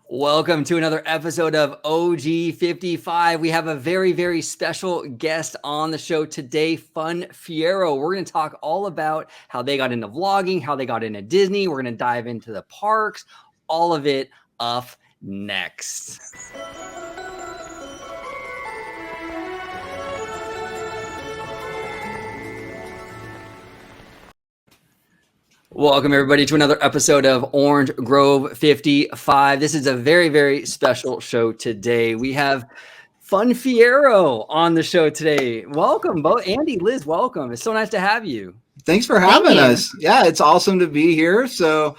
Welcome to another episode of OG55. We have a very, very special guest on the show today, Fiero. We're going to talk all about how they got into vlogging, how they got into Disney. We're going to dive into the parks, all of it up next. Welcome, everybody, to another episode of Orange Grove 55. This is a very, very special show today. We have Fiero on the show today. Welcome, both Andy, Liz, welcome. It's so nice to have you. Thanks for having us. Yeah, it's awesome to be here. So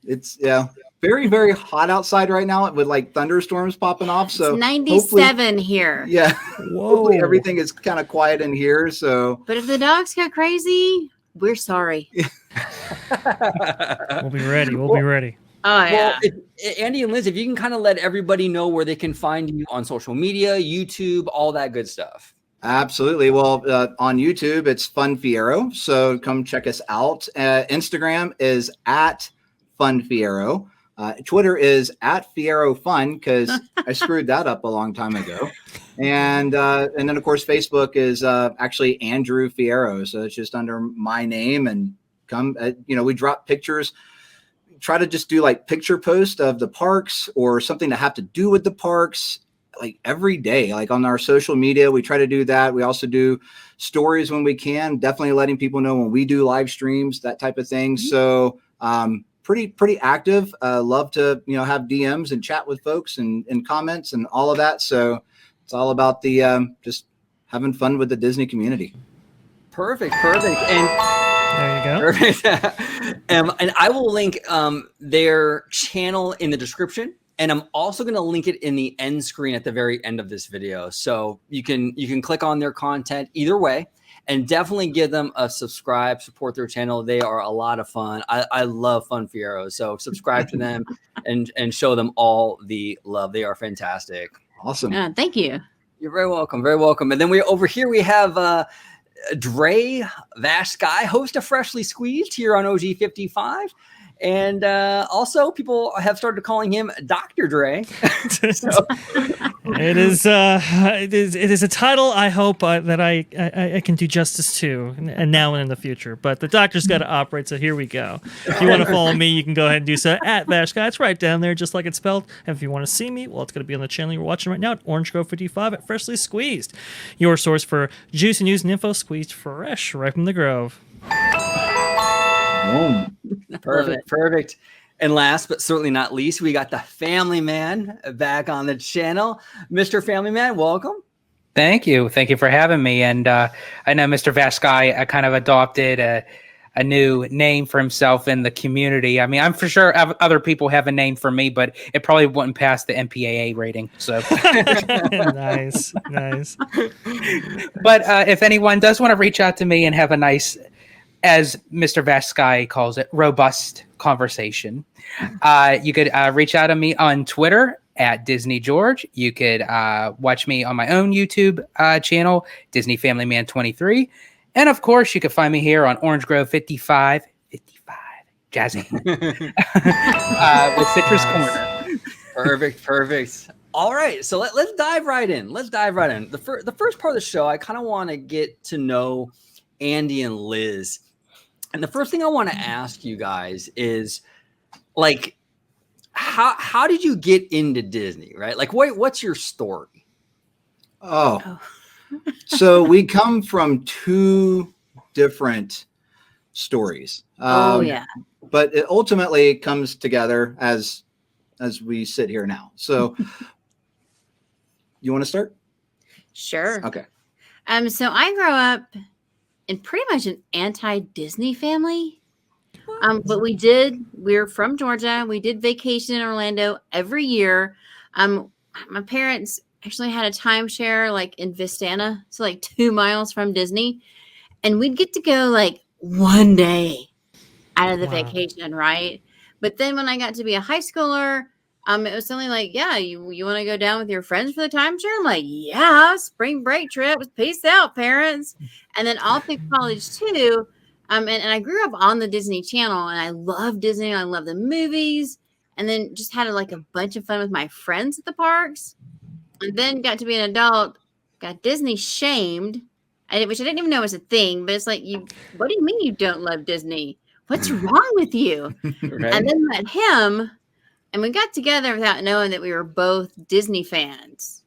it's very, very hot outside right now with like thunderstorms popping off. So it's 97 here. Yeah. Hopefully everything is kind of quiet in here. So, but if the dogs go crazy, we're sorry. We'll be ready. We'll be ready. Oh, yeah. Well, Andy and Liz, if you can kind of let everybody know where they can find you on social media, YouTube, all that good stuff. Absolutely. Well, on YouTube, it's Fiero. So come check us out. Instagram is at Fiero. Twitter is at Fiero Fun because I screwed that up a long time ago. And then, of course, Facebook is actually Andrew Fiero. So it's just under my name. And come, we drop pictures. Try to just do like picture post of the parks or something to have to do with the parks like every day. Like on our social media, we try to do that. We also do stories when we can. Definitely letting people know when we do live streams, that type of thing. So pretty active. Love to have DMs and chat with folks and comments and all of that. So it's all about the just having fun with the Disney community. Perfect. And there you go. Perfect. And I will link their channel in the description. And I'm also going to link it in the end screen at the very end of this video. So you can click on their content either way. And definitely give them a subscribe, support their channel. They are a lot of fun. I love Fiero. So subscribe to them and show them all the love. They are fantastic. Awesome. Thank you. You're very welcome. Very welcome. And then over here we have Dre Vash Sky, host of Freshly Squeezed here on OG55. And also, people have started calling him Dr. Dre. It is a title I hope that I can do justice to, and now and in the future. But the doctor's got to operate, so here we go. If you want to follow me, you can go ahead and do so at Vashguy. It's right down there, just like it's spelled. And if you want to see me, well, it's going to be on the channel you're watching right now at Orange Grove 55 at Freshly Squeezed, your source for juicy news and info squeezed fresh right from the Grove. Perfect. And last but certainly not least, we got the Family Man back on the channel. Mr. Family Man, welcome. Thank you for having me. And I know Mr. Vashguy kind of adopted a new name for himself in the community. I mean, I'm for sure other people have a name for me, but it probably wouldn't pass the MPAA rating. So nice. But if anyone does want to reach out to me and have a nice, as Mr. Vashguy calls it, robust conversation, you could reach out to me on Twitter at Disney George. You could watch me on my own YouTube channel, Disney Family Man 23. And of course, you can find me here on Orange Grove 55, jazzy, with Citrus Corner. Perfect. All right, so let's dive right in. The first part of the show, I kind of want to get to know Andy and Liz. And the first thing I want to ask you guys is, like, how did you get into Disney, right? Like, what's your story? So we come from two different stories. But it ultimately comes together as we sit here now. So you want to start? Sure. Okay. So I grew up in pretty much an anti-Disney family. But we're from Georgia. We did vacation in Orlando every year. My parents actually had a timeshare like in Vistana, so like 2 miles from Disney. And we'd get to go like one day out of the vacation, right? But then when I got to be a high schooler, it was something like, yeah, you want to go down with your friends for the timeshare? I'm like, yeah, spring break trip. Peace out, parents. And then all through college too. And I grew up on the Disney Channel, and I love Disney. I love the movies. and then just had like a bunch of fun with my friends at the parks, and then got to be an adult, got Disney shamed, which I didn't even know was a thing. But it's like, what do you mean you don't love Disney? What's wrong with you? Right? And then met him, and we got together without knowing that we were both Disney fans,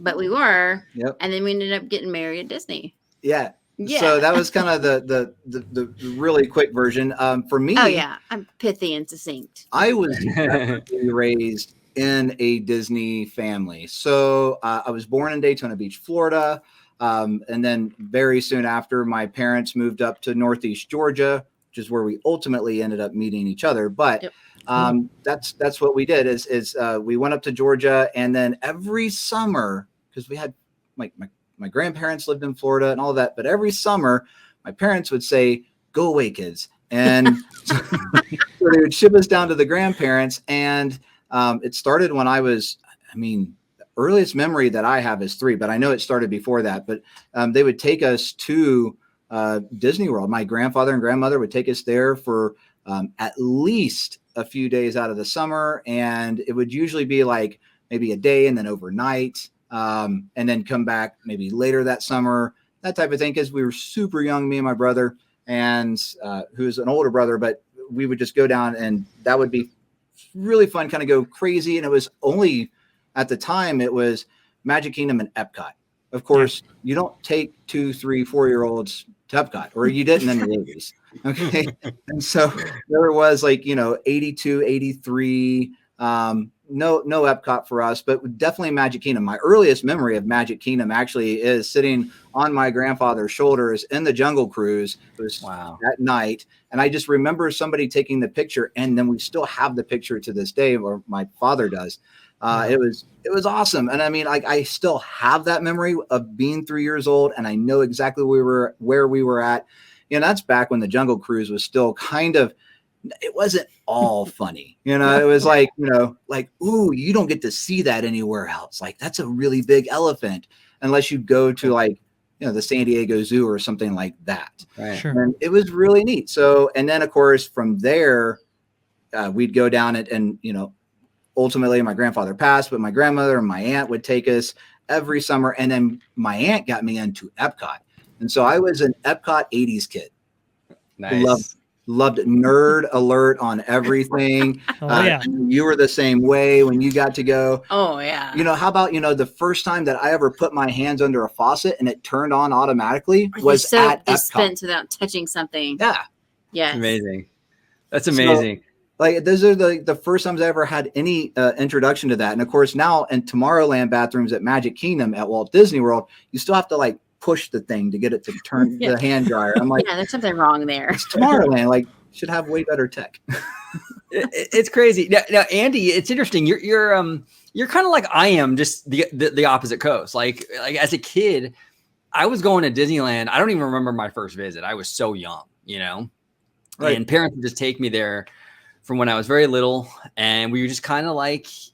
but we were. Yep. And then we ended up getting married at Disney. Yeah. Yeah. So that was kind of the really quick version. For me, Oh yeah, I'm pithy and succinct. I was definitely raised in a Disney family. So I was born in Daytona Beach, Florida. And then very soon after, my parents moved up to Northeast Georgia, which is where we ultimately ended up meeting each other. But Yep. That's what we did is we went up to Georgia, and then every summer, because we had my grandparents lived in Florida and all that, but every summer my parents would say, "Go away, kids." And so they would ship us down to the grandparents. And it started when the earliest memory that I have is 3, but I know it started before that. But they would take us to Disney World. My grandfather and grandmother would take us there for at least a few days out of the summer. And it would usually be like maybe a day and then overnight, and then come back maybe later that summer, that type of thing. Because we were super young, me and my brother, and who's an older brother, but we would just go down, and that would be really fun, kind of go crazy. And it was only at the time, it was Magic Kingdom and Epcot. Of course, you don't take 2, 3, 4-year-olds to Epcot, or you didn't in the 80s. Okay. And so there was 82, 83, no Epcot for us, but definitely Magic Kingdom. My earliest memory of Magic Kingdom actually is sitting on my grandfather's shoulders in the Jungle Cruise. It was at night. And I just remember somebody taking the picture, and then we still have the picture to this day, or my father does. It was awesome. And I mean, I still have that memory of being 3 years old, and I know exactly where we were at. That's back when the Jungle Cruise was still it wasn't all funny. It was ooh, you don't get to see that anywhere else. Like, that's a really big elephant unless you go to the San Diego Zoo or something like that. Right. Sure. And it was really neat. So, and then of course from there, we'd go down it, and ultimately my grandfather passed, but my grandmother and my aunt would take us every summer. And then my aunt got me into Epcot. And so I was an Epcot 80s kid. Nice. Loved it. Nerd alert on everything. Oh, yeah. You were the same way when you got to go. Oh yeah. How about, the first time that I ever put my hands under a faucet and it turned on automatically was at Epcot. Dispense without touching something. Yeah. Yes. Amazing. That's amazing. So, those are the first times I ever had any introduction to that. And of course now in Tomorrowland bathrooms at Magic Kingdom at Walt Disney World, you still have to push the thing to get it to turn the hand dryer. I'm like, yeah, there's something wrong there. It's Tomorrowland. Should have way better tech. It's crazy. Now, Andy, it's interesting. You're kind of like I am, just the opposite coast. Like as a kid, I was going to Disneyland. I don't even remember my first visit. I was so young, right. And parents would just take me there from when I was very little, and we were just kind of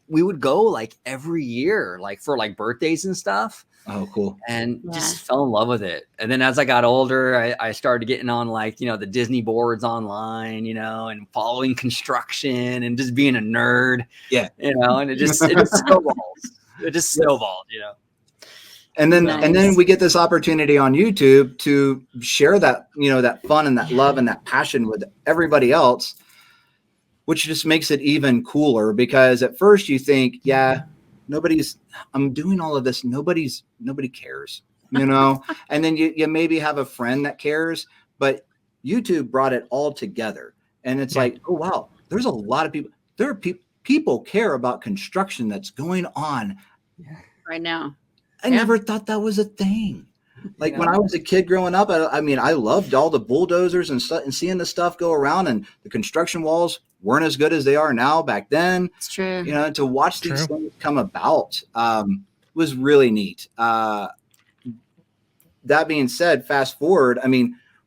we would go every year, for birthdays and stuff. Oh, cool. And just fell in love with it. And then as I got older, I started getting on the Disney boards online, and following construction and just being a nerd. Yeah. And it just snowballs. It just snowballed, And then we get this opportunity on YouTube to share that, that fun and that love and that passion with everybody else, which just makes it even cooler, because at first you think, I'm doing all of this. Nobody cares, and then you maybe have a friend that cares, but YouTube brought it all together. And it's oh, wow, there's a lot of people. There are people care about construction that's going on right now. I never thought that was a thing. When I was a kid growing up, I loved all the bulldozers and stuff, and seeing the stuff go around, and the construction walls weren't as good as they are now back then. It's true. To watch these things come about was really neat. That being said, fast forward,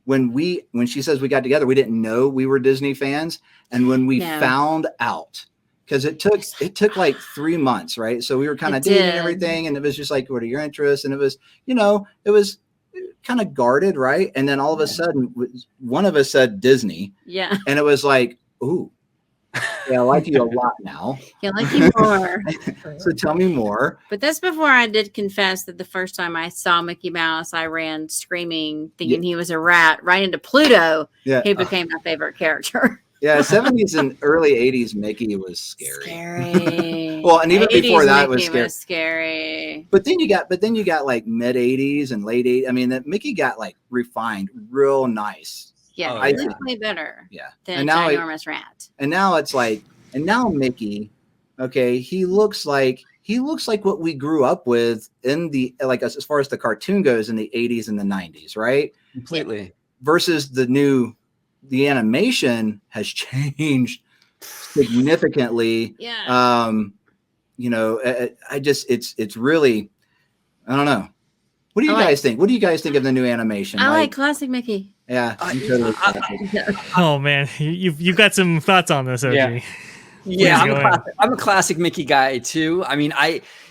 when she says we got together, we didn't know we were Disney fans. And when we found out, because it took 3 months, right? So we were kind of dating and everything, and it was just what are your interests? And it was, it was kind of guarded, right? And then all of a sudden, one of us said Disney. Yeah. And it was ooh. Yeah, I like you a lot now. Yeah, I like you more. So tell me more. But that's before I did confess that the first time I saw Mickey Mouse, I ran screaming, thinking he was a rat, right into Pluto. Yeah. He became my favorite character. Yeah, 70s and early 80s Mickey was scary. Scary. Well, and even before that Mickey was scary. But then you got like mid 80s and late 80s. I mean, that Mickey got like refined real nice. Yeah, Oh, I yeah. way better Yeah. than And a now ginormous rat. And now it's like, and now Mickey, okay, he looks like what we grew up with in the, like, as far as the cartoon goes in the 80s and the 90s, right? Completely. Versus the animation has changed significantly. Yeah. You know, it's really, I don't know. What do you guys think? What do you guys think of the new animation? I like classic Mickey. Yeah. I'm totally Oh man, you've got some thoughts on this, OG. Yeah. Yeah, Please go I'm a classic Mickey guy too. I mean,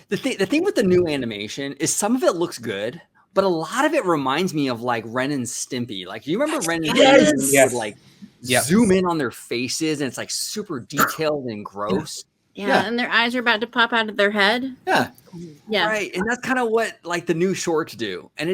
the thing with the new animation is some of it looks good, but a lot of it reminds me of like Ren and Stimpy. Like, you remember Ren and Stimpy Yes. would like Yep. zoom in on their faces, and it's like super detailed and gross. Yeah, and their eyes are about to pop out of their head. Yeah. Yeah. Right, and that's kind of what like the new shorts do, and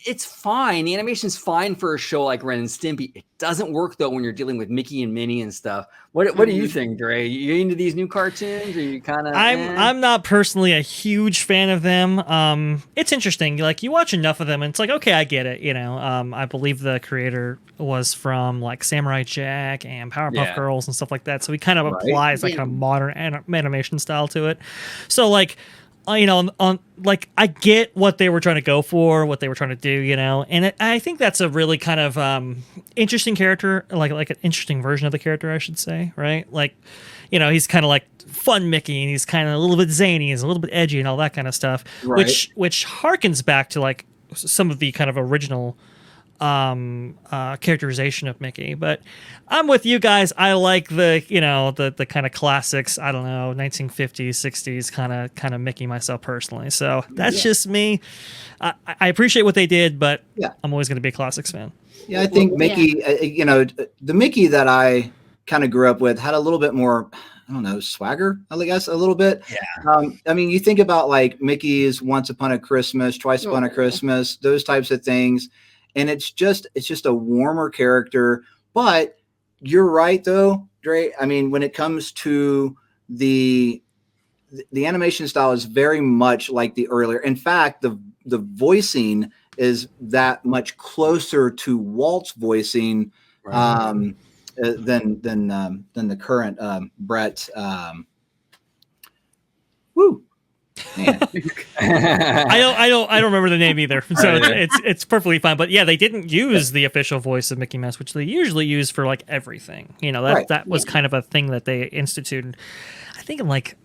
it's fine. The animation's fine for a show like Ren and Stimpy. It doesn't work though when you're dealing with Mickey and Minnie and stuff. What do you think, Dre? You into these new cartoons? Or you kind of? I'm not personally a huge fan of them. It's interesting. Like, you watch enough of them, and it's like, okay, I get it. You know, I believe the creator was from like Samurai Jack and Powerpuff Girls and stuff like that. So he kind of applies like a modern animation style to it. So like, you know, like, I get what they were trying to go for, what they were trying to do, you know, and I think that's a really kind of interesting character, like an interesting version of the character, I should say, right? Like, you know, he's kind of like fun Mickey, and he's kind of a little bit zany, he's a little bit edgy, and all that kind of stuff, which harkens back to like some of the kind of original characterization of Mickey. But I'm with you guys. I like the, you know, the kind of classics, I don't know, 1950s, 60s kind of Mickey myself personally. So that's just me. I appreciate what they did, but I'm always going to be a classics fan. Yeah, I think Mickey, you know, the Mickey that I kind of grew up with had a little bit more, I don't know, swagger, I guess, a little bit. Yeah. I mean, you think about like Mickey's Once Upon a Christmas, Twice Upon a Christmas, those types of things. And it's just a warmer character. But you're right, though, Dre. I mean, when it comes to the animation style is very much like the earlier. In fact, the voicing is that much closer to Walt's voicing than the current Brett. Woo. I don't remember the name either, so it's perfectly fine. But yeah, they didn't use the official voice of Mickey Mouse, which they usually use for like everything. You know, that was kind of a thing that they instituted. I think in like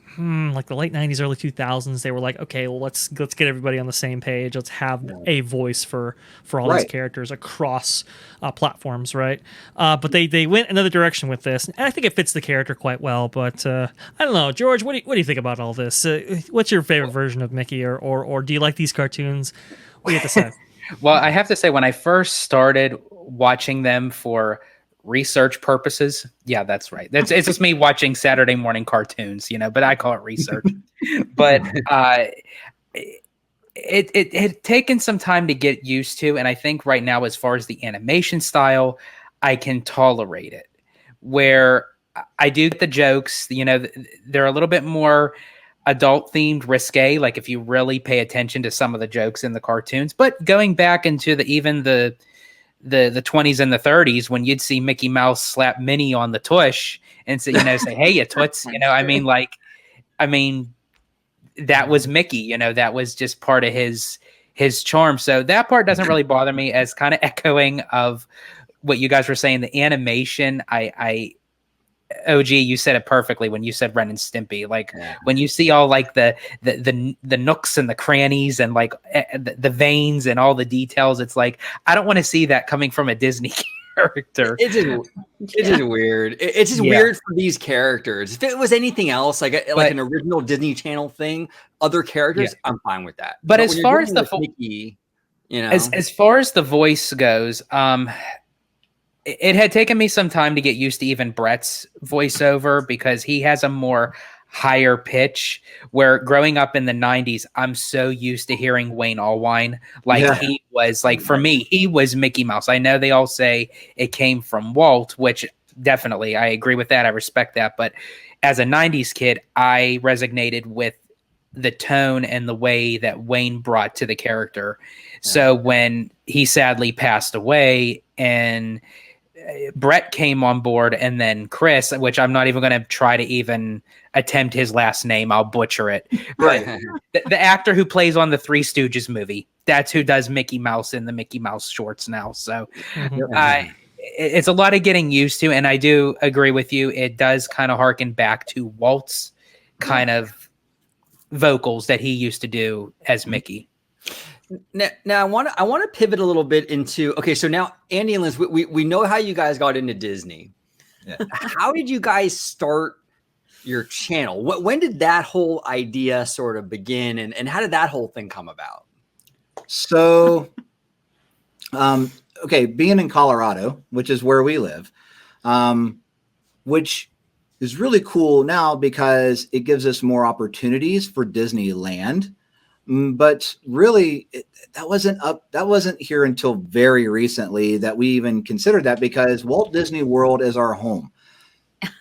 the late 90s, early 2000s, they were like, okay, well, let's get everybody on the same page. Let's have a voice for all these characters across platforms, right? But they went another direction with this, and I think it fits the character quite well. But I don't know, George, what do you think about all this? What's your favorite version of Mickey, or do you like these cartoons? What do you have to say? Well, I have to say, when I first started watching them for research purposes, yeah, that's right. It's just me watching Saturday morning cartoons, you know, but I call it research. But it had taken some time to get used to, and I think right now, as far as the animation style, I can tolerate it. Where I do get the jokes, you know, they're a little bit more adult themed, risque, like if you really pay attention to some of the jokes in the cartoons. But going back into the 20s and the 30s, when you'd see Mickey Mouse slap Minnie on the tush and say, hey, you toots, you know, I mean, that was Mickey, you know, that was just part of his charm. So that part doesn't really bother me, as kind of echoing of what you guys were saying. The animation, OG, you said it perfectly when you said Ren and Stimpy. Like, when you see all like the nooks and the crannies and like the veins and all the details, it's like, I don't want to see that coming from a Disney character. It's just weird. It's just weird for these characters. If it was anything else, like an original Disney Channel thing, other characters, I'm fine with that. But as far as the Mickey, you know, as far as the voice goes, it had taken me some time to get used to even Brett's voiceover because he has a more higher pitch, where growing up in the 90s, I'm so used to hearing Wayne Allwine. He was like, for me, he was Mickey Mouse. I know they all say it came from Walt, which definitely I agree with that. I respect that. But as a 90s kid, I resonated with the tone and the way that Wayne brought to the character. So when he sadly passed away and Brett came on board, and then Chris, which I'm not even going to try to even attempt his last name. I'll butcher it. But the actor who plays on the Three Stooges movie, that's who does Mickey Mouse in the Mickey Mouse shorts now. So it's a lot of getting used to. And I do agree with you. It does kind of harken back to Walt's kind of vocals that he used to do as Mickey. Now I want to pivot a little bit into, okay, so now Andy and Liz, we know how you guys got into Disney. Yeah. How did you guys start your channel? When did that whole idea sort of begin, and how did that whole thing come about? So, okay, being in Colorado, which is where we live, which is really cool now because it gives us more opportunities for Disneyland. But really, that wasn't here until very recently that we even considered that, because Walt Disney World is our home.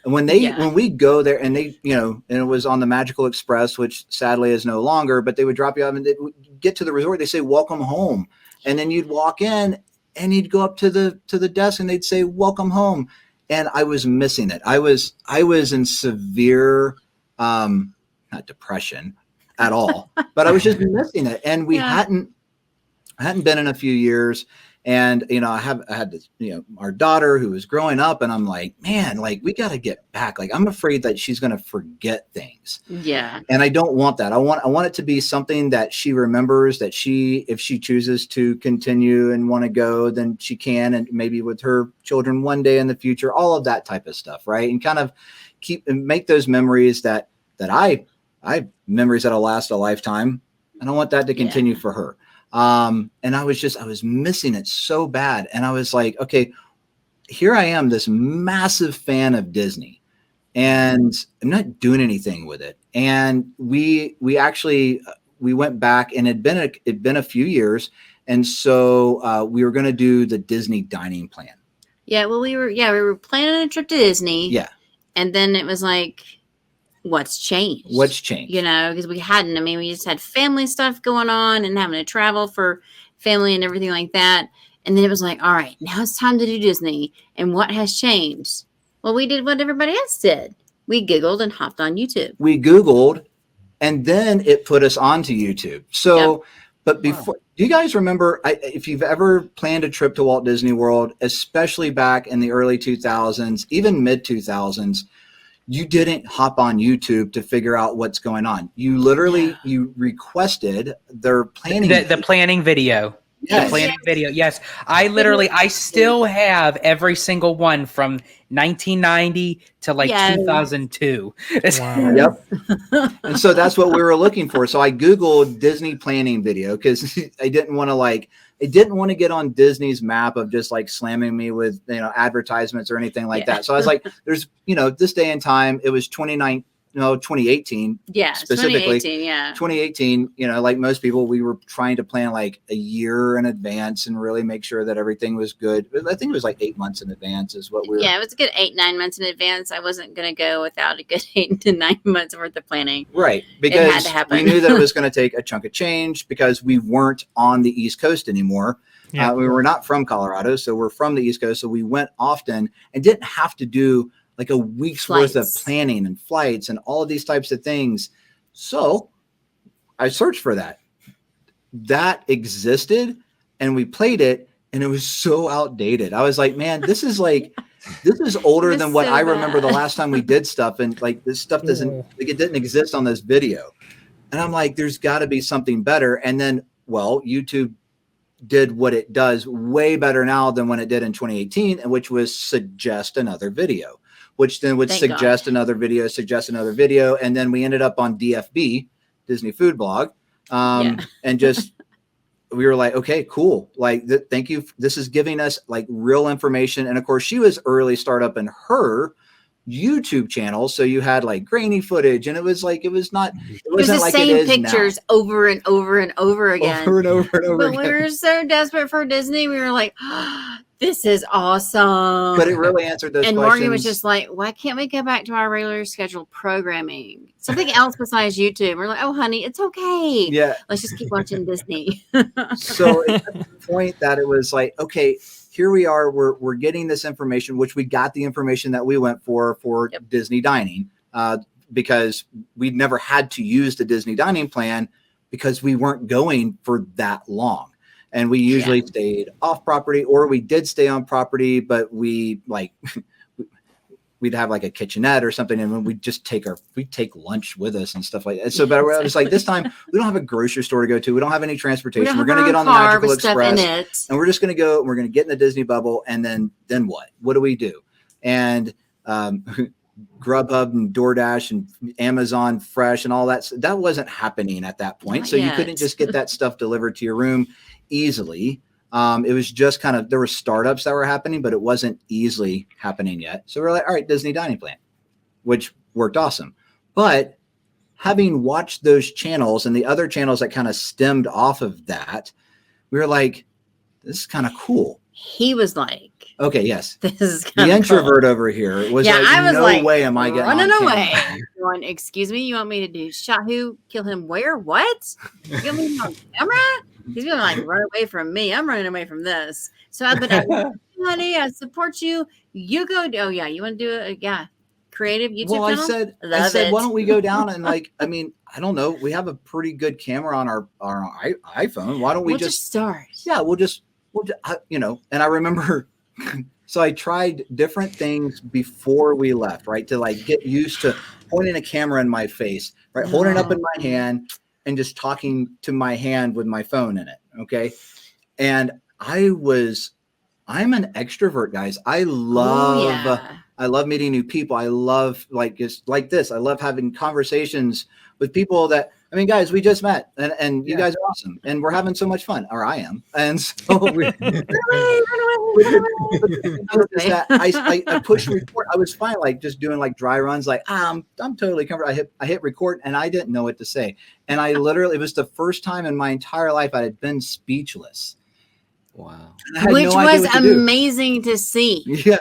And when we go there, and and it was on the Magical Express, which sadly is no longer, but they would drop you off and they'd get to the resort. They say, "Welcome home." And then you'd walk in and you'd go up to the desk and they'd say, "Welcome home." And I was missing it. I was in severe, not depression at all, but I was just missing it. And we hadn't been in a few years. And, I had this, our daughter who was growing up, and I'm like, man, like, we got to get back. Like, I'm afraid that she's going to forget things. Yeah. And I don't want that. I want it to be something that she remembers, that if she chooses to continue and want to go, then she can, and maybe with her children one day in the future, all of that type of stuff. Right. And kind of make those memories that I memories that'll last a lifetime. And I want that to continue for her. And I was missing it so bad. And I was like, okay, here I am, this massive fan of Disney, and I'm not doing anything with it. And we went back, and it'd been a few years. And so, we were going to do the Disney dining plan. Yeah. Well, we were planning a trip to Disney. Yeah. And then it was like, what's changed? Because we hadn't. I mean, we just had family stuff going on and having to travel for family and everything like that. And then it was like, all right, now it's time to do Disney. And what has changed? Well, we did what everybody else did. We Googled and hopped on YouTube. We Googled, and then it put us onto YouTube. So, but before, do you guys remember, if you've ever planned a trip to Walt Disney World, especially back in the early 2000s, even mid 2000s, you didn't hop on YouTube to figure out what's going on. You literally, you requested their planning. The planning video. Yes. The planning video. Yes. I still have every single one from 1990 to 2002. Wow. Yep. And so that's what we were looking for. So I Googled Disney planning video, because I didn't want to get on Disney's map of just like slamming me with, advertisements or anything like that. So I was like, there's, this day and time, it was 2018. Yeah. Specifically 2018. Yeah. 2018, like most people, we were trying to plan like a year in advance and really make sure that everything was good. I think it was like 8 months in advance is what we were. Yeah, it was a good 8-9 months in advance. I wasn't going to go without a good 8 to 9 months worth of planning. Right. Because we knew that it was going to take a chunk of change, because we weren't on the East Coast anymore. Yeah. We were not from Colorado, so we're from the East Coast. So we went often and didn't have to do like a week's worth of planning and flights and all of these types of things. So I searched for that. That existed, and we played it, and it was so outdated. I was like, man, this is older than what I remember the last time we did stuff. And like, this stuff it didn't exist on this video. And I'm like, there's got to be something better. And then, YouTube did what it does way better now than when it did in 2018, and which was suggest another video, which then would suggest another video. And then we ended up on DFB, Disney Food Blog, and just we were like, okay, cool. Like, thank you. This is giving us like real information. And of course, she was early startup in her YouTube channel. So you had like grainy footage, and it was like, it wasn't the like same it is pictures over and over and over again. Over and over and over But again. we were so desperate for Disney. We were like, this is awesome. But it really answered those and questions. Morgan was just like, why can't we go back to our regular scheduled programming? Something else besides YouTube. We're like, oh, honey, it's okay. Yeah. Let's just keep watching Disney. So at the point that it was like, okay, here we are. We're getting this information, which we got the information that we went for Yep. Disney dining, because we'd never had to use the Disney dining plan because we weren't going for that long. And we usually stayed off property, or we did stay on property, but we like, we'd have like a kitchenette or something. And then we'd just take lunch with us and stuff like that. So, but I was like, this time we don't have a grocery store to go to. We don't have any transportation. We're going to get on the Magical Express, and we're just going to go, and we're going to get in the Disney bubble. And then what do we do? And, Grubhub and DoorDash and Amazon Fresh and all that wasn't happening at that point. Not so yet. You couldn't just get that stuff delivered to your room easily. It was just kind of, there were startups that were happening, but it wasn't easily happening yet. So we're like, all right, Disney dining plan, which worked awesome. But having watched those channels and the other channels that kind of stemmed off of that, we were like, this is kind of cool. He was like, okay, yes. this is The kind of introvert cool. over here was Yeah, like, I was no like, way am I getting running on away. camera. Going, excuse me, you want me to do shot who? Kill him where? What? You want me to be on camera? He's gonna like run away from me. I'm running away from this. So I've been honey, I support you. You go. Oh yeah, you want to do it? Yeah. Creative YouTube Well, channel? I said, Love why it. don't we go down and like, I mean, I don't know. We have a pretty good camera on our iPhone. Why don't we We'll just start. yeah, we'll just, you know, and I remember, so I tried different things before we left, right? To like get used to pointing a camera in my face, right? Holding it up in my hand and just talking to my hand with my phone in it. Okay. And I'm an extrovert, guys. I love meeting new people. I love like just like this. I love having conversations with people that, I mean, guys, we just met and you guys are awesome and we're having so much fun, or I am. And so I pushed record. I was fine, like just doing like dry runs, like I'm totally comfortable. I hit record and I didn't know what to say. And I literally, it was the first time in my entire life I had been speechless. Wow. Which was amazing to see. Yeah.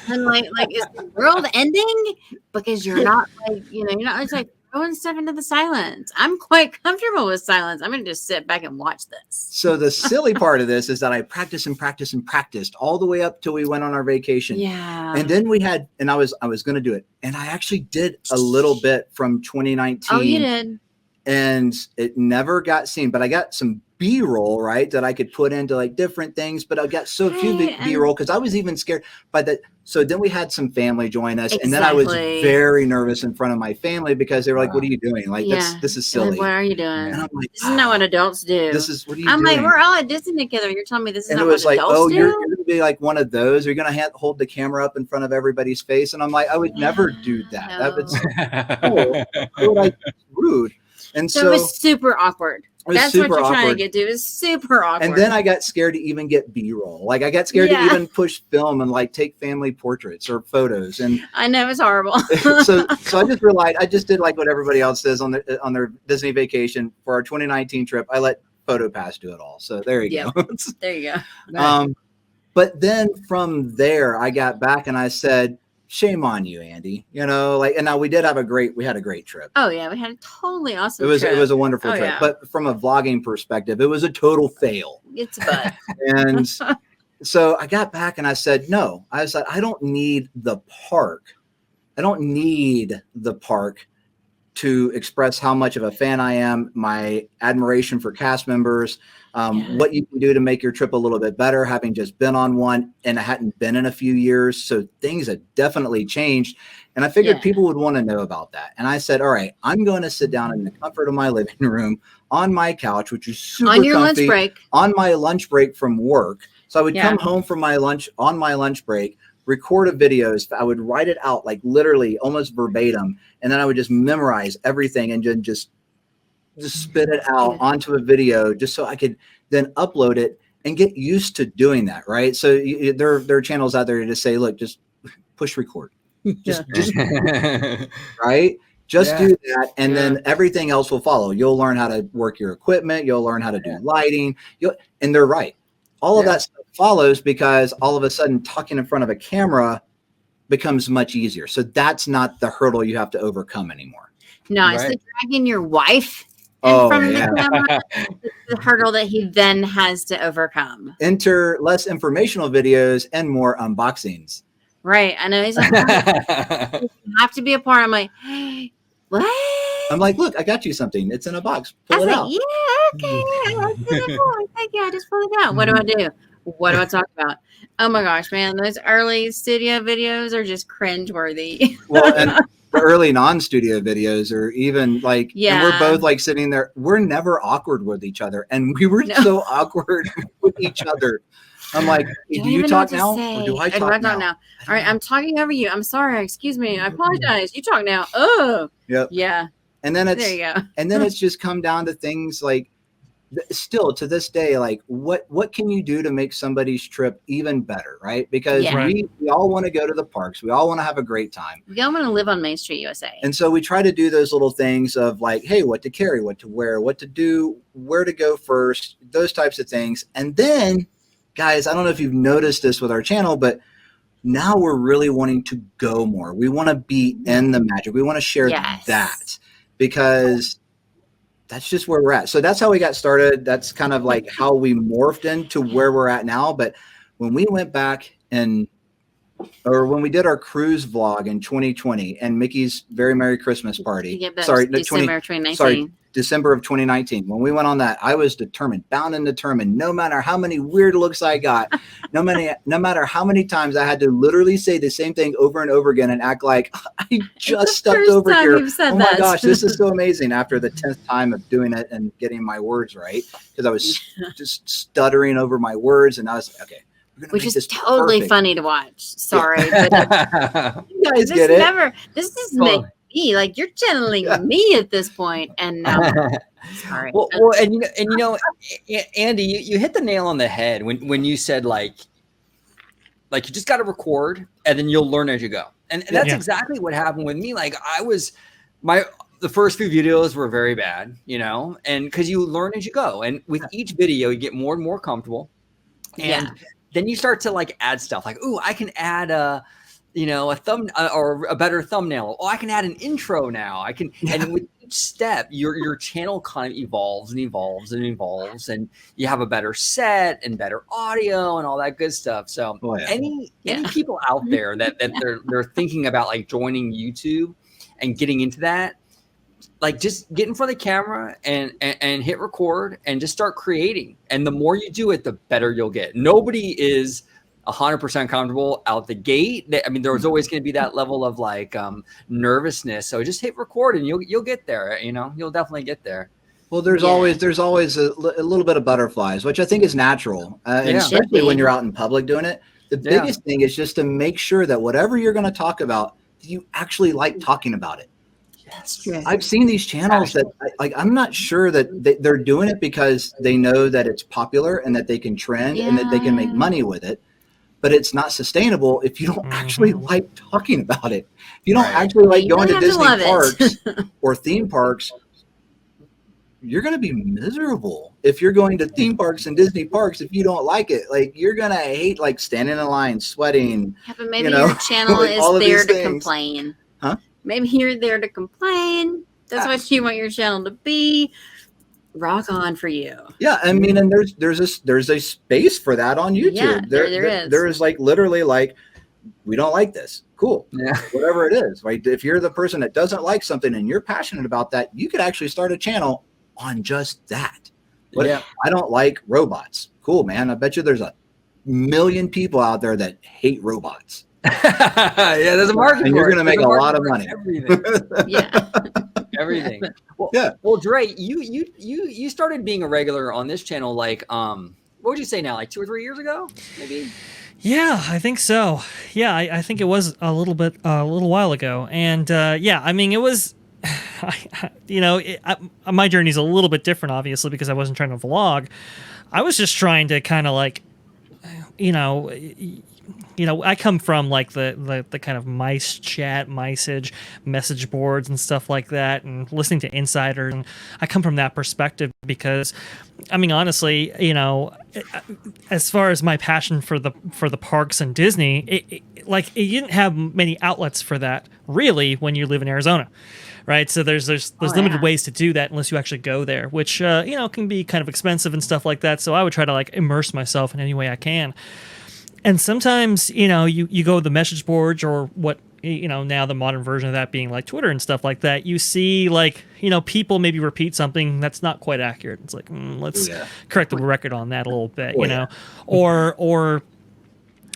And like, is the world ending? Because you're not like, you're not, it's like throwing stuff into the silence. I'm quite comfortable with silence. I'm going to just sit back and watch this. So the silly part of this is that I practiced and practiced and practiced all the way up till we went on our vacation. Yeah. And then we had, and I was going to do it. And I actually did a little bit from 2019. Oh, you did. And it never got seen, but I got some B-roll, right, that I could put into like different things, but I got so few B-roll because I was even scared by that. So then we had some family join us, and then I was very nervous in front of my family because they were like, "What are you doing? Like, this is silly. Like, what are you doing? And I'm like, this is not what adults do. This is what are you I'm doing? like, we're all at Disney together. You're telling me this is and not it was what like, adults oh, do? you're going to be like one of those. You're going to hold the camera up in front of everybody's face, and I'm like, I would never do that. No. That was cool. Like rude. And so it was super awkward. That's what you're trying to get to. It's super awkward. And then I got scared to even get B-roll. Like I got scared to even push film and like take family portraits or photos. And I know it's horrible. so I just realized I just did like what everybody else does on their Disney vacation for our 2019 trip. I let PhotoPass do it all. So there you go. There you go. But then from there I got back and I said, shame on you, Andy. And now we had a great trip. Oh yeah, we had a totally awesome trip. It was a wonderful trip. Yeah. But from a vlogging perspective, it was a total fail. It's a butt. And so I got back and I said, no. I was like, I don't need the park. I don't need the park to express how much of a fan I am, my admiration for cast members, what you can do to make your trip a little bit better, having just been on one and I hadn't been in a few years. So things had definitely changed. And I figured people would want to know about that. And I said, all right, I'm going to sit down in the comfort of my living room on my couch, which is super on your comfy, lunch break, on my lunch break from work. So I would come home from my lunch on my lunch break, record videos. I would write it out like literally almost verbatim. And then I would just memorize everything and just just spit it out onto a video just so I could then upload it and get used to doing that, right? So there are channels out there to just say, look, just push record. Just right? Just do that, and then everything else will follow. You'll learn how to work your equipment. You'll learn how to do lighting. And they're right. All of that stuff follows because all of a sudden talking in front of a camera becomes much easier. So that's not the hurdle you have to overcome anymore. No, it's the dragging your wife in front of the camera. The hurdle that he then has to overcome. Enter less informational videos and more unboxings. Right. I know. He's like, you have to be a part. I'm like, hey, what? I'm like, look, I got you something. It's in a box. Pull it out. Yeah, okay. I just pull it out. What do I do? What do I talk about? Oh my gosh, man. Those early studio videos are just cringeworthy. Well, and the early non-studio videos are even like, and we're both like sitting there. We're never awkward with each other. And we were so awkward with each other. I'm like, do you talk now? Or do I talk now? All right, I'm talking over you. I'm sorry. Excuse me. I apologize. You talk now. Oh, yeah. And then there you go. And then it's just come down to things like, still to this day, like what can you do to make somebody's trip even better, right? Because we all want to go to the parks. We all want to have a great time. We all want to live on Main Street, USA. And so we try to do those little things of like, hey, what to carry, what to wear, what to do, where to go first, those types of things. And then, guys, I don't know if you've noticed this with our channel, but now we're really wanting to go more. We want to be in the magic. We want to share that because that's just where we're at. So that's how we got started. That's kind of like how we morphed into where we're at now. But when we went back when we did our cruise vlog in 2020 and Mickey's Very Merry Christmas Party, December of 2019, when we went on that, I was bound and determined, no matter how many weird looks I got, no matter how many times I had to literally say the same thing over and over again and act like I just stepped over here. Oh my gosh, this is so amazing after the 10th time of doing it and getting my words right. Because I was just stuttering over my words and I was like, okay. Which is totally funny to watch. Sorry. But you guys get it. This is me. Like you're channeling me at this point, and sorry. Well, and you know, Andy, you hit the nail on the head when you said like you just got to record, and then you'll learn as you go, and that's exactly what happened with me. Like the first few videos were very bad, you know, and because you learn as you go, and with each video you get more and more comfortable, and then you start to like add stuff like, ooh, I can add a thumb or a better thumbnail. Oh, I can add an intro now. I can, and with each step, your channel kind of evolves and evolves and evolves, and you have a better set and better audio and all that good stuff. So, any people out there that they're thinking about like joining YouTube and getting into that, like just get in front of the camera and hit record and just start creating. And the more you do it, the better you'll get. Nobody is 100% comfortable out the gate. I mean, there's always going to be that level of like nervousness. So just hit record and you'll get there. You know, you'll definitely get there. Well, there's always a little bit of butterflies, which I think is natural, and especially when you're out in public doing it. The biggest thing is just to make sure that whatever you're going to talk about, you actually like talking about it. That's true. I've seen these channels that I'm not sure that they're doing it because they know that it's popular and that they can trend and that they can make money with it. But it's not sustainable if you don't actually like talking about it. If you don't actually like going to Disney parks or theme parks, you're going to be miserable. If you're going to theme parks and Disney parks, if you don't like it, like you're going to hate like standing in line, sweating. Yeah, but maybe your channel is there to complain. Huh? Maybe you're there to complain. That's what you want your channel to be. Rock on for you. Yeah, I mean, and there's a space for that on YouTube. Yeah, there is. There is like literally like, we don't like this. Cool. Yeah. Whatever it is. Right. If you're the person that doesn't like something and you're passionate about that, you could actually start a channel on just that. I don't like robots. Cool, man. I bet you there's 1 million people out there that hate robots. There's a market. And you're going to make a lot of money. Everything. Everything. Well, Well, Dre, you started being a regular on this channel like what would you say now, like 2 or 3 years ago, maybe? Yeah, I think so. Yeah, I think it was a little while ago, and I mean, it was My journey is a little bit different, obviously, because I wasn't trying to vlog. I was just trying to kind of like, I come from like the kind of mice chat, miceage, message boards and stuff like that, and listening to insiders. And I come from that perspective because, I mean, honestly, as far as my passion for the parks and Disney, you didn't have many outlets for that really when you live in Arizona. Right, so there's limited ways to do that unless you actually go there, which can be kind of expensive and stuff like that. So I would try to like immerse myself in any way I can. And sometimes you go to the message boards or what now the modern version of that being like Twitter and stuff like that. You see like people maybe repeat something that's not quite accurate. It's like let's correct the record on that a little bit, or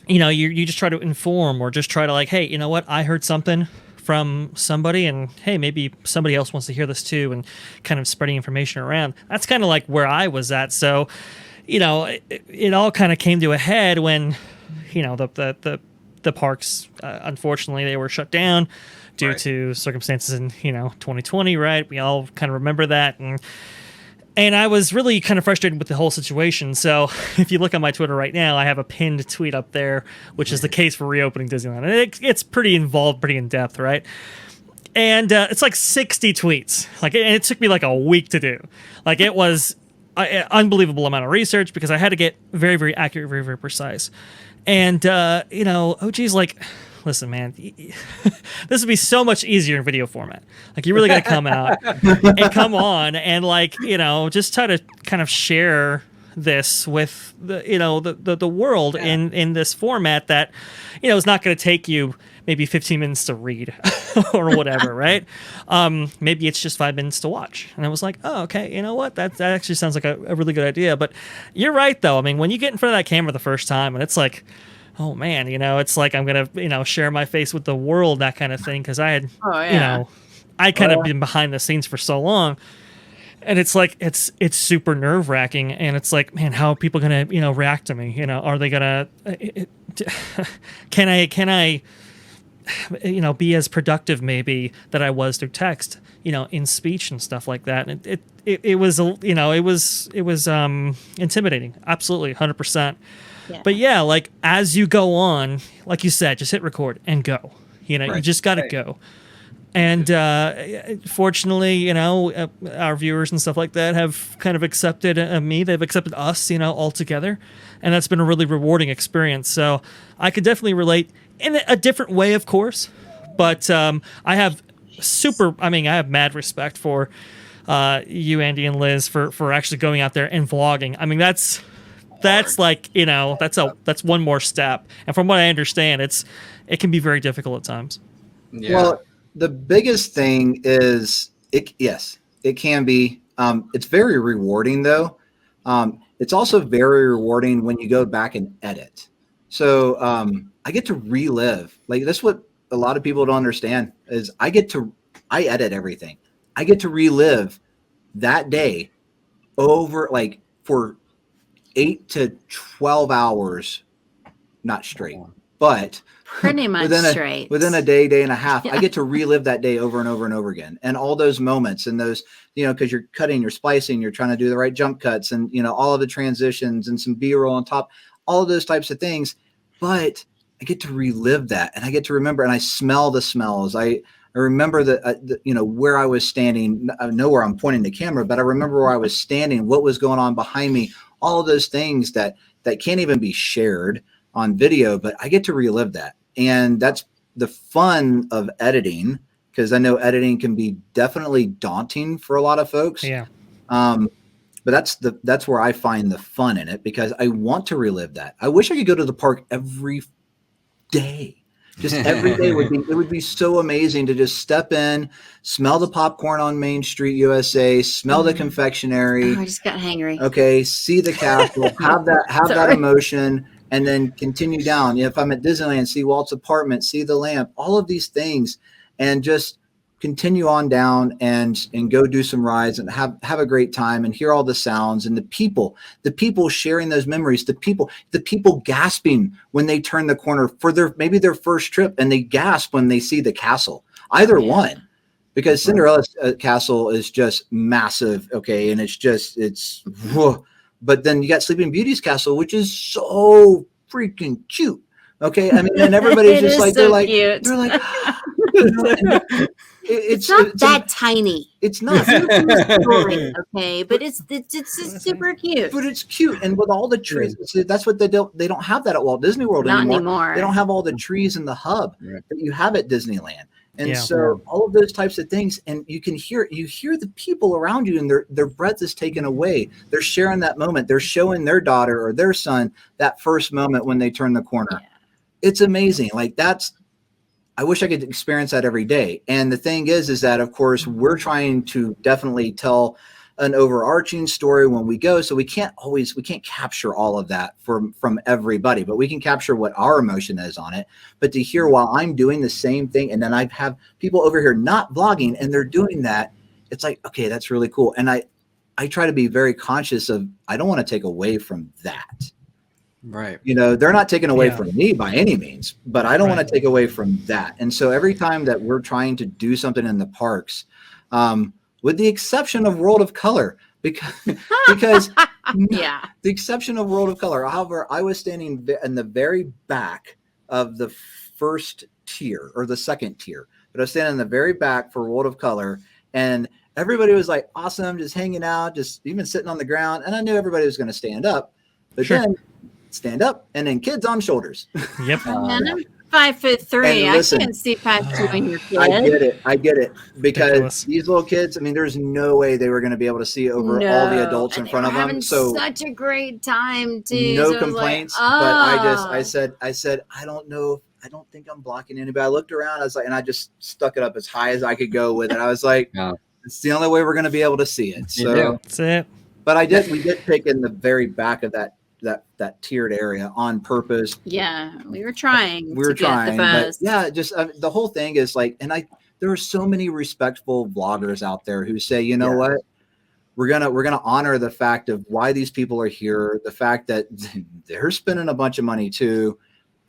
you just try to inform or just try to like, hey, you know what, I heard something from somebody and hey, maybe somebody else wants to hear this too, and kind of spreading information around. That's kind of like where I was at. So it all kind of came to a head when the parks unfortunately they were shut down due to circumstances in 2020, right? We all kind of remember that, and I was really kind of frustrated with the whole situation. So if you look on my Twitter right now, I have a pinned tweet up there, which is the case for reopening Disneyland. And it's pretty involved, pretty in depth, right? And it's like 60 tweets. And it took me like a week to do. Like it was an unbelievable amount of research because I had to get very, very accurate, very, very precise. And, OG's like, listen, man, this would be so much easier in video format. Like, you really got to come out and come on and, like, just try to kind of share this with the world in this format that, is not going to take you maybe 15 minutes to read or whatever, right? Maybe it's just 5 minutes to watch. And I was like, oh, okay, you know what? That actually sounds like a really good idea. But you're right, though. I mean, when you get in front of that camera the first time and it's like, oh man, it's like I'm gonna, share my face with the world, that kind of thing. Because I had, I kind of been behind the scenes for so long, and it's like it's super nerve wracking, and it's like, man, how are people gonna, react to me? Are they gonna? Can I, be as productive maybe that I was through text, in speech and stuff like that? And it was, it was intimidating, absolutely, 100%. Yeah. But yeah, like as you go on, like you said, just hit record and go. You just got to go. And fortunately, our viewers and stuff like that have kind of accepted me. They've accepted us, all together. And that's been a really rewarding experience. So I could definitely relate in a different way, of course. But I have mad respect for you, Andy, and Liz for actually going out there and vlogging. I mean, that's like, that's one more step. And from what I understand, it can be very difficult at times. Yeah. Well, the biggest thing is it can be, it's very rewarding though. It's also very rewarding when you go back and edit. So, I get to relive, like that's what a lot of people don't understand is I edit everything. I get to relive that day over like for 8 to 12 hours, not straight, but pretty much straight within a day and a half. I get to relive that day over and over and over again. And all those moments and those, cause you're cutting, you're splicing, you're trying to do the right jump cuts and, all of the transitions and some B-roll on top, all of those types of things. But I get to relive that and I get to remember, and I smell the smells. I remember where I was standing. I know where I'm pointing the camera, but I remember where I was standing, what was going on behind me, all of those things that can't even be shared on video, but I get to relive that. And that's the fun of editing, because I know editing can be definitely daunting for a lot of folks. Yeah. But that's where I find the fun in it, because I want to relive that. I wish I could go to the park every day. Just every day would be so amazing to just step in, smell the popcorn on Main Street, USA, smell the confectionery. Oh, I just got hangry. Okay, see the castle, have that emotion, and then continue down. If I'm at Disneyland, see Walt's apartment, see the lamp, all of these things, and just continue on down and go do some rides and have a great time and hear all the sounds and the people sharing those memories, the people gasping when they turn the corner for maybe their first trip, and they gasp when they see the castle. Either one, because Cinderella's castle is just massive. Okay. And it's whoa. But then you got Sleeping Beauty's castle, which is so freaking cute. Okay. I mean, and everybody's just like, so cute. They're like, it's not that tiny. It's not. Okay, but it's super cute. But it's cute, and with all the trees, that's what they don't have that at Walt Disney World anymore. They don't have all the trees in the hub that you have at Disneyland, and so all of those types of things, and you hear the people around you, and their breath is taken away. They're sharing that moment. They're showing their daughter or their son that first moment when they turn the corner. Yeah. It's amazing. Like I wish I could experience that every day. And the thing is that, of course, we're trying to definitely tell an overarching story when we go. So we can't capture all of that from everybody, but we can capture what our emotion is on it. But to hear while I'm doing the same thing, and then I have people over here not vlogging and they're doing that, it's like, okay, that's really cool. And I try to be very conscious of, I don't want to take away from that. Right. They're not taken away from me by any means, but I don't want to take away from that. And so every time that we're trying to do something in the parks, with the exception of World of Color, because the exception of World of Color, however, I was standing in the very back of the first tier or the second tier, but I was standing in the very back for World of Color, and everybody was like, awesome, just hanging out, just even sitting on the ground. And I knew everybody was going to stand up, but then stand up and then kids on shoulders. Yep. And I'm 5'3". I can't see 5'2" in your kid. I get it because these little kids, I mean, there's no way they were going to be able to see over all the adults in front of them. So such a great time too. No complaints. Like, but I said, I don't know. I don't think I'm blocking anybody. I looked around, and I just stuck it up as high as I could go with it. I was like, it's the only way we're going to be able to see it. So that's it. But we did pick in the very back of that tiered area on purpose. Yeah, we were trying. But just the whole thing is like, and there are so many respectful vloggers out there who say, you know what, we're gonna honor the fact of why these people are here, the fact that they're spending a bunch of money too.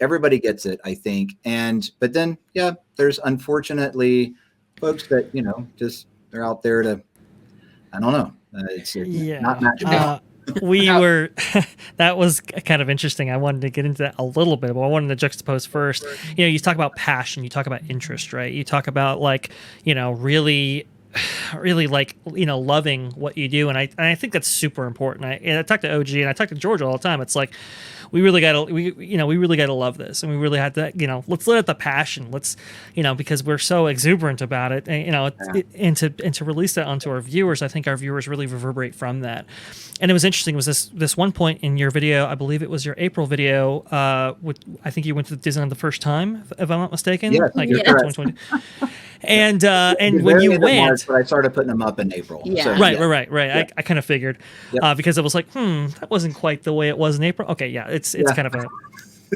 Everybody gets it, I think. But then there's unfortunately folks that just they're out there to, I don't know. It's not matching. That was kind of interesting. I wanted to get into that a little bit, but I wanted to juxtapose first. You talk about passion, you talk about interest, right? You talk about really like, loving what you do. And I think that's super important. I talk to OG and I talk to George all the time. It's like, we really got to love this, and we really had to, let's let out the passion. Let's, because we're so exuberant about it, and to release that onto our viewers. I think our viewers really reverberate from that. And it was interesting. Was this one point in your video? I believe it was your April video. I think you went to Disneyland the first time, if I'm not mistaken. Yes, you're correct. And when you went, March, but I started putting them up in April. Yeah. So, right. Yeah. I kind of figured because it was like, that wasn't quite the way it was in April. Okay, it's kind of a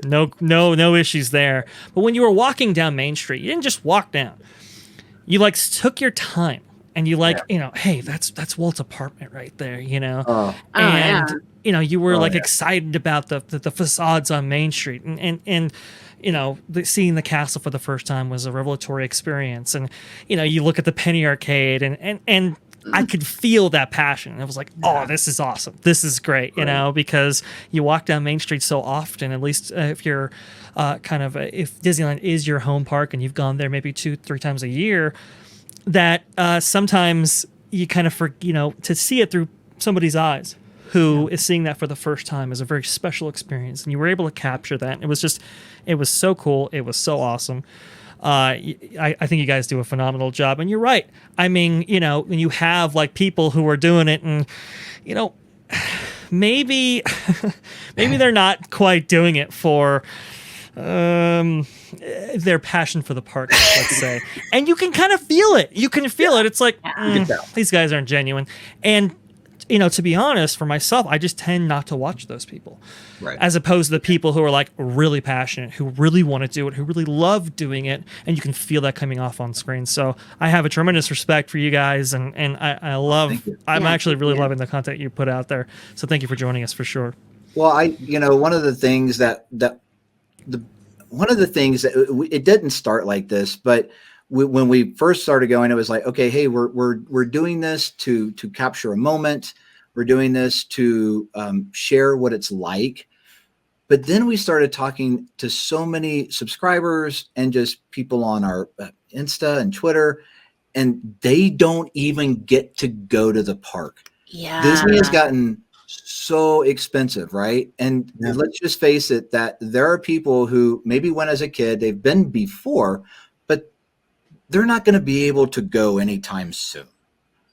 no issues there. But when you were walking down Main Street, you didn't just walk down. You took your time, and you hey, that's Walt's apartment right there, you were excited about the facades on Main Street, and seeing the castle for the first time was a revelatory experience. And you look at the Penny Arcade, and I could feel that passion. It was like, oh, this is awesome. This is great, because you walk down Main Street so often, at least if you're if Disneyland is your home park and you've gone there maybe 2-3 times a year, that sometimes you kind of to see it through somebody's eyes who is seeing that for the first time is a very special experience. And you were able to capture that. It was so cool. It was so awesome. I think you guys do a phenomenal job, and you're right. I mean, when you have people who are doing it, and maybe they're not quite doing it for their passion for the park, let's say. And you can kind of feel it. It's like these guys aren't genuine. And to be honest, for myself, I just tend not to watch those people, as opposed to the people who are really passionate, who really want to do it, who really love doing it, and you can feel that coming off on screen. So I have a tremendous respect for you guys, and I love. I'm actually really loving the content you put out there. So thank you for joining us for sure. Well, one of the things that it didn't start like this, but when we first started going, it was like, okay, hey, we're doing this to capture a moment. We're doing this to share what it's like. But then we started talking to so many subscribers and just people on our Insta and Twitter, and they don't even get to go to the park. Yeah. Disney has gotten so expensive, right? And let's just face it, that there are people who maybe went as a kid, they've been before, but they're not going to be able to go anytime soon.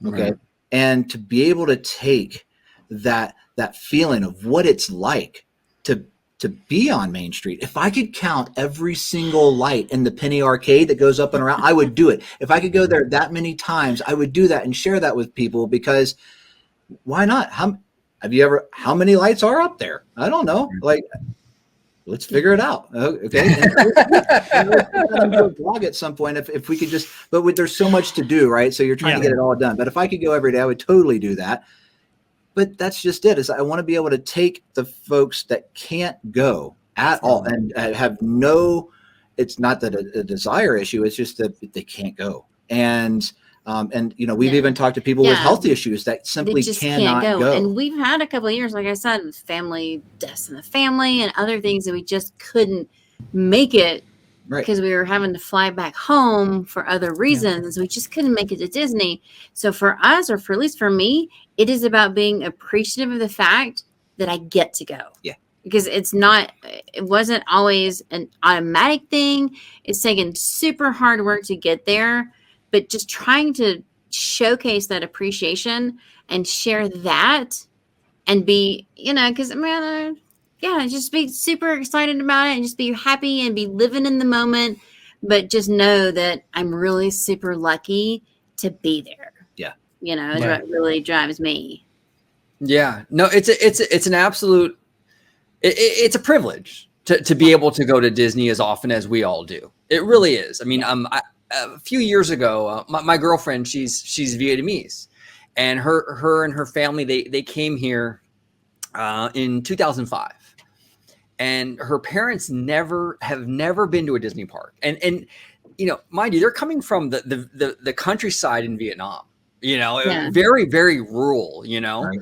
Okay. Right. And to be able to take that feeling of what it's like to be on Main Street. If I could count every single light in the Penny Arcade that goes up and around, I would do it. If I could go there that many times, I would do that and share that with people, because why not? How many lights are up there? I don't know. Like, let's figure it out. Okay. And we'll do a vlog at some point if we could just, but there's so much to do, right? So you're trying to get it all done. But if I could go every day, I would totally do that. But that's just it. Is I want to be able to take the folks that can't go at all and have no, it's not that a desire issue. It's just that they can't go. And we've even talked to people with health issues that simply cannot go. And we've had a couple of years, like I said, with family deaths in the family and other things that we just couldn't make it because we were having to fly back home for other reasons. We just couldn't make it to Disney. So for us, or for at least for me, it is about being appreciative of the fact that I get to go. Yeah. Because it wasn't always an automatic thing. It's taken super hard work to get there, but just trying to showcase that appreciation and share that and be, because just be super excited about it and just be happy and be living in the moment, but just know that I'm really super lucky to be there. Yeah. Is what really drives me. Yeah, no, it's an absolute, it's a privilege to be able to go to Disney as often as we all do. It really is. I mean, a few years ago, my girlfriend, she's Vietnamese, and her and her family, they came here in 2005, and her parents have never been to a Disney park, and mind you, they're coming from the countryside in Vietnam, very, very rural, right.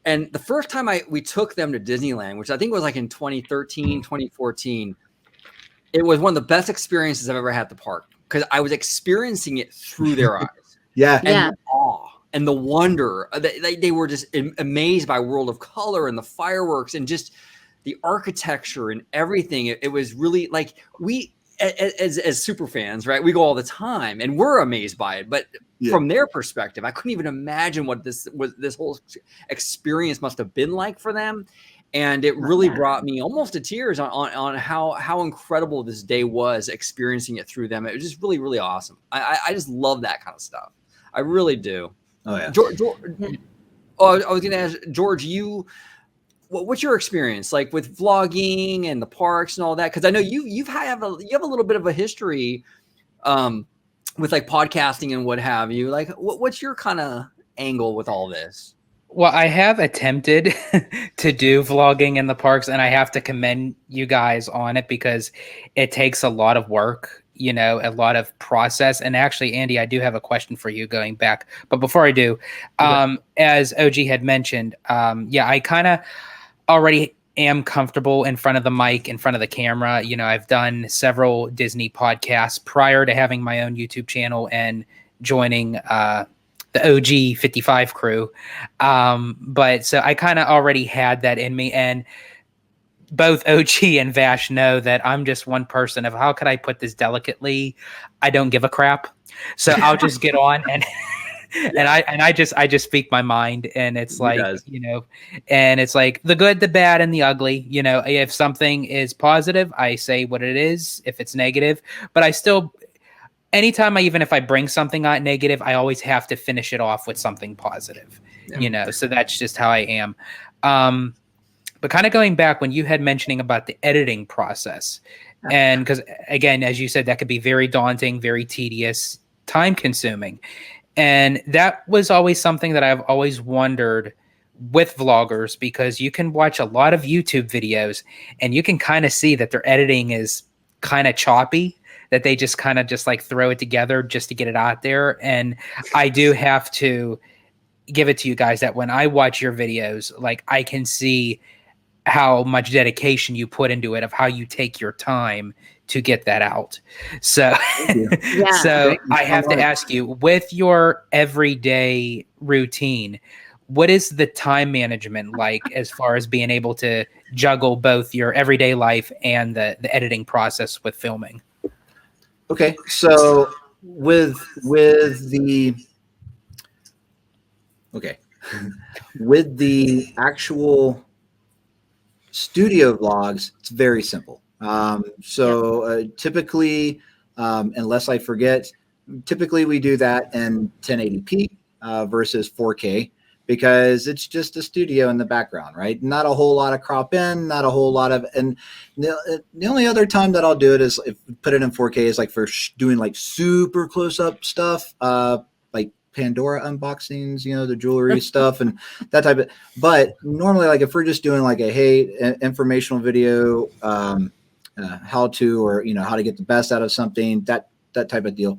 And the first time we took them to Disneyland, which I think was like in 2013, 2014, it was one of the best experiences I've ever had at the park, because I was experiencing it through their eyes. And the awe and the wonder. They were just amazed by World of Color and the fireworks and just the architecture and everything. It was really like, we, as super fans, right, we go all the time and we're amazed by it. But from their perspective, I couldn't even imagine what this whole experience must have been like for them. And it really brought me almost to tears on how incredible this day was, experiencing it through them. It was just really, really awesome. I just love that kind of stuff. I really do. Oh yeah. George, I was going to ask George, what's your experience like with vlogging and the parks and all that? Because I know you have a little bit of a history with like podcasting and what have you. Like, what's your kind of angle with all this? Well, I have attempted to do vlogging in the parks, and I have to commend you guys on it, because it takes a lot of work, a lot of process. And actually, Andy, I do have a question for you going back. But before I do, as OG had mentioned, I kind of already am comfortable in front of the mic, in front of the camera. I've done several Disney podcasts prior to having my own YouTube channel and joining the OG 55 crew. But so I kind of already had that in me, and both OG and Vash know that I'm just one person of, how could I put this delicately? I don't give a crap. So I'll just get on and I just speak my mind, and it's like, and it's like the good, the bad, and the ugly. If something is positive, I say what it is. If it's negative, but I still, anytime if I bring something out negative, I always have to finish it off with something positive, so that's just how I am. But kind of going back when you had mentioning about the editing process, and because again, as you said, that could be very daunting, very tedious, time consuming. And that was always something that I've always wondered with vloggers, because you can watch a lot of YouTube videos and you can kind of see that their editing is kind of choppy. that they just kind of just like throw it together just to get it out there. And I do have to give it to you guys that when I watch your videos, like I can see how much dedication you put into it, of how you take your time to get that out. So, so I have to ask you, with your everyday routine, what is the time management like as far as being able to juggle both your everyday life and the editing process with filming? Okay, so with the actual studio vlogs, it's very simple. Typically, unless I forget, typically we do that in 1080p versus 4K, because it's just a studio in the background, right? Not a whole lot of crop in, not a whole lot of, and the only other time that I'll do it is if put it in 4K is like for doing like super close up stuff, like Pandora unboxings, you know, the jewelry stuff and that type of, but normally like if we're just doing like a, hey, informational video, how to, or, you know, how to get the best out of something, that type of deal.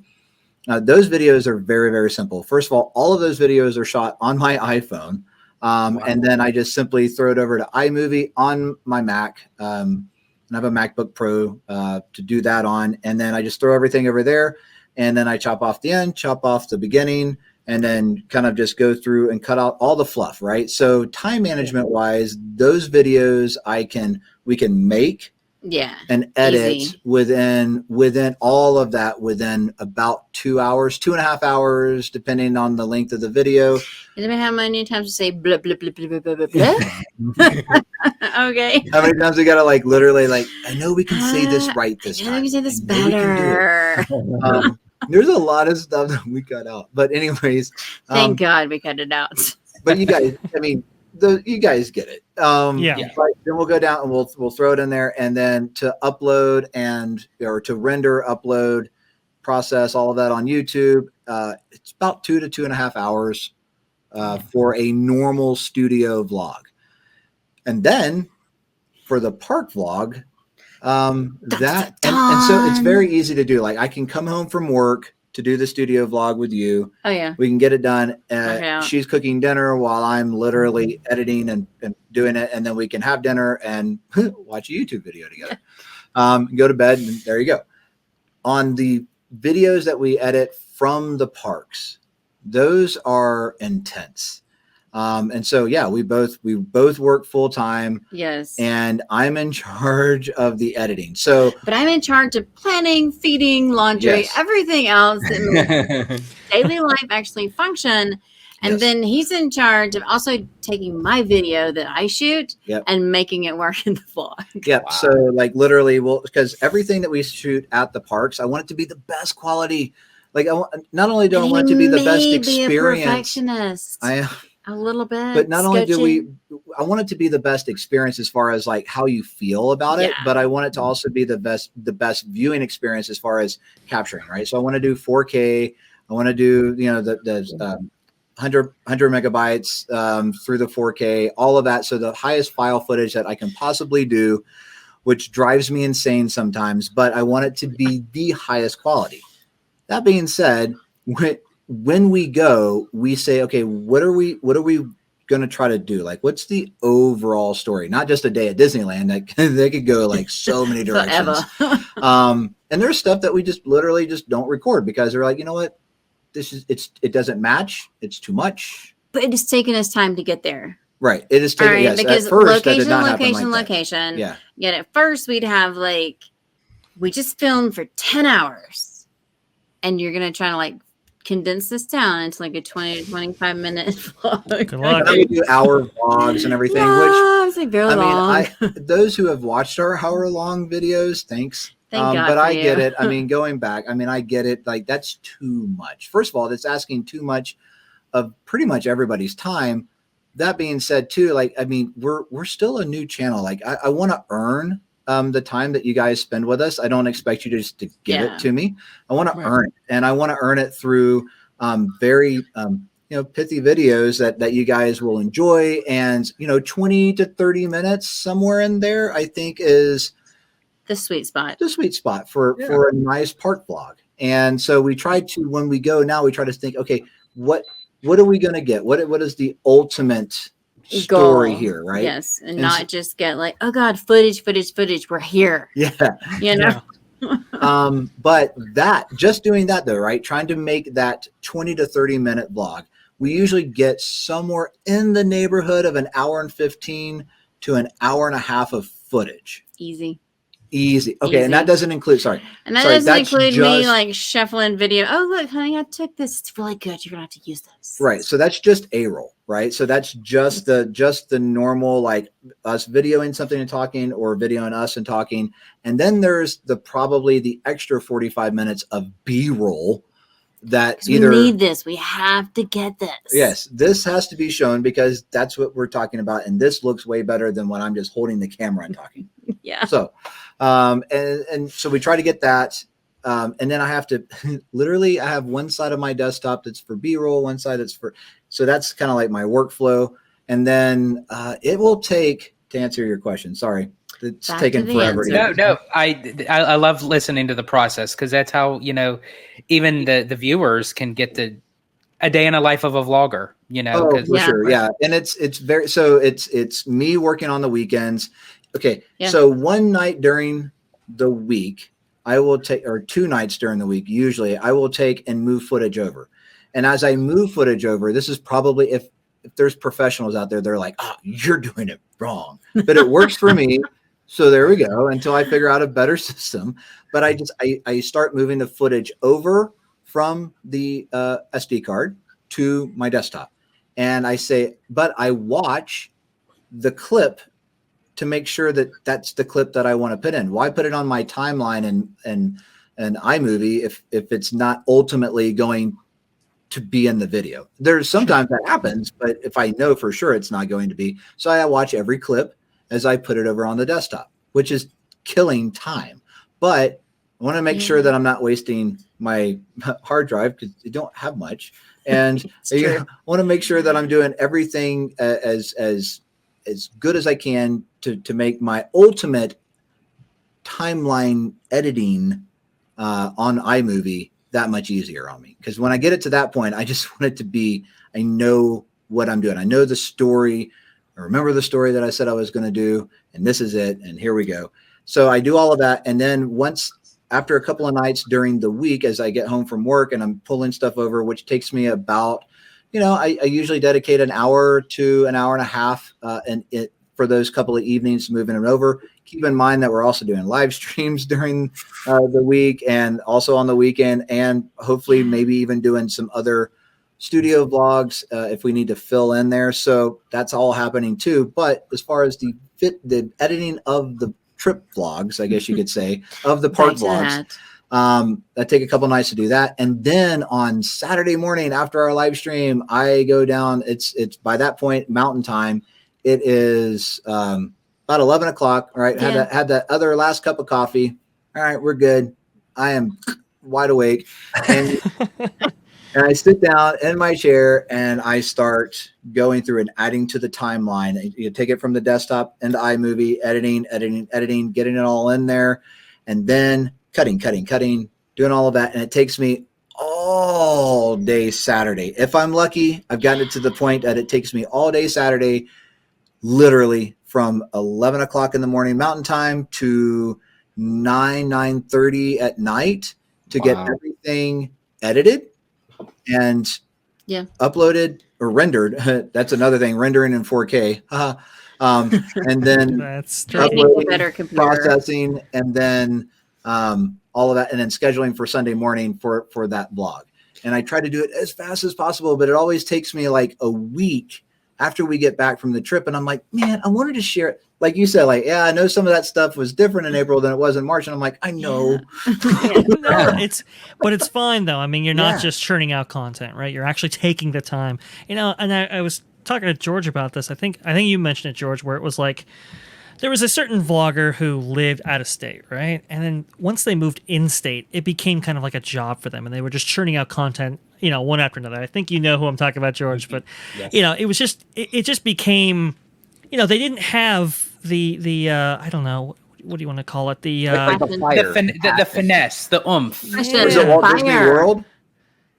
Those videos are very, very simple. First of all of those videos are shot on my iPhone. And then I just simply throw it over to iMovie on my Mac. And I have a MacBook Pro to do that on. And then I just throw everything over there. And then I chop off the end, chop off the beginning, and then kind of just go through and cut out all the fluff, right? So time management wise, those videos we can make and edit within all of that within about 2 hours, 2.5 hours, depending on the length of the video. Anybody how many times to say blah blah blah blah blah blah blah? Okay. How many times we gotta like literally like, I know we can say this right this time. I know we can say this better. There's a lot of stuff that we cut out, but anyways, thank God we cut it out. But you guys, I mean, you guys get it. But then we'll go down and we'll throw it in there, and then to upload or to render, upload, process all of that on YouTube. It's about 2 to 2.5 hours for a normal studio vlog, and then for the park vlog, and so it's very easy to do. Like I can come home from work to do the studio vlog with you. Oh yeah. We can get it done. She's cooking dinner while I'm literally editing and doing it. And then we can have dinner and watch a YouTube video together. Go to bed, and there you go. On the videos that we edit from the parks, those are intense. And so, yeah, we both work full time. Yes. And I'm in charge of the editing. So, but I'm in charge of planning, feeding, laundry, everything else that makes daily life actually function. And then he's in charge of also taking my video that I shoot and making it work in the vlog. Yep. Wow. So like literally, because everything that we shoot at the parks, I want it to be the best quality. Like not only do I want it to be the best experience. Be a perfectionist. I am. A little bit, but not only do I want it to be the best experience as far as like how you feel about it, but I want it to also be the best viewing experience as far as capturing, right? So I want to do 4K. I want to do, you know, the 100 megabytes through the 4K, all of that. So the highest file footage that I can possibly do, which drives me insane sometimes, but I want it to be the highest quality. That being said, when we go, we say, okay, what are we going to try to do? Like, what's the overall story? Not just a day at Disneyland. They could go like so many directions. And there's stuff that we just literally just don't record because they're like, you know what? It doesn't match. It's too much. But it is taking us time to get there. Right. It is taking, yes. Because at first, location. Yeah. Yet at first we'd have like, we just filmed for 10 hours and you're going to try to like condense this down into like a 20 to 25 minute vlog. Good luck. We do hour vlogs and everything, which like very long. Those who have watched our hour long videos, thanks. Thank God but I get it. I mean, going back, I mean, I get it. Like that's too much. First of all, that's asking too much of pretty much everybody's time. That being said too, like, I mean, we're still a new channel. Like I want to earn the time that you guys spend with us. I don't expect you just to give it to me. I want to earn it, and I want to earn it through very pithy videos that you guys will enjoy. And 20 to 30 minutes somewhere in there, I think is The sweet spot. the sweet spot for a nice park vlog. And so we try to, when we go now, we try to think, okay, what are we going to get? What is the ultimate story Goal. here, right? Yes, and not just get like, oh God, footage. We're here. Yeah. You know. But just doing that though, right? Trying to make that 20 to 30 minute vlog, we usually get somewhere in the neighborhood of an hour and 15 to an hour and a half of footage. Easy. Okay, and that doesn't include, And that doesn't include me like shuffling video. Oh, look, honey, I took this. It's really good. You're gonna have to use this. Right. So that's just A-roll, right? So that's just the normal, like us videoing something and talking, or videoing us and talking. And then there's probably the extra 45 minutes of B-roll that either we need this. We have to get this. Yes, this has to be shown because that's what we're talking about. And this looks way better than when I'm just holding the camera and talking. Yeah. So, and so we try to get that. And then I have to literally, I have one side of my desktop that's for B-roll, one side that's so that's kind of like my workflow. And then it will take, to answer your question, sorry, it's taken forever. No, I love listening to the process, because that's how, even the viewers can get a day in the life of a vlogger, Oh, for sure. Yeah. And it's very, so it's me working on the weekends. Okay. Yeah. So one night during the week, I will take, or 2 nights during the week, usually I will take and move footage over. And as I move footage over, this is probably, if there's professionals out there, they're like, oh, you're doing it wrong, but it works for me. So there we go, until I figure out a better system. But I start moving the footage over from the SD card to my desktop. And I say, but I watch the clip to make sure that that's the clip that I want to put in. Why put it on my timeline and iMovie if it's not ultimately going to be in the video? There's sometimes that happens, but if I know for sure it's not going to be, so I watch every clip as I put it over on the desktop, which is killing time. But I want to make sure that I'm not wasting my hard drive, because you don't have much. And I want to make sure that I'm doing everything as good as I can to make my ultimate timeline editing on iMovie that much easier on me. Because when I get it to that point, I just want it to be, I know what I'm doing. I know the story. I remember the story that I said I was going to do, and this is it. And here we go. So I do all of that. And then after a couple of nights during the week, as I get home from work and I'm pulling stuff over, which takes me about, I usually dedicate an hour to an hour and a half for those couple of evenings, moving it over. Keep in mind that we're also doing live streams during the week and also on the weekend, and hopefully maybe even doing some other studio vlogs if we need to fill in there. So that's all happening too. But as far as the editing of the trip vlogs, I guess you could say, of the park vlogs, I take a couple nights to do that. And then on Saturday morning after our live stream, I go down. It's by that point Mountain Time. It is about 11 o'clock. All right. Yeah. Had that other last cup of coffee. All right, we're good. I am wide awake. And and I sit down in my chair and I start going through and adding to the timeline. You take it from the desktop into iMovie, editing, getting it all in there, and then cutting, doing all of that. And it takes me all day Saturday. If I'm lucky, I've gotten it to the point that it takes me all day Saturday, literally from 11 o'clock in the morning Mountain Time to 9:30 at night to get everything edited and uploaded or rendered. That's another thing, rendering in 4K. And then that's better computer processing, and then all of that, and then scheduling for Sunday morning for that vlog. And I try to do it as fast as possible, but it always takes me like a week after we get back from the trip. And I'm like, man, I wanted to share it. Like you said, like, yeah, I know some of that stuff was different in April than it was in March. And I'm like, I know. No, but it's fine though. I mean, you're not just churning out content, right? You're actually taking the time, and I was talking to George about this. I think you mentioned it, George, where it was like, there was a certain vlogger who lived out of state, right? And then once they moved in state, it became kind of like a job for them, and they were just churning out content, one after another. I think you know who I'm talking about, George, but it was just, it just became, they didn't have the I don't know, what do you want to call it? The Like a The fire. The finesse, the oomph. I Yeah. said Was it Walt Disney fire. World?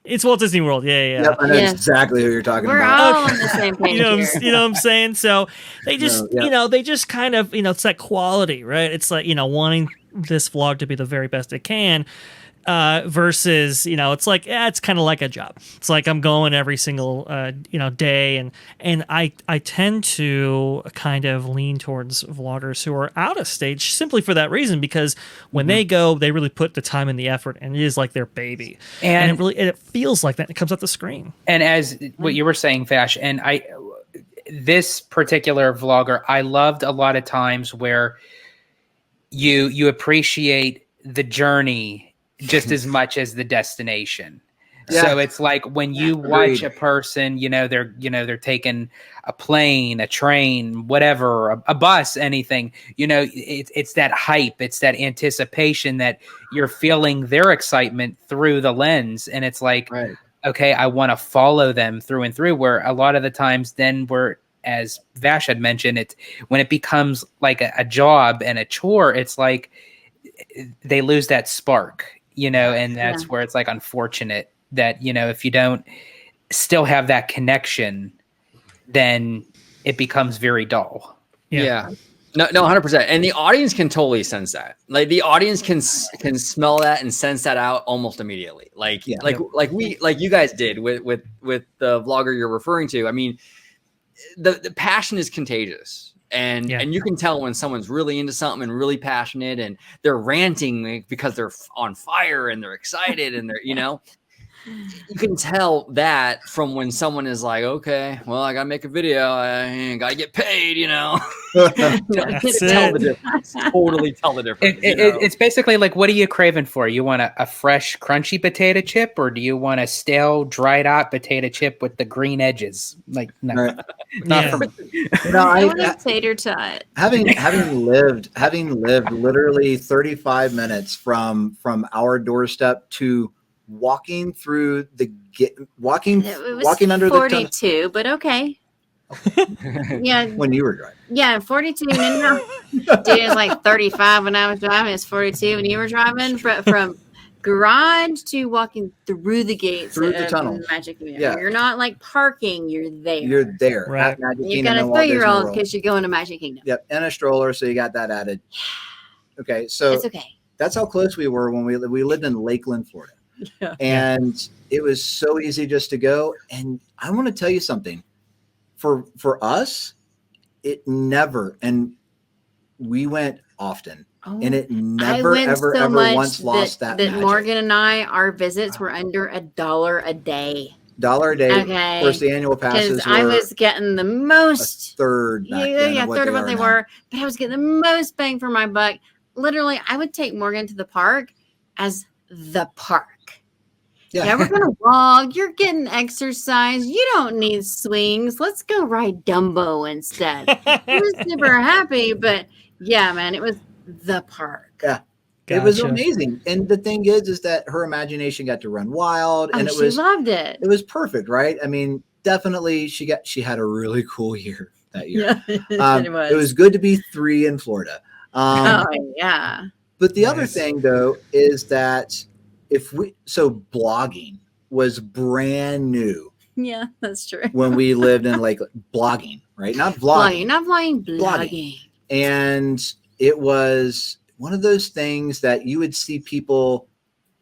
it's Walt Disney World. Yeah. Yep, I know Yes. exactly who you're talking We're about. all on the same page You know, here. you know what I'm saying? So they just, No, yeah. they just kind of, it's that quality, right? It's like, wanting this vlog to be the very best it can, versus, it's like, it's kind of like a job. It's like I'm going every single, day, and I tend to kind of lean towards vloggers who are out of stage simply for that reason, because when they go, they really put the time and the effort, and it is like their baby, and it feels like that. It comes off the screen. And as what you were saying, Vash, and this particular vlogger, I loved a lot of times where you appreciate the journey just as much as the destination. Yeah. So it's like when you watch a person, they're taking a plane, a train, whatever, a bus, anything, it's that hype, it's that anticipation that you're feeling their excitement through the lens. And it's like, Right. okay, I want to follow them through and through, where a lot of the times then as Vash had mentioned, when it becomes like a job and a chore, it's like they lose that spark, and that's where it's like unfortunate that, if you don't still have that connection, then it becomes very dull. Yeah. No, 100%. And the audience can totally sense that. Like the audience can smell that and sense that out almost immediately. Like you guys did with the vlogger you're referring to. I mean, the passion is contagious. And you can tell when someone's really into something and really passionate, and they're ranting because they're on fire and they're excited and they're, you can tell that from when someone is like, okay, well, I got to make a video. I got to get paid, That's tell the difference. Totally tell the difference. It's basically like, what are you craving for? You want a fresh, crunchy potato chip, or do you want a stale, dried out potato chip with the green edges? Like, no, Right. not for me. I want a tater tot. Having lived literally 35 minutes from our doorstep to walking through walking under 42, but okay. Yeah, when you were driving. Yeah, 42. No, dude, it was like 35 when I was driving. It's 42 when you were driving. From garage to walking through the gates Through the of tunnel. Magic Kingdom. Yeah. You're not like parking. You're there. You're there. Right. At Magic You've Kingdom got a and Walt Disney 3-year-old World. because you're going to Magic Kingdom. Yep, and a stroller, so you got that added. Okay, so It's okay. that's how close we were when we lived in Lakeland, Florida. Yeah. And it was so easy just to go. And I want to tell you something. For us, it never, and we went often, and it never, ever once lost that magic. Morgan and I, our visits were under $1 a day. $1 a day. Okay. Of course, the annual passes Because I were was getting the a most. third back then Yeah, of third of what they now. were. But I was getting the most bang for my buck. Literally, I would take Morgan to the park as the park. Yeah, we're gonna walk. You're getting exercise. You don't need swings. Let's go ride Dumbo instead. I was super happy, but yeah, man, it was the park. Yeah. It was amazing. And the thing is that her imagination got to run wild, and she loved it. It was perfect, right? I mean, definitely she had a really cool year that year. Yeah, it was good to be 3 in Florida. Oh yeah. But the other thing though is that blogging was brand new. Yeah, that's true. When we lived in blogging, right? Not vlogging. Blogging. And it was one of those things that you would see people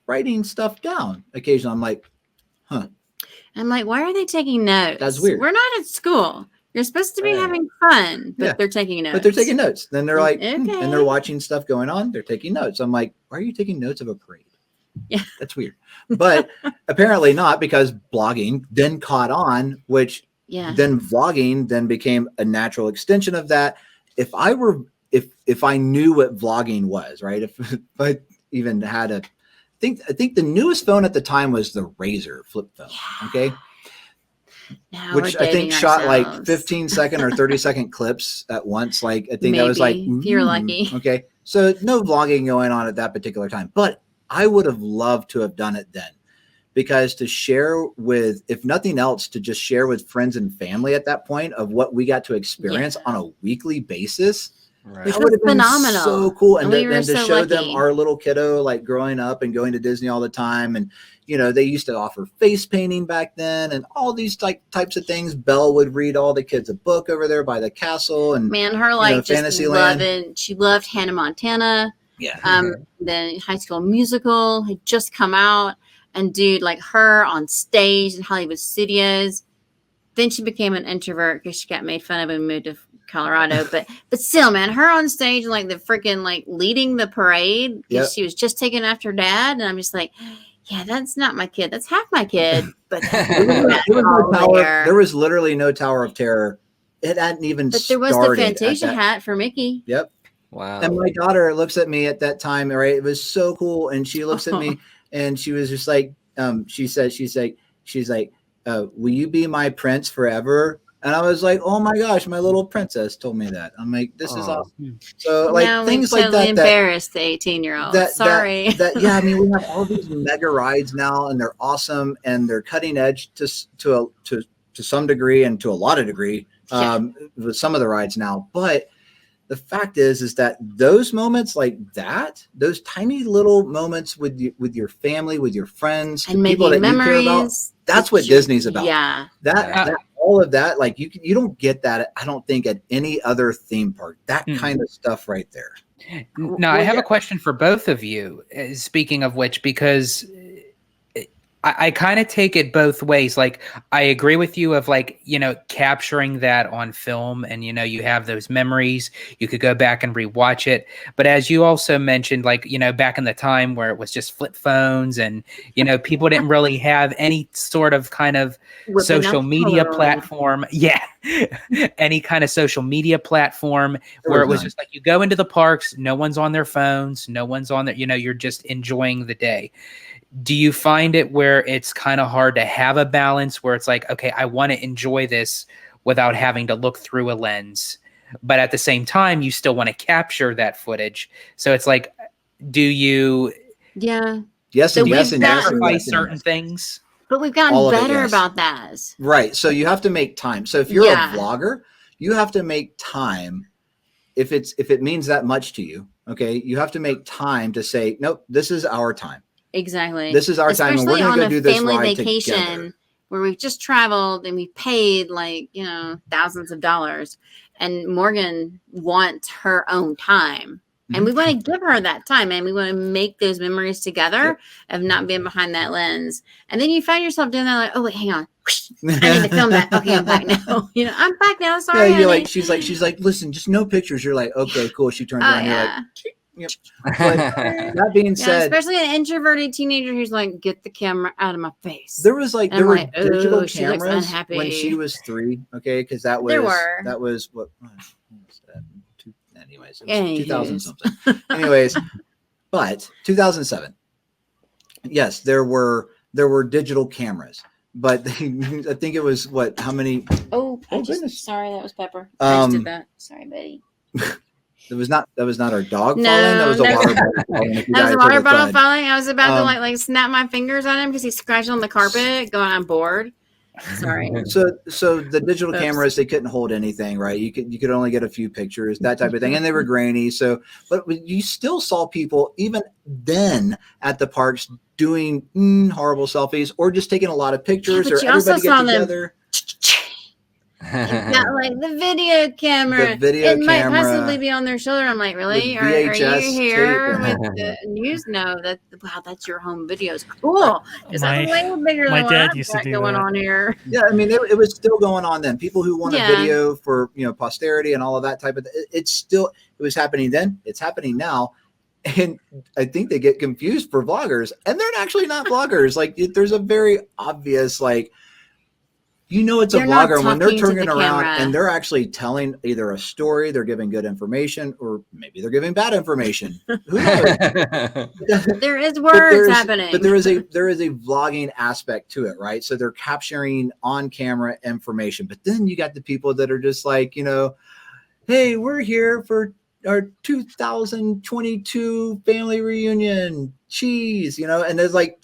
writing stuff down occasionally. I'm like, why are they taking notes? That's weird. We're not at school. You're supposed to be having fun, but they're taking notes. But they're taking notes. Then they're like, okay. and they're watching stuff going on. They're taking notes. I'm like, why are you taking notes of a parade? Yeah. That's weird. But apparently not, because blogging then caught on, which then vlogging then became a natural extension of that. If I knew what vlogging was, right? If I even had I think the newest phone at the time was the Razr flip phone. Yeah. Okay. Now Which I think shot like 15-second or 30-second clips at once. Like I think that was like, if you're lucky. Okay. So no vlogging going on at that particular time, but I would have loved to have done it then, because to share with, if nothing else, to just share with friends and family at that point of what we got to experience on a weekly basis. Right. Which That was would have been phenomenal. so cool. And, And we were to so show them lucky. our little kiddo like growing up and going to Disney all the time. And, you know, they used to offer face painting back then and all these types of things. Belle would read all the kids a book over there by the castle and Man, her like just Fantasyland. loving. She loved Hannah Montana. Yeah. Then High School Musical had just come out, and dude, like her on stage in Hollywood studios. Then she became an introvert because she got made fun of and moved to Colorado. But still, man, her on stage like the freaking like leading the parade because she was just taking after dad, and I'm just like, yeah, that's not my kid. That's half my kid. But there was literally no Tower of Terror. It hadn't even But there was the started Fantasia hat for Mickey. Yep. Wow. And my daughter looks at me at that time, right? It was so cool. And she looks at me and she was just like, she's like, will you be my prince forever? And I was like, oh my gosh, my little princess told me that. I'm like, this is awesome. So like no, things we like totally that. Embarrassed the 18-year-old. Sorry. Yeah, I mean, we have all these mega rides now, and they're awesome, and they're cutting edge to some degree and to a lot of degree with some of the rides now. But the fact is that those moments like that, those tiny little moments with your family, with your friends, and people that memories, you care about, that's what Disney's about. Yeah. That all of that, like you don't get that, I don't think, at any other theme park. That kind of stuff right there. Now, I have a question for both of you, speaking of which, because I kind of take it both ways. Like, I agree with you of like, you know, capturing that on film and, you know, you have those memories, you could go back and rewatch it. But as you also mentioned, like, you know, back in the time where it was just flip phones and, you know, people didn't really have any sort of kind of social media platform. Yeah. Any kind of social media platform where it was just like you go into the parks, no one's on their phones, no one's on their, you know, you're just enjoying the day. Do you find it where it's kind of hard to have a balance where it's like, okay, I want to enjoy this without having to look through a lens, but at the same time, you still want to capture that footage? So it's like, do you? Yeah. Yes, and yes, and yes. Sacrifice certain things. But we've gotten better about that. Right. So you have to make time. So if you're a vlogger, you have to make time. If it means that much to you, okay, you have to make time to say, nope, this is our time. Exactly. This is our time, and we're going to go do this ride vacation together. Where we've just traveled and we paid like, you know, thousands of dollars, and Morgan wants her own time. And we want to give her that time, and we want to make those memories together of not being behind that lens. And then you find yourself doing that, like, oh wait, hang on, I need to film that. Okay, I'm back now. You know, I'm back now. Sorry. Yeah, you're like, she's like, listen, just no pictures. You're like, okay, cool. She turns around. You're like, yep. But that being said, especially an introverted teenager who's like, get the camera out of my face. There was like, there were digital she cameras when she was 3. Okay, because that was what was that? Anyways, it was 2000 something. Anyways, but 2007. Yes, there were digital cameras, but I think it was what? How many? Oh goodness! Sorry, that was Pepper. I just did that. Sorry, Betty. That was not our dog falling. That was a water bottle falling. That was a water bottle falling. I was about to like snap my fingers on him because he scratched on the carpet. Going on board. Sorry. So the digital cameras, they couldn't hold anything, right? You could only get a few pictures, that type of thing, and they were grainy. So, but you still saw people even then at the parks doing horrible selfies or just taking a lot of pictures, or everybody get together. Not like the video camera. It might possibly be on their shoulder. I'm like, really? Are you here with the news? No, that's your home videos. Cool. My dad used to do going on here. Yeah, I mean, it was still going on then. People who want a video for posterity and all of that type of. It was happening then. It's happening now. And I think they get confused for vloggers, and they're actually not vloggers. Like, there's a very obvious like. It's a vlogger when they're turning around and they're actually telling either a story, they're giving good information, or maybe they're giving bad information. Who knows? There is words happening. But there is a vlogging aspect to it, right? So they're capturing on camera information. But then you got the people that are just like, hey, we're here for our 2022 family reunion, cheese, and there's like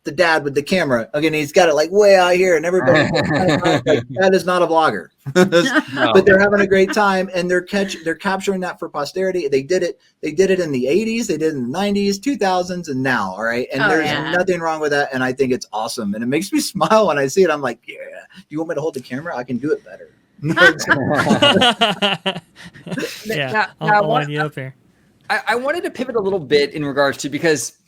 the dad with the camera. Again, he's got it like way out here, and everybody like, that is not a vlogger. But they're having a great time, and they're capturing that for posterity. They did it in the 80s, they did it in the 90s, 2000s, and now. All right, and there's nothing wrong with that, and I think it's awesome, and it makes me smile when I see it. I'm like, yeah, do you want me to hold the camera? I can do it better. Yeah, I'll line you up here. I wanted to pivot a little bit in regards to, because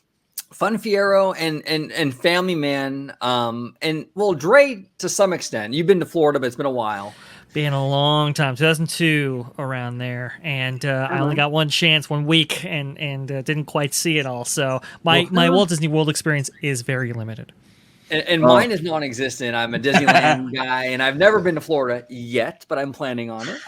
Fun Fiero and Family Man, and well, Dre to some extent. You've been to Florida, but it's been a while. Been a long time, 2002 around there, and I only got one chance, 1 week, and didn't quite see it all. So my Walt Disney World experience is very limited. And mine is non-existent. I'm a Disneyland guy, and I've never been to Florida yet, but I'm planning on it.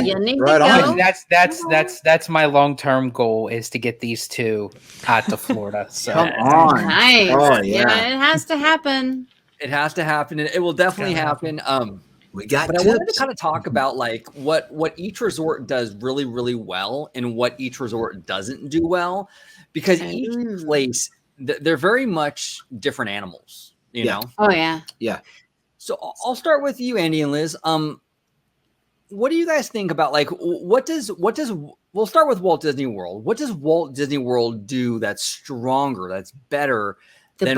You need right to on. go. That's my long-term goal, is to get these two out to Florida. So Come on. Nice. Oh, Yeah, it has to happen. It has to happen, and it will definitely happen. We got But I wanted to kind of talk about like what each resort does really, really well, and what each resort doesn't do well, because each place, they're very much different animals. You know? Oh yeah. Yeah. So I'll start with you, Andy and Liz. What do you guys think about, like, we'll start with Walt Disney World. What does Walt Disney World do that's stronger, that's better than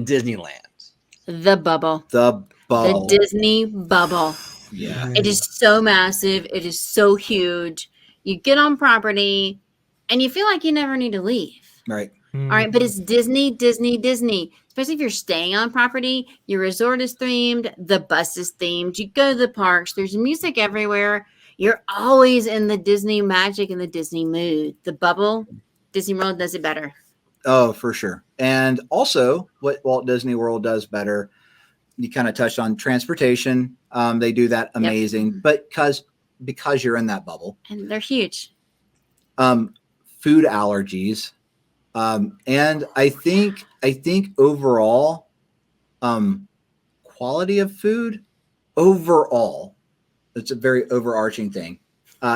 Disneyland? The bubble. the bubble. The Disney bubble. Yeah. It is so massive. It is so huge. You get on property and you feel like you never need to leave. Right. All right. But it's Disney, Disney, Disney. Especially if you're staying on property, your resort is themed, the bus is themed, you go to the parks, there's music everywhere. You're always in the Disney magic and the Disney mood. The bubble, Disney World does it better. Oh, for sure. And also what Walt Disney World does better, you kind of touched on transportation. They do that amazing, but because you're in that bubble. And they're huge. Food allergies. And I think overall, quality of food overall, it's a very overarching thing,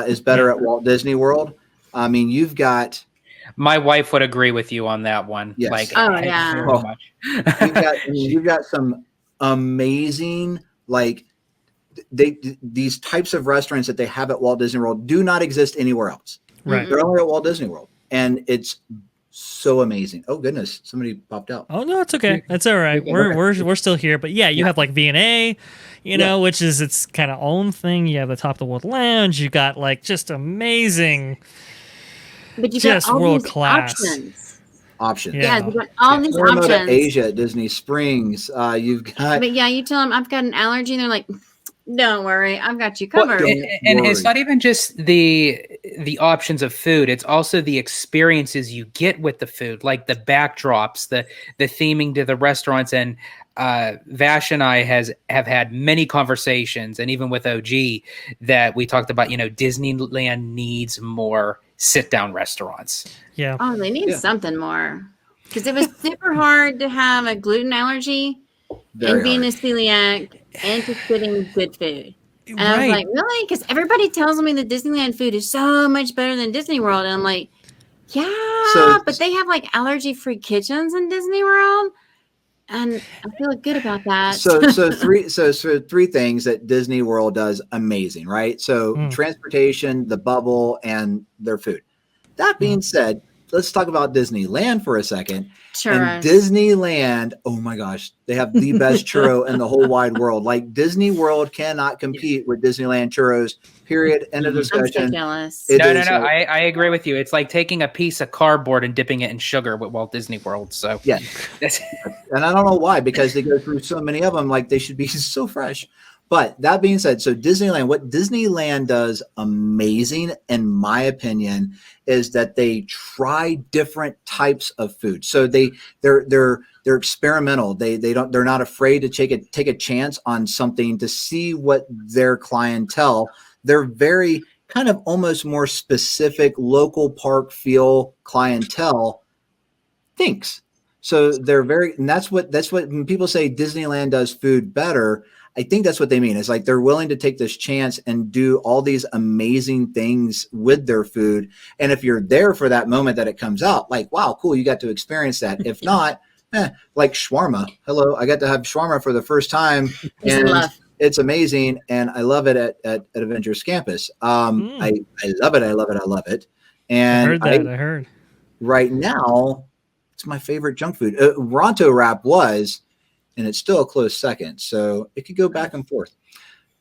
is better at Walt Disney World. I mean, you've got. my wife would agree with you on that one. Yes. Like, Yeah. very much. you've got some amazing, like, these types of restaurants that they have at Walt Disney World do not exist anywhere else. Right. They're only at Walt Disney World, and it's so amazing. Oh goodness, somebody popped out. Oh no, it's okay. That's all right. We're still here. But yeah, you have like V&A, you know, which is its kind of own thing. You have the Top of the World Lounge. You got like just amazing, But you just got all world these class Options. Yeah, you got all these Florida to options. Asia at Disney Springs. You've got. But yeah, you tell them I've got an allergy, and they're like, "Don't worry, I've got you covered." And it's not even just the options of food, it's also the experiences you get with the food, like the backdrops, the theming to the restaurants. And Vash and I have had many conversations, and even with OG, that we talked about, Disneyland needs more sit down restaurants. Yeah. Oh, they need something more, because it was super hard to have a gluten allergy and being a celiac and just getting good food. And I was like, really? Because everybody tells me the Disneyland food is so much better than Disney World. And I'm like, yeah, but they have like allergy-free kitchens in Disney World. And I feel good about that. So three things that Disney World does amazing, right? So transportation, the bubble, and their food. That being said, let's talk about Disneyland for a second. Sure. And Disneyland, oh my gosh, they have the best churro in the whole wide world. Like, Disney World cannot compete with Disneyland churros, period. End of I'm so discussion. jealous. It No, is, I agree with you. It's like taking a piece of cardboard and dipping it in sugar with Walt Disney World. So yeah. And I don't know why, because they go through so many of them, like they should be so fresh. But that being said, so Disneyland, what Disneyland does amazing, in my opinion, is that they try different types of food. So they're experimental. They're not afraid to take a chance on something to see what their clientele. They're very kind of almost more specific local park feel clientele thinks. So they're very, and that's what when people say Disneyland does food better, I think that's what they mean. It's like they're willing to take this chance and do all these amazing things with their food. And if you're there for that moment that it comes out, like, wow, cool, you got to experience that. If not, like shawarma. Hello, I got to have shawarma for the first time, Peace and love. it's amazing, and I love it at Avengers Campus. I love it. I love it. I love it. I And heard that. I heard. right now, it's my favorite junk food. Ronto wrap was, and it's still a close second. So it could go back and forth.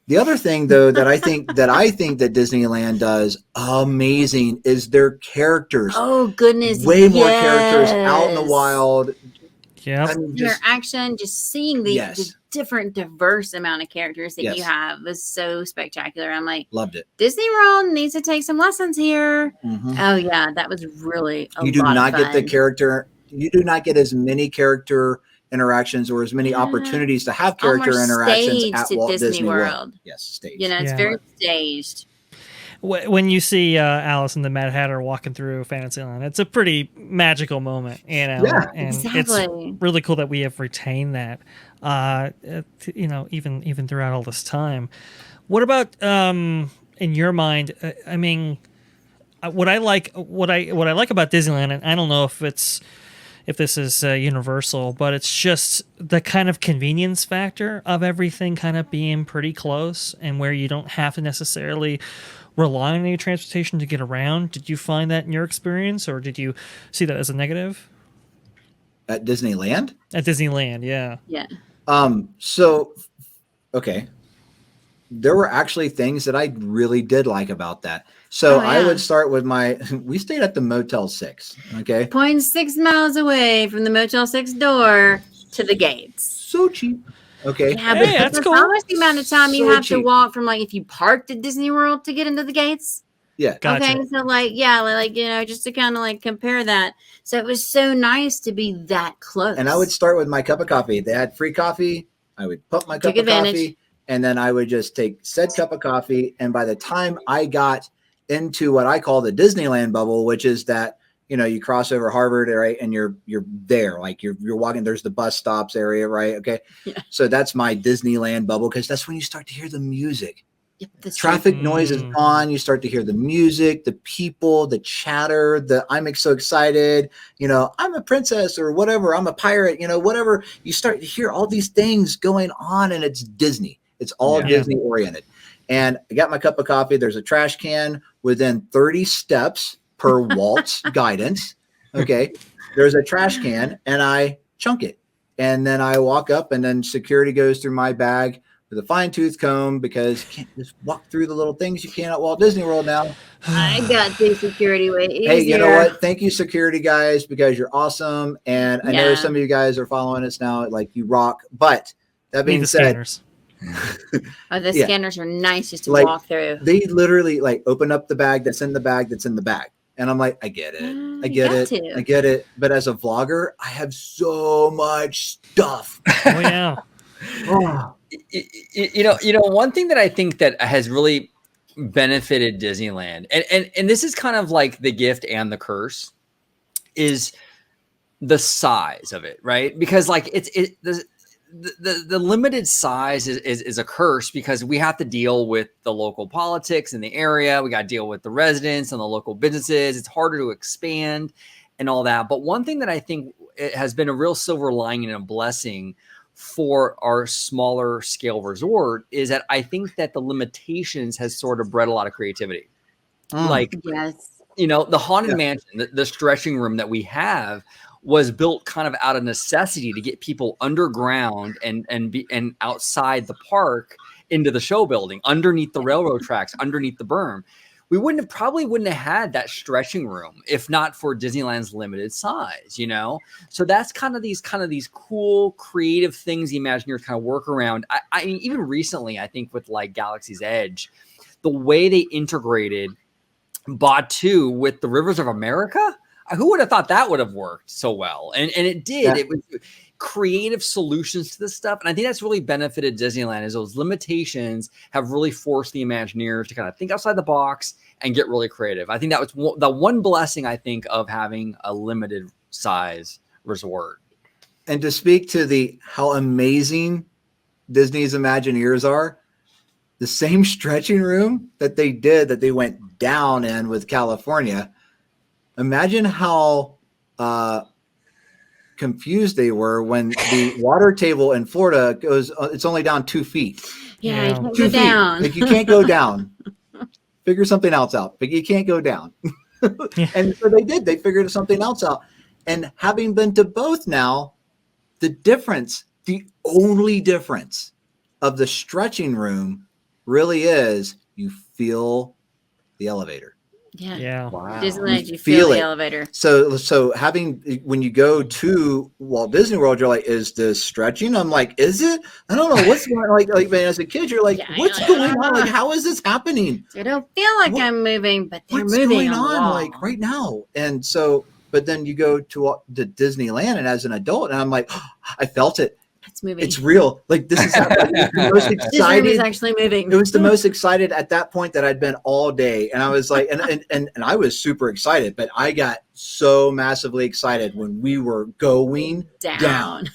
The other thing, though, that I think that Disneyland does amazing is their characters. Oh goodness, Way more characters out in the wild. Yeah. Interaction, just seeing the different, diverse amount of characters that you have was so spectacular. I'm like, loved it. Disney World needs to take some lessons here. Mm-hmm. Oh yeah, that was really a you do lot not of fun. get the character. You do not get as many character interactions or as many opportunities to have character interactions at Walt Disney World. Yes, staged. You know, it's very staged. When you see Alice and the Mad Hatter walking through Fantasyland, it's a pretty magical moment, you know. Yeah, and exactly. It's really cool that we have retained that, you know, even throughout all this time. What about in your mind? I mean, what I like about Disneyland, and I don't know if this is universal, but it's just the kind of convenience factor of everything kind of being pretty close, and where you don't have to necessarily rely on any transportation to get around. Did you find that in your experience, or did you see that as a negative? At Disneyland? At Disneyland, yeah. Yeah. So, okay. There were actually things that I really did like about that. So I would start with we stayed at the Motel 6, okay? 0.6 miles away from the Motel 6 door to the gates. So cheap. Okay. Yeah, Hey, but that's cool. how much the amount of time you So have to cheap. walk from, like, if you parked at Disney World to get into the gates? Yeah. Gotcha. Okay, so like, you know, just to kind of like compare that. So it was so nice to be that close. And I would start with my cup of coffee. They had free coffee. I would put my cup Take of advantage. coffee, and then I would just take said cup of coffee. And by the time I got into what I call the Disneyland bubble, which is that, you know, you cross over Harvard, right, and you're there, like you're walking. There's the bus stops area, right? Okay, Yeah. So that's my Disneyland bubble, because that's when you start to hear the music. Yep, that's Traffic true. noise is on. You start to hear the music, the people, the chatter, I'm so excited, you know, I'm a princess or whatever, I'm a pirate, you know, whatever. You start to hear all these things going on, and it's Disney. It's all Disney oriented. And I got my cup of coffee. There's a trash can within 30 steps per Walt's guidance. Okay. There's a trash can, and I chunk it. And then I walk up, and then security goes through my bag with a fine-tooth comb, because you can't just walk through the little things you can at Walt Disney World now. I got the security way easier. Hey, you know what? Thank you, security guys, because you're awesome. And I know some of you guys are following us now, like, you rock. But that being said, scanners. The scanners are nice just to like, walk through. They literally like open up the bag that's in the bag that's in the bag. And I'm like, I get it. I get it. I get it. But as a vlogger, I have so much stuff. Oh, yeah. You know, one thing that I think that has really benefited Disneyland, and this is kind of like the gift and the curse, is the size of it, right? Because like the limited size is a curse, because we have to deal with the local politics in the area. We got to deal with the residents and the local businesses. It's harder to expand and all that. But one thing that I think it has been a real silver lining and a blessing for our smaller scale resort is that I think that the limitations has sort of bred a lot of creativity. Like, you know, the Haunted Mansion, the stretching room that we have was built kind of out of necessity to get people underground and outside the park into the show building, underneath the railroad tracks, underneath the berm. We probably wouldn't have had that stretching room if not for Disneyland's limited size, you know? So that's kind of these cool, creative things the Imagineers kind of work around. I mean, even recently, I think with like Galaxy's Edge, the way they integrated Batu with the Rivers of America, who would have thought that would have worked so well? And it did. Yeah. It was creative solutions to this stuff. And I think that's really benefited Disneyland, is those limitations have really forced the Imagineers to kind of think outside the box and get really creative. I think that was the one blessing, I think, of having a limited size resort. And to speak to how amazing Disney's Imagineers are, the same stretching room that they went down in with California. Imagine how confused they were when the water table in Florida goes, it's only down 2 feet. Yeah, Yeah. you can't 2 go feet. down. Like you can't go down. Figure something else out, but you can't go down. And so they did. They figured something else out. And having been to both now, the only difference of the stretching room really is you feel the elevator. Yeah. Wow. Disneyland, You you feel feel the it. elevator. So when you go to Walt Disney World, you're like, is this stretching? I'm like, is it? I don't know what's going on. Like man, as a kid, you're like, Yeah, what's you're like, going on? Like, how is this happening? I don't feel like What- I'm moving, but they're What's moving going on the on wall. like right now? And so, but then you go to Disneyland, and as an adult, and I'm like, oh, I felt it. It's moving. It's real. Like this is happening. It was the most This room is excited. actually moving. It was the most excited at that point that I'd been all day. And I was like, and I was super excited, but I got so massively excited when we were going down.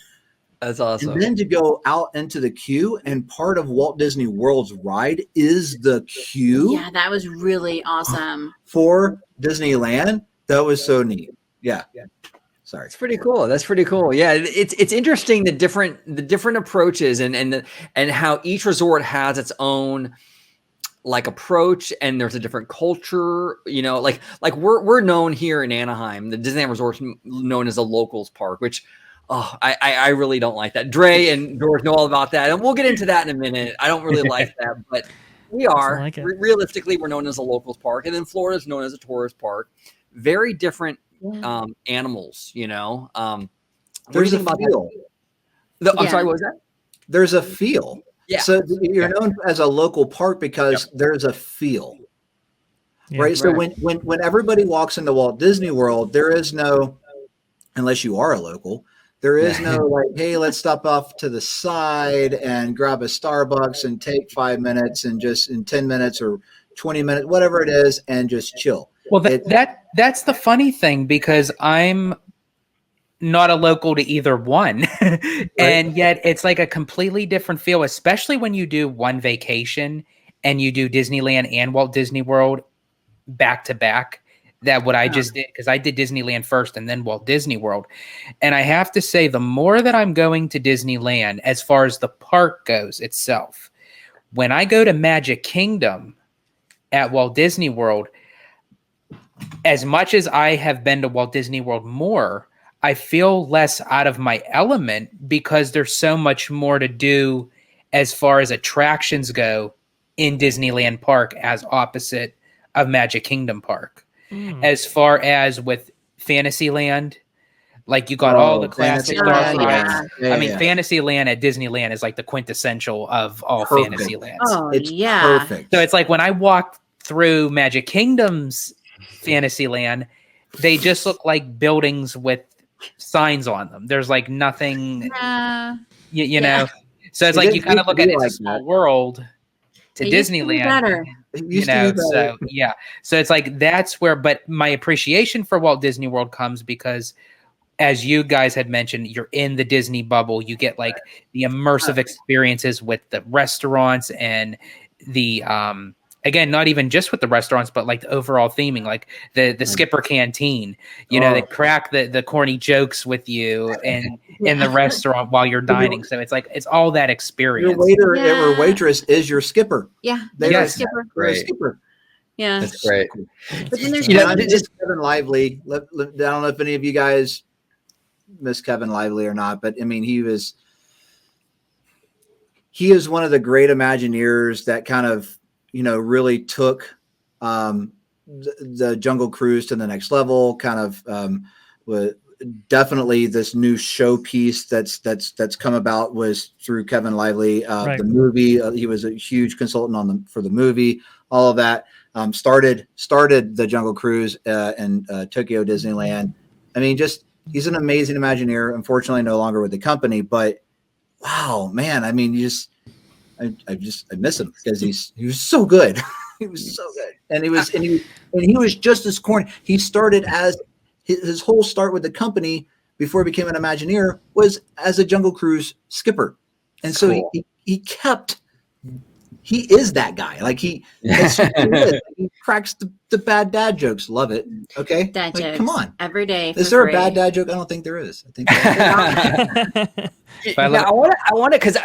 That's awesome. And then to go out into the queue, and part of Walt Disney World's ride is the queue Yeah, that was really awesome. for Disneyland. That was so neat. Yeah. Sorry. It's pretty cool. That's pretty cool. Yeah, it's interesting the different approaches and how each resort has its own like approach, and there's a different culture. You know, like we're known here in Anaheim. The Disneyland Resort's known as a locals park, which I really don't like that. Dre and George know all about that, and we'll get into that in a minute. I don't really like that, but we are like it. realistically we're known as a locals park, and then Florida's known as a tourist park. Very different animals, you know. There's a feel. I'm sorry, what was that? There's a feel. Yeah. So you're known as a local park because there's a feel. Yeah. Right. So Right. when everybody walks into Walt Disney World, there is no, unless you are a local, there is no like, hey, let's stop off to the side and grab a Starbucks and take 5 minutes and just in 10 minutes or 20 minutes, whatever it is, and just chill. Well, that's the funny thing, because I'm not a local to either one. And yet it's like a completely different feel, especially when you do one vacation and you do Disneyland and Walt Disney World back to back. That what I just did, because I did Disneyland first and then Walt Disney World. And I have to say, the more that I'm going to Disneyland, as far as the park goes itself, when I go to Magic Kingdom at Walt Disney World, as much as I have been to Walt Disney World more, I feel less out of my element because there's so much more to do as far as attractions go in Disneyland Park as opposite of Magic Kingdom Park. As far as with Fantasyland, like you got all the classic Fantasyland, rides. yeah. I mean, Fantasyland at Disneyland is like the quintessential of all Perfect. Fantasylands. Oh, It's yeah. perfect. So it's like when I walk through Magic Kingdom's Fantasyland, they just look like buildings with signs on them. There's like nothing, you know. So it's It like didn't you kind of used look to at be it's like a small that. world to It used to be Disneyland. better. It You used to know, be better. so yeah. So it's like that's where, but my appreciation for Walt Disney World comes because, as you guys had mentioned, you're in the Disney bubble. You get like the immersive experiences with the restaurants and the again, not even just with the restaurants, but like the overall theming, like the Skipper Canteen. You know, they crack the corny jokes with you and in the restaurant while you're dining. So it's like it's all that Your experience. waiter Yeah. or waitress is your skipper. Yeah. They Yes. are Skipper. they're a Great. skipper. Yeah. That's great. But then there's You know, And I just- miss Kevin Lively. I don't know if any of you guys miss Kevin Lively or not, but I mean, he is one of the great Imagineers that kind of, you know, really took the Jungle Cruise to the next level. Kind of with definitely this new showpiece that's come about was through Kevin Lively. Right. The movie, he was a huge consultant for the movie. All of that started the Jungle Cruise in Tokyo Disneyland. I mean, just he's an amazing Imagineer. Unfortunately, no longer with the company, but wow, man! I mean, I miss him because he was so good. He was so good, and he was just as corny. He started as his whole start with the company before he became an Imagineer was as a Jungle Cruise skipper, and so Cool. he kept he is that guy. Like he cracks the bad dad jokes. Love it. Okay, Dad like, jokes come on. every day. Is for there free. a bad dad joke? I don't think there is. I think Yeah, I want to, because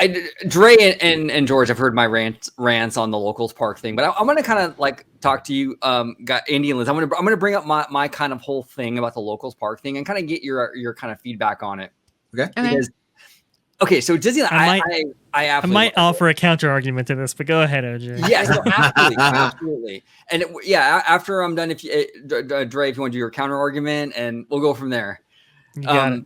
Dre and George have heard my rants on the locals park thing, but I want to kind of like talk to you, Andy and Liz. I'm gonna bring up my kind of whole thing about the locals park thing and kind of get your kind of feedback on it. Okay. Because, okay, so Disneyland, I might offer a counter argument to this, but go ahead, OJ. Yes, no, absolutely. And after I'm done, if you, Dre, if you want to do your counter argument, and we'll go from there. You got it.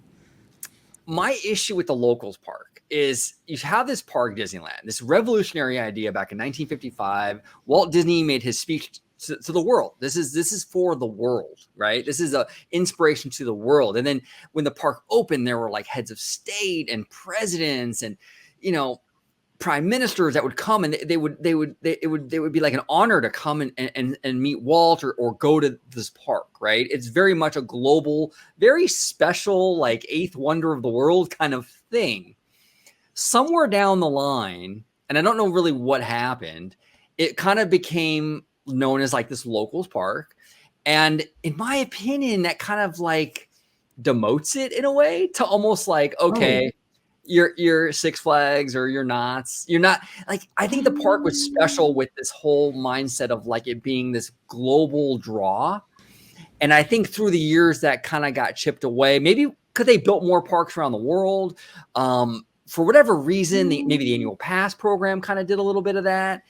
My issue with the locals park is you have this park, Disneyland, this revolutionary idea back in 1955. Walt Disney made his speech to the world. This is for the world, right? This is a inspiration to the world. And then when the park opened, there were like heads of state and presidents and, you know, prime ministers that would come, and it would be like an honor to come and meet Walt or go to this park, right? It's very much a global, very special, like eighth wonder of the world kind of thing. Somewhere down the line, and I don't know really what happened, it kind of became known as like this locals park. And in my opinion, that kind of like demotes it in a way to almost like, okay, you're Six Flags or you're not like, I think the park was special with this whole mindset of like it being this global draw. And I think through the years that kind of got chipped away, maybe because they built more parks around the world. For whatever reason, maybe the annual pass program kind of did a little bit of that.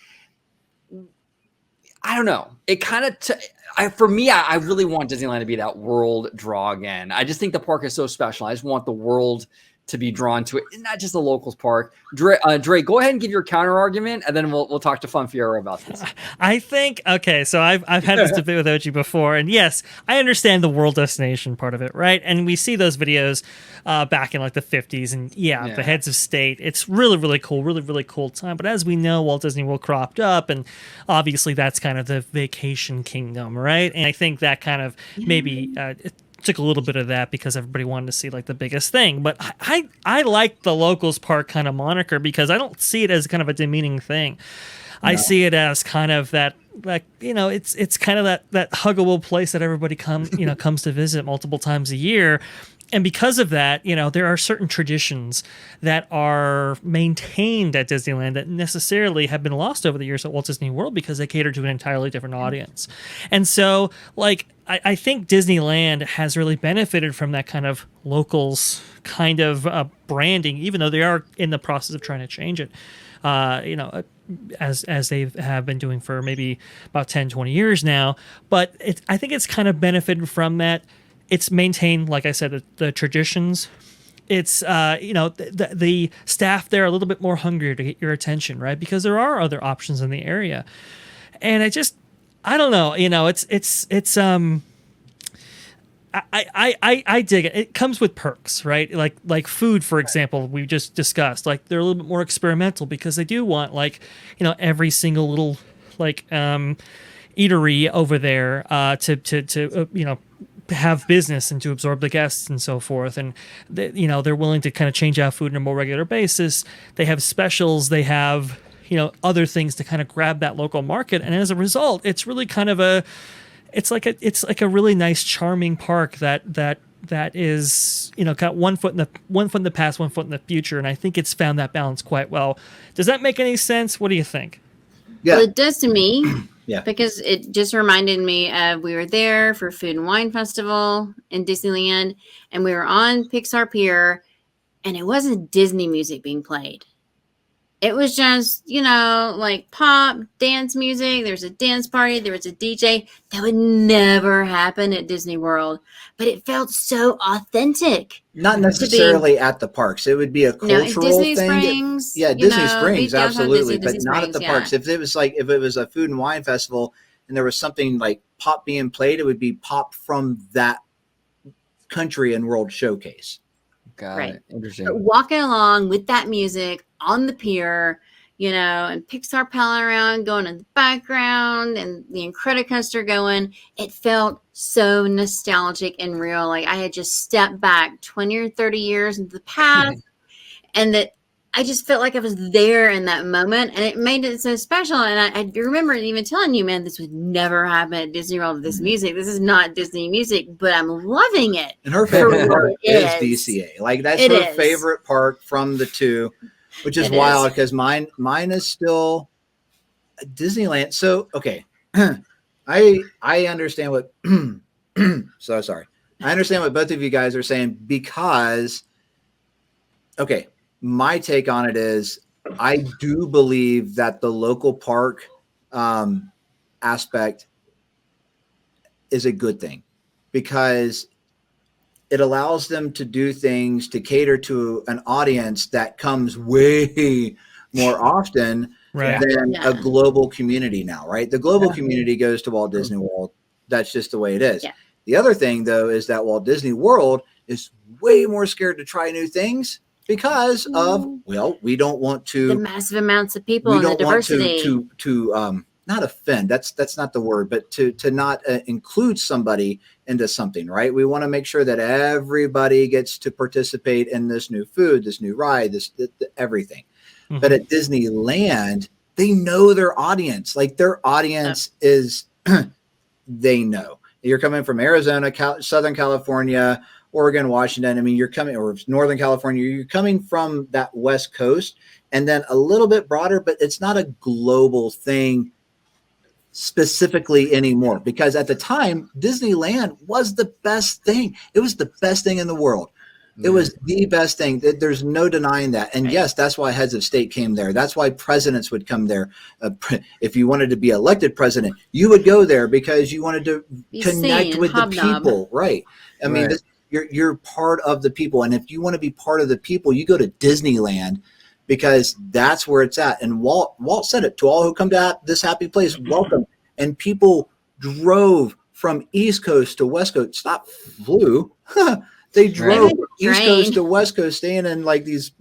I don't know. It kind of, for me, I really want Disneyland to be that world draw again. I just think the park is so special. I just want the world to be drawn to it, not just the locals park. Dre, go ahead and give your counter argument, and then we'll talk to Fun Fiero about this. I think, okay, so I've had this debate with Ochi before, and yes, I understand the world destination part of it, right? And we see those videos back in like the 50s, and the heads of state. It's really, really cool, really, really cool time. But as we know, Walt Disney World cropped up, and obviously that's kind of the vacation kingdom, right? And I think that kind of maybe took a little bit of that because everybody wanted to see like the biggest thing. But I like the locals park kind of moniker because I don't see it as kind of a demeaning thing. No. I see it as kind of that, like, you know, it's kind of that huggable place that everybody comes to visit multiple times a year. And because of that, you know, there are certain traditions that are maintained at Disneyland that necessarily have been lost over the years at Walt Disney World because they cater to an entirely different audience. And so, like, I think Disneyland has really benefited from that kind of locals kind of branding, even though they are in the process of trying to change it, as they have been doing for maybe about 10, 20 years now. But I think it's kind of benefited from that. It's maintained, like I said, the traditions. It's, the staff there are a little bit more hungry to get your attention, right? Because there are other options in the area. And I don't know, you know, I dig it. It comes with perks, right? Like food, for example, we just discussed. Like they're a little bit more experimental because they do want, like, you know, every single little like eatery over there to have business and to absorb the guests and so forth. And they're willing to kind of change out food on a more regular basis. They have specials. They have, you know, other things to kind of grab that local market. And as a result, it's really kind of it's like a really nice, charming park that is, you know, got one foot in the past, one foot in the future. And I think it's found that balance quite well. Does that make any sense? What do you think? Yeah, well, it does to me. Yeah, because it just reminded me of, we were there for Food and Wine Festival in Disneyland, and we were on Pixar Pier, and it wasn't Disney music being played. It was just, you know, like pop, dance music. There was a dance party. There was a DJ. That would never happen at Disney World. But it felt so authentic. Not necessarily at the parks. It would be a cultural Disney thing. Springs, Disney Springs, absolutely. Disney But not at the parks. If it was a food and wine festival and there was something like pop being played, it would be pop from that country and world showcase. Got right. it. Interesting. But walking along with that music on the pier, you know, and Pixar palling around, going in the background, and the Incredicoaster going, it felt so nostalgic and real. Like I had just stepped back 20 or 30 years into the past, and that I just felt like I was there in that moment, and it made it so special. And I remember even telling you, man, this would never happen at Disney World with this music. This is not Disney music, but I'm loving it. And her favorite what park it is is. DCA. Like that's It her is. favorite park from the two, which is It wild is. because mine is still Disneyland. So okay, I understand what. So sorry. I understand what both of you guys are saying because, okay, my take on it is I do believe that the local park aspect is a good thing because it allows them to do things to cater to an audience that comes way more often Right. than Yeah. a global community now, right? The global community goes to Walt Disney World. That's just the way it is. Yeah. The other thing, though, is that Walt Disney World is way more scared to try new things because of, well, we don't want The to, massive amounts of people we and the don't want diversity. to not offend. That's not the word, but to not include somebody into something, right? We want to make sure that everybody gets to participate in this new food, this new ride, this everything. Mhm. But at Disneyland, they know their audience. Like their audience is, they know. You're coming from Arizona, Southern California, Oregon, Washington. I mean, you're coming, or Northern California, you're coming from that West Coast and then a little bit broader, but it's not a global thing specifically anymore because at the time, Disneyland was the best thing. It was the best thing in the world. It was the best thing. There's no denying that. And yes, that's why heads of state came there. That's why presidents would come there. If you wanted to be elected president, you would go there because you wanted to Be connect seen, with the hobnob. people. Right. I mean, Right. you're part of the people. And if you want to be part of the people, you go to Disneyland because that's where it's at. And Walt said it to all who come to this happy place, welcome. And people drove from East Coast to West Coast, flew. They drove Right. from East Coast to West Coast, staying in like these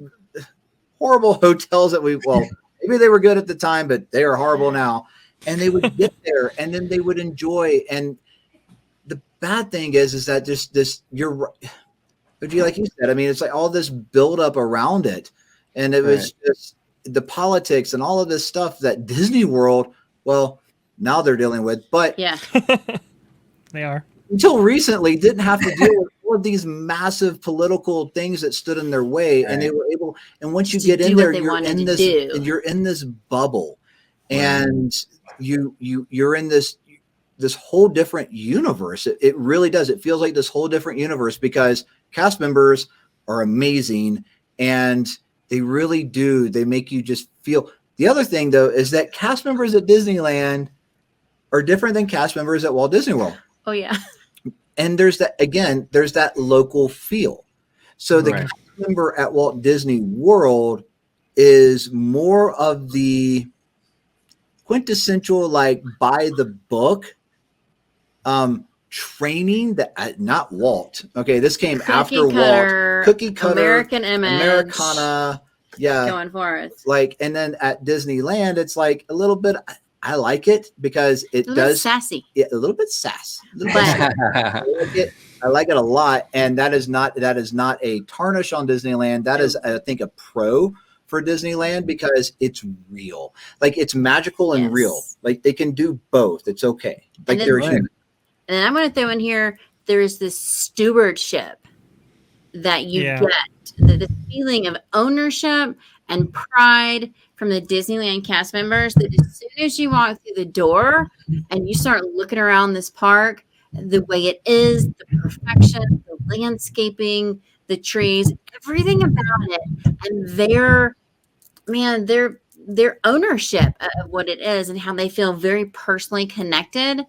horrible hotels that maybe they were good at the time, but they are horrible now. And they would get there and then they would enjoy. And the bad thing is that like you said, I mean, it's like all this buildup around it. And it was just the politics and all of this stuff that Disney World, well, now they're dealing with, but Yeah. They are. until recently didn't have to deal with all of these massive political things that stood in their way. And they were able, and once you To get in do what there, they you're wanted in to this, do. and you're in this bubble and you're in this whole different universe. It really does. It feels like this whole different universe because cast members are amazing and they really do. They make you just feel. The other thing though, is that cast members at Disneyland are different than cast members at Walt Disney World. Oh yeah. And there's that local feel. So the Right. cast member at Walt Disney World is more of the quintessential, like by the book, training that not Walt. Okay. This came after Walt. Cookie cutter, American image, Americana. Yeah. going forth. Like, and then at Disneyland, it's like a little bit, I like it because it A little bit does sassy. a little bit sass. A little bit But- sass. I like it a lot, and that is not a tarnish on Disneyland. That is, I think, a pro for Disneyland because it's real. Like it's magical and Yes. real. Like they can do both. It's okay. Like then- they're Right. human. And then I'm going to throw in here, there is this stewardship that you Yeah. get, the feeling of ownership and pride from the Disneyland cast members that as soon as you walk through the door and you start looking around this park, the way it is, the perfection, the landscaping, the trees, everything about it, and their ownership of what it is and how they feel very personally connected.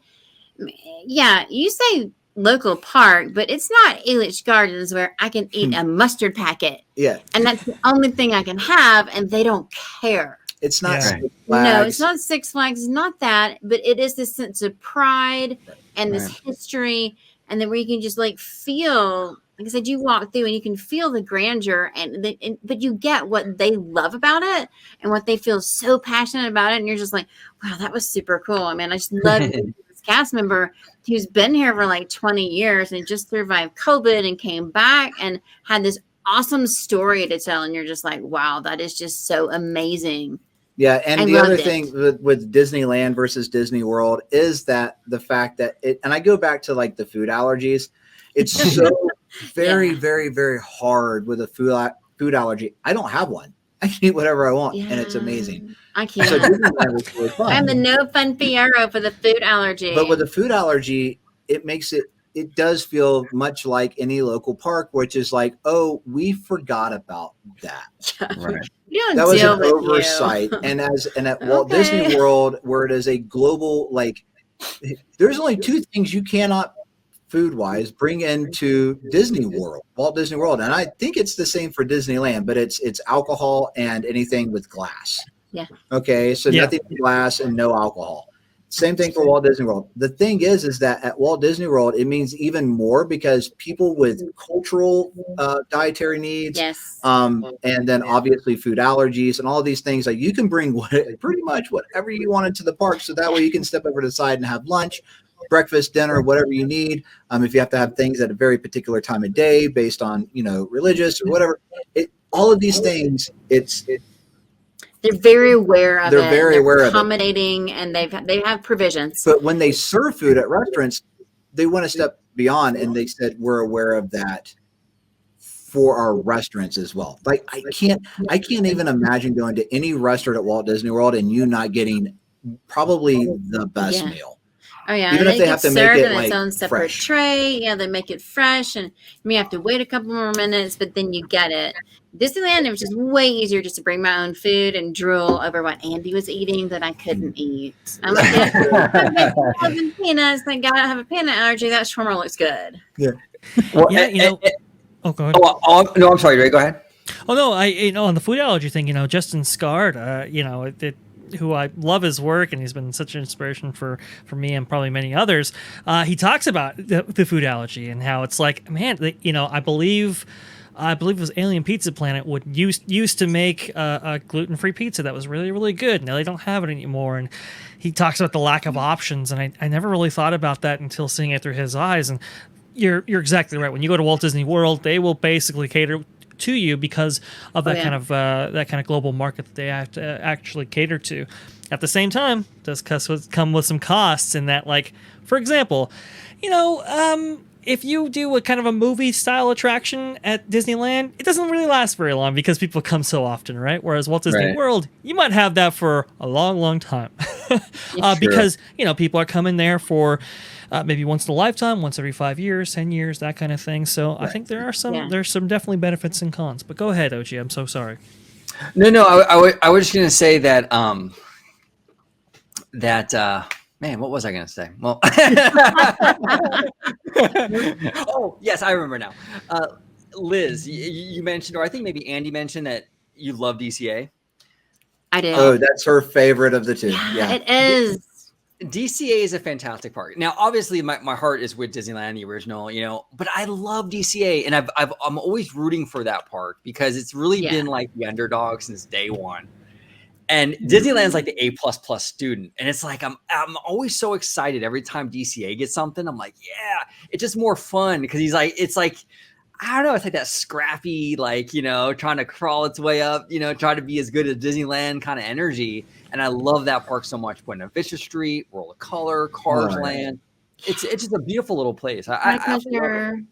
Yeah, you say local park, but it's not Elitch Gardens where I can eat a mustard packet Yeah, and that's the only thing I can have and they don't care. it's not. Yeah. Six No, Flags. it's not Six Flags, it's not that, but it is this sense of pride and this history, and then where you can just like feel, like I said, you walk through and you can feel the grandeur, but you get what they love about it and what they feel so passionate about it, and you're just like, wow, that was super cool. I mean, I just love this cast member who's been here for like 20 years and just survived COVID and came back and had this awesome story to tell, and you're just like, wow, that is just so amazing. Yeah, and I the other loved thing with Disneyland versus Disney World is that the fact that and I go back to like the food allergies. It's so very, very, very hard with a food allergy. I don't have one. I can eat whatever I want, and it's amazing. I So can't. Disneyland was really fun. I'm the no fun Fiero for the food allergy. But with the food allergy, it does feel much like any local park, which is like, oh, we forgot about that. Right. That was an oversight. And at Walt Disney World, where it is a global, like, there's only two things you cannot food-wise bring into Disney World, Walt Disney World. And I think it's the same for Disneyland, but it's alcohol and anything with glass. Yeah. Okay. So nothing with glass and no alcohol. Same thing for Walt Disney World. The thing is that at Walt Disney World, it means even more because people with cultural dietary needs, and then obviously food allergies and all these things, like you can bring pretty much whatever you want into the park. So that way you can step over to the side and have lunch, breakfast, dinner, whatever you need. If you have to have things at a very particular time of day based on, religious or whatever, all of these things, they're very aware of it. They're very aware of it. Accommodating, and they have provisions. But when they serve food at restaurants, they went a step beyond, and they said we're aware of that for our restaurants as well. Like I can't even imagine going to any restaurant at Walt Disney World and you not getting probably the best meal. Oh yeah, even if they have to make it in its own separate fresh tray. Yeah, they make it fresh, and you may have to wait a couple more minutes, but then you get it. Disneyland, it was just way easier just to bring my own food and drool over what Andy was eating that I couldn't eat. I'm like, having peanuts. I gotta have a peanut allergy. That shawarma looks good. Yeah. Well, Oh, go ahead. No, I'm sorry, Ray. Go ahead. Oh no, on the food allergy thing, Justin Scard, who I love his work, and he's been such an inspiration for me and probably many others. He talks about the food allergy and how it's like, man, I believe it was Alien Pizza Planet used to make a gluten-free pizza that was really, really good. Now they don't have it anymore. And he talks about the lack of options, and I never really thought about that until seeing it through his eyes. And you're exactly right. When you go to Walt Disney World, they will basically cater to you because of that kind of global market that they have to actually cater to. At the same time, does come with some costs in that, like, for example, if you do a kind of a movie style attraction at Disneyland, it doesn't really last very long because people come so often, right? Whereas Walt Disney World, you might have that for a long, long time because, people are coming there for maybe once in a lifetime, once every 5 years, 10 years, that kind of thing. So I think there's some definitely benefits and cons, but go ahead, OG. I'm so sorry. No, I was just going to say that, man, what was I going to say? Well, oh, yes, I remember now. Liz, you mentioned, or I think maybe Andy mentioned that you love DCA. I did. Oh, that's her favorite of the two. Yeah, it is. DCA is a fantastic park. Now, obviously, my heart is with Disneyland, the original, but I love DCA, and I'm always rooting for that park because it's really been like the underdog since day one. And Disneyland's like the A++ student. And it's like, I'm always so excited every time DCA gets something. I'm like, yeah, it's just more fun because it's like, I don't know. It's like that scrappy, like, trying to crawl its way up, try to be as good as Disneyland kind of energy. And I love that park so much. Point of Fisher Street, World of Color, Cars Land. It's just a beautiful little place. I love it.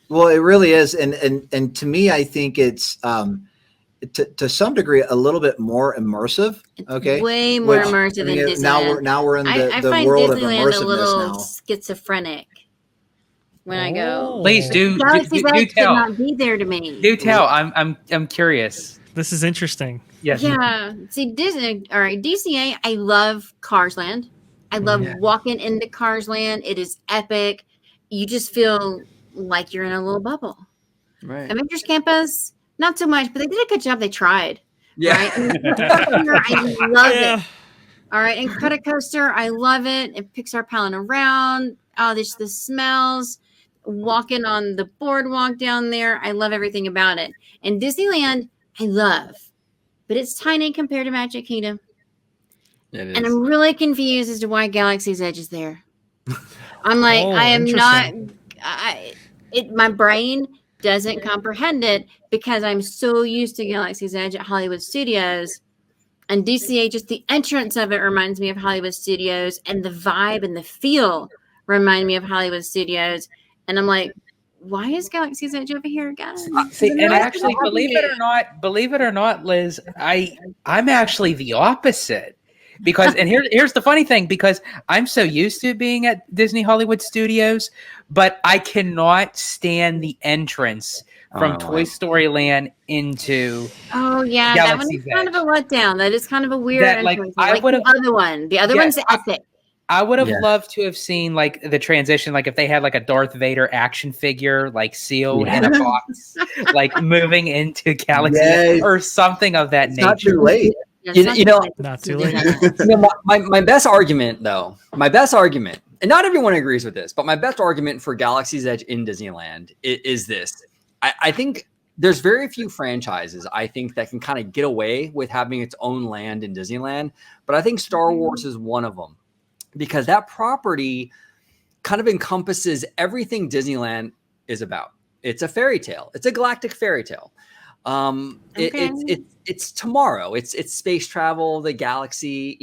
Well, it really is. And to me, I think it's, to some degree, a little bit more immersive. Okay, way more immersive than Disneyland. Now we're in the I find world Disneyland of immersiveness a little now. schizophrenic when I go. Please do Galaxy's do Edge tell. could not be there to me. Do tell. I'm curious. This is interesting. Yes. Yeah. See, Disney. All right, DCA. I love Cars Land. I love walking into Cars Land. It is epic. You just feel like you're in a little bubble. Right. Avengers Campus. Not so much, but they did a good job. They tried. Yeah. Right? I love it. All right. And Incredicoaster, I love it. And Pixar Palin around. Oh, the smells. Walking on the boardwalk down there. I love everything about it. And Disneyland, I love. But it's tiny compared to Magic Kingdom. It is. And I'm really confused as to why Galaxy's Edge is there. I'm like, I am not. My brain doesn't comprehend it because I'm so used to Galaxy's Edge at Hollywood Studios. And DCA, just the entrance of it reminds me of Hollywood Studios, and the vibe and the feel remind me of Hollywood Studios. And I'm like, why is Galaxy's Edge over here again? See, and actually, believe it or not, Liz, I'm actually the opposite. Because, and here's the funny thing, because I'm so used to being at Disney Hollywood Studios, but I cannot stand the entrance from Toy Story Land into that Galaxy's one is kind of a letdown. That is kind of a weird That, like, entrance. I Like would've- the other one. The other one's epic. I would have loved to have seen like the transition, like if they had like a Darth Vader action figure, like sealed in a box, like moving into Galaxy or something of that nature. Not too late. Not too late. My best argument, and not everyone agrees with this, but my best argument for Galaxy's Edge in Disneyland is this. I think there's very few franchises, I think, that can kind of get away with having its own land in Disneyland, but I think Star Wars is one of them. Because that property kind of encompasses everything Disneyland is about. It's a fairy tale. It's a galactic fairy tale. It's tomorrow. It's space travel, the galaxy.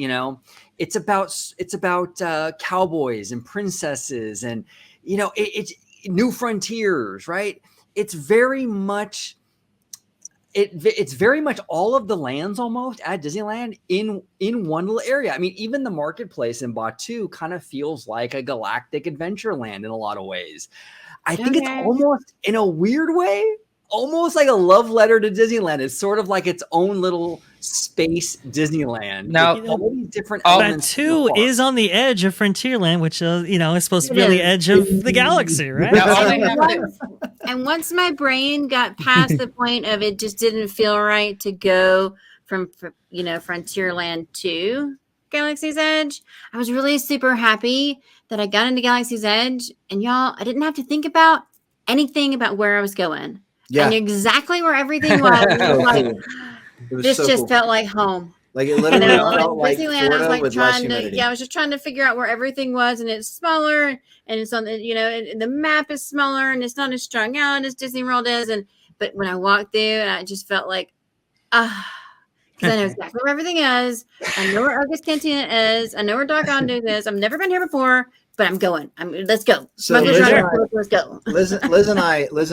It's about cowboys and princesses, and it's new frontiers, right? It's very much. It's very much all of the lands almost at Disneyland in one little area. I mean, even the marketplace in Batuu kind of feels like a galactic adventure land in a lot of ways. I think it's almost, in a weird way, almost like a love letter to Disneyland. It's sort of like its own little space Disneyland. Now, all these different elements. Batuu is on the edge of Frontierland, which is supposed to be on the edge of the galaxy, right? And once my brain got past the point of it just didn't feel right to go from Frontierland to Galaxy's Edge, I was really super happy that I got into Galaxy's Edge, and y'all, I didn't have to think about anything about where I was going. I knew exactly where everything was. This just felt like home. Like it literally felt like Disneyland. I was like trying I was just trying to figure out where everything was, and it's smaller, and it's on the the map is smaller, and it's not as strung out as Disney World is. But when I walked through, I just felt like because I know exactly where everything is. I know where August Cantina is. I know where Dark Ondo is. I've never been here before, but I'm going. Let's go. So let's go. Liz and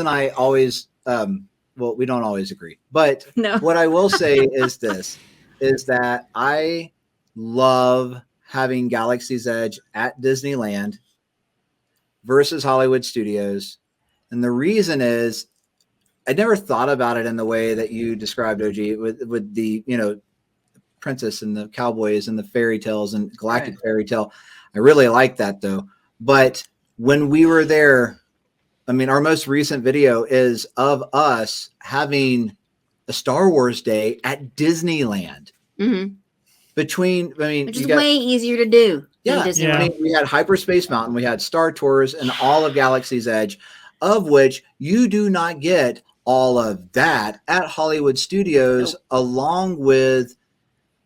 I always we don't always agree, but what I will say is this. Is that I love having Galaxy's Edge at Disneyland versus Hollywood Studios. And the reason is I never thought about it in the way that you described, OG, with the, princess and the cowboys and the fairy tales and galactic fairy tale. I really like that though. But when we were there, I mean, our most recent video is of us having a Star Wars day at Disneyland. Mm-hmm. Which is way easier to do. Yeah. I mean, we had Hyperspace Mountain, we had Star Tours, and all of Galaxy's Edge, of which you do not get all of that at Hollywood Studios, along with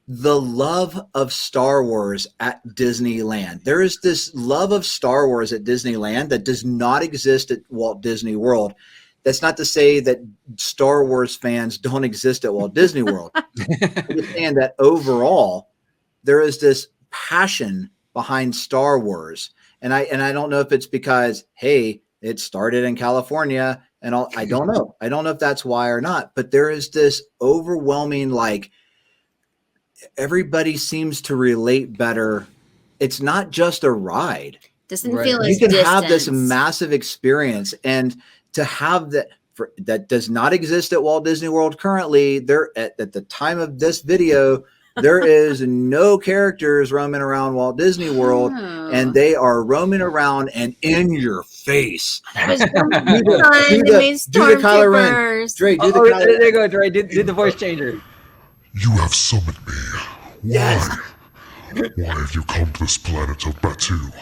the love of Star Wars at Disneyland. There is this love of Star Wars at Disneyland that does not exist at Walt Disney World. That's not to say that Star Wars fans don't exist at Walt Disney World. Understand that overall, there is this passion behind Star Wars. And I don't know if it's because, hey, it started in California and all. I don't know. I don't know if that's why or not, but there is this overwhelming, like, everybody seems to relate better. It's not just a ride. Doesn't feel as you can distance. have this massive experience, and to have that does not exist at Walt Disney World currently. There at the time of this video, there is no characters roaming around Walt Disney World, and they are roaming around and in your face. Do the Kylo Ren. Dre, do the Kylo Ren. There you go, Dre. Do the voice changer. You have summoned me. Why? Yes. Why have you come to this planet of Batuu?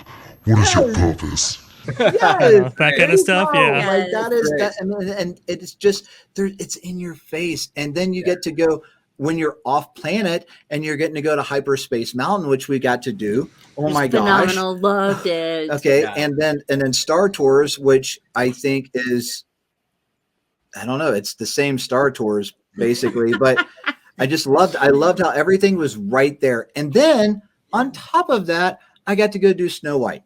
What is your purpose? Yes, that kind of stuff. Yeah, like that is that, and it's just there. It's in your face, and then you get to go when you're off planet, and you're getting to go to Hyperspace Mountain, which we got to do. Oh my gosh, phenomenal! Loved it. Okay, and then Star Tours, which I think is I don't know. It's the same Star Tours basically, but I loved how everything was right there. And then on top of that, I got to go do Snow White.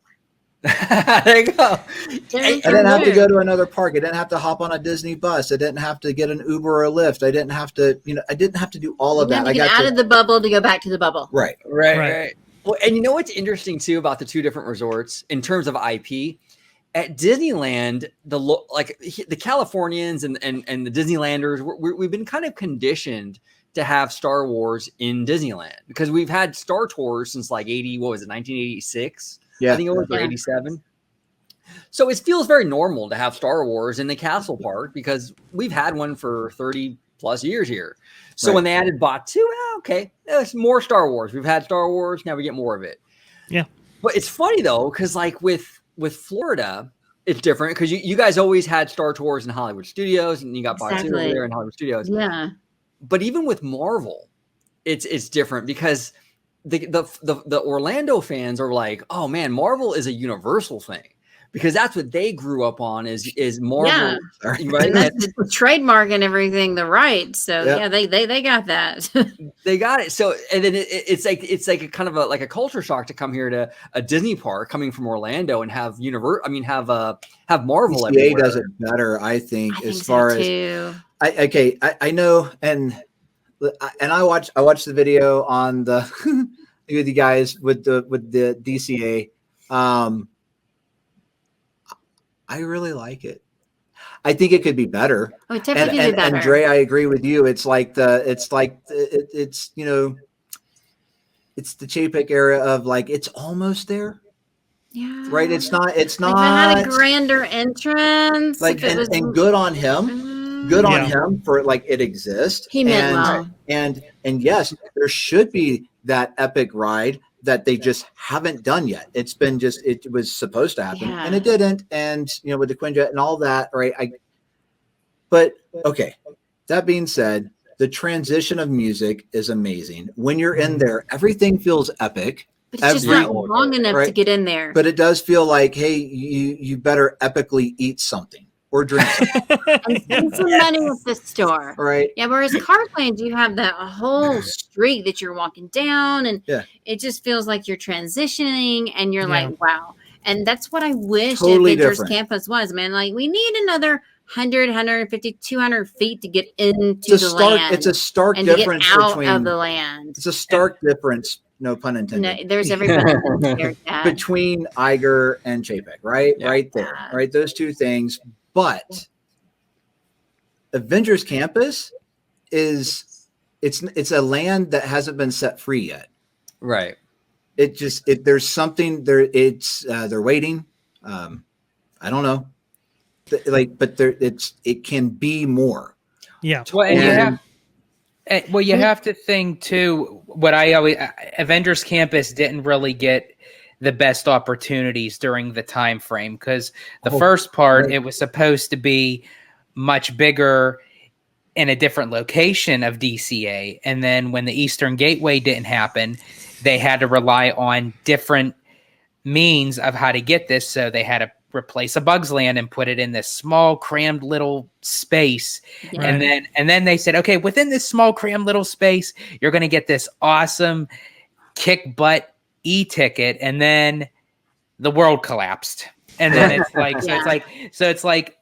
There you go. I didn't have to go to another park. I didn't have to hop on a Disney bus. I didn't have to get an Uber or a Lyft. I didn't have to, I didn't have to do all of that. I got out of the bubble to go back to the bubble. Right. Well, and you know what's interesting too about the two different resorts in terms of IP? At Disneyland, the Californians and the Disneylanders, we've been kind of conditioned to have Star Wars in Disneyland because we've had Star Tours since like 1986. Yeah. I think it was 87. So it feels very normal to have Star Wars in the Castle Park because we've had one for 30 plus years here. So when they added Batu, okay, there's more Star Wars. We've had Star Wars, now we get more of it. Yeah. But it's funny though, because like with Florida, it's different because you guys always had Star Tours in Hollywood Studios and you got Batu over there in Hollywood Studios. Yeah. But even with Marvel, it's different because the Orlando fans are like, oh man, Marvel is a universal thing because that's what they grew up on is Marvel. Yeah. Right? And that's the trademark and everything, the rights. So they got that. They got it. So and then it's like a kind of a culture shock to come here to a Disney park coming from Orlando and have have Marvel. DCA does it better, I think as far as I know, and I watched the video on the with you guys with the DCA. I really like it. I think it could be better. Oh, it definitely could be better. And Dre, I agree with you. It's it's the Chapek era of like it's almost there. Yeah. Right. It's not. Like if it had a grander entrance. Like and good on him. Good on him for like it exists. He meant well. And yes, there should be that epic ride that they just haven't done yet. It was supposed to happen and it didn't. And with the Quinjet and all that, right? But okay. That being said, the transition of music is amazing. When you're in there, everything feels epic. But it's just not long enough to get in there. But it does feel like, hey, you better epically eat something or drink something. And spend some money at the store. Right. Yeah, whereas car planes, you have that whole street that you're walking down and it just feels like you're transitioning and you're like, wow. And that's what I wish Avengers Campus was, man. Like we need another 100, 150, 200 feet to get into the land. It's a stark and difference to get out of the land. It's a stark difference. No pun intended. No, there's everybody between Iger and Chapek, right? Yeah. Right there, right? Those two things. But Avengers Campus it's a land that hasn't been set free yet. Right. There's something there. They're waiting. I don't know. It can be more. Yeah. Well, you have to think too. What Avengers Campus didn't really get the best opportunities during the time frame because the first part it was supposed to be much bigger in a different location of DCA, and then when the Eastern Gateway didn't happen, they had to rely on different means of how to get this. So they had to replace a Bugs Land and put it in this small crammed little space. Yeah. And then they said, okay, within this small crammed little space, you're going to get this awesome kick butt e-ticket. And then the world collapsed. And then it's like, it's like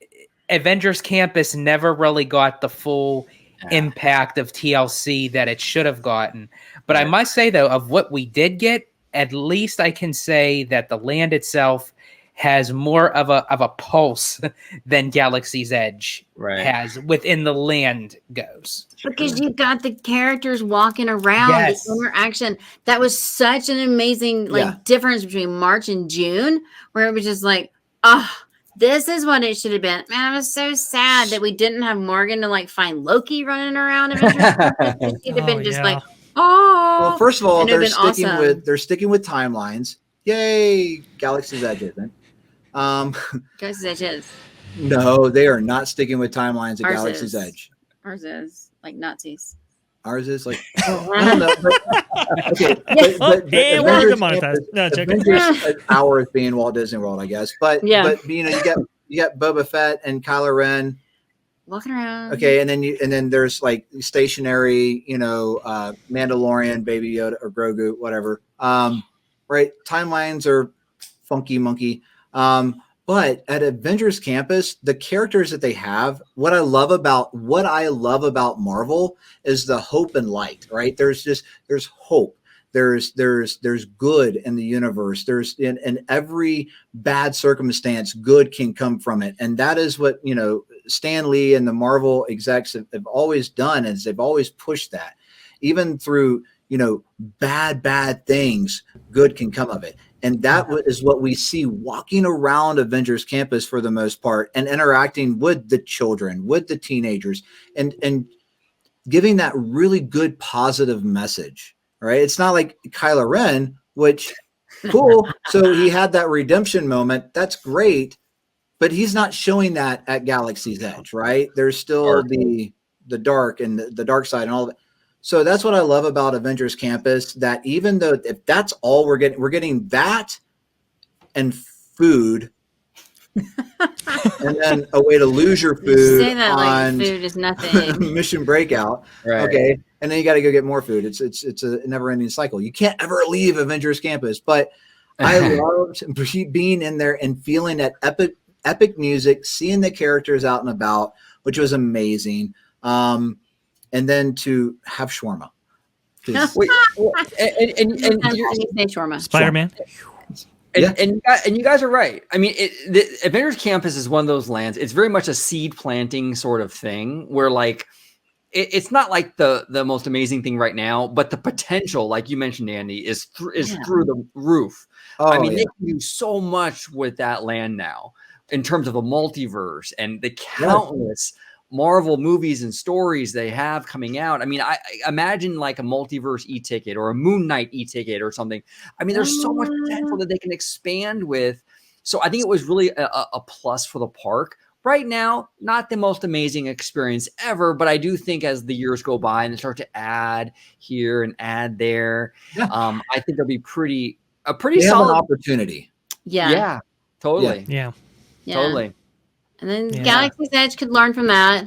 Avengers Campus never really got the full impact of TLC that it should have gotten. But I must say though, of what we did get, at least I can say that the land itself has more of a pulse than Galaxy's Edge has within the land goes. Because you got the characters walking around, the interaction. That was such an amazing difference between March and June, where it was just like, this is what it should have been. Man, I was so sad that we didn't have Morgan to find Loki running around. She'd have been just like, Well, first of all, they're sticking with timelines. Yay, Galaxy's Edge isn't. Galaxy's Edge is. No, they are not sticking with timelines at Galaxy's Edge. Ours is like Nazis. Ours is like I don't know. Avengers hours being Walt Disney World, I guess. But you got Boba Fett and Kylo Ren walking around. Okay, and then there's like stationary, Mandalorian, Baby Yoda, or Grogu, whatever. Right? Timelines are funky monkey. But at Avengers Campus, the characters that they have, what I love about Marvel is the hope and light, right? There's hope. There's good in the universe. There's in every bad circumstance, good can come from it. And that is what, Stan Lee and the Marvel execs have always done, is they've always pushed that. Even through, bad things, good can come of it. And that is what we see walking around Avengers Campus for the most part, and interacting with the children, with the teenagers, and giving that really good positive message, right? It's not like Kylo Ren, which cool. So he had that redemption moment. That's great. But he's not showing that at Galaxy's Edge, right? There's still the dark and the dark side and all of it. So that's what I love about Avengers Campus, that even though if that's all we're getting that and food and then a way to lose your food Say that on like food is nothing. Mission Breakout. Right. Okay. And then you got to go get more food. It's a never ending cycle. You can't ever leave Avengers Campus, but I loved being in there and feeling that epic music, seeing the characters out and about, which was amazing. And then to have shawarma. Wait, and say shawarma. Spider-Man. And you guys are right. I mean, the Avengers Campus is one of those lands. It's very much a seed planting sort of thing, where like it's not like the most amazing thing right now, but the potential, like you mentioned, Andy, is through the roof. I mean, they can do so much with that land now in terms of the multiverse and the countless Marvel movies and stories they have coming out. I mean, I imagine like a multiverse e-ticket or a Moon Knight e-ticket or something. I mean, there's so much potential that they can expand with. So I think it was really a plus for the park. Right now, not the most amazing experience ever, but I do think as the years go by and they start to add here and add there, I think there'll be a pretty solid opportunity. Yeah. Totally. Yeah. Totally. And then Galaxy's Edge could learn from that.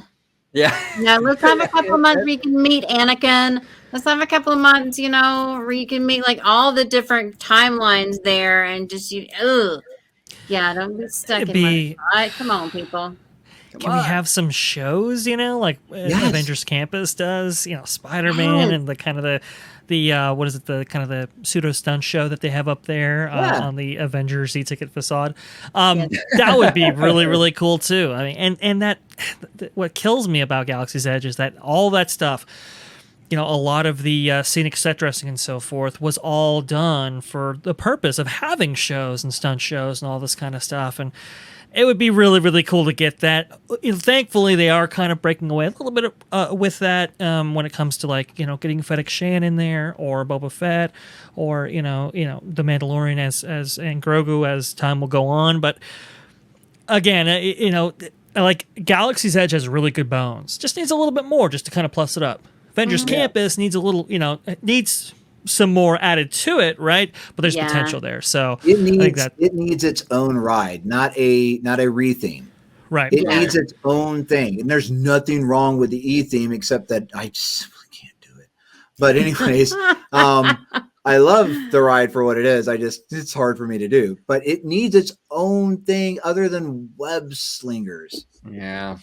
Yeah. Let's have a couple of months where you can meet Anakin. Let's have a couple of months, where you can meet like all the different timelines there, and just don't be stuck in one. Come on, people. Can we have some shows, like Avengers Campus does, Spider-Man and the kind of the what is it, the kind of the pseudo stunt show that they have up there on the Avengers e-ticket facade. That would be really, really cool too. I mean, and that what kills me about Galaxy's Edge is that all that stuff, a lot of the scenic set dressing and so forth was all done for the purpose of having shows and stunt shows and all this kind of stuff. And it would be really, really cool to get that. Thankfully, they are kind of breaking away a little bit with that when it comes to like getting Fennec Shan in there, or Boba Fett, or the Mandalorian as and Grogu as time will go on. But again, like Galaxy's Edge has really good bones. Just needs a little bit more just to kind of plus it up. Avengers Campus needs a little, it needs some more added to it, right? But there's potential there. So it needs its own ride, not a retheme. Right. It needs its own thing. And there's nothing wrong with the E-theme except that I just simply can't do it. But anyways, I love the ride for what it is. It's hard for me to do. But it needs its own thing other than web slingers. Yeah.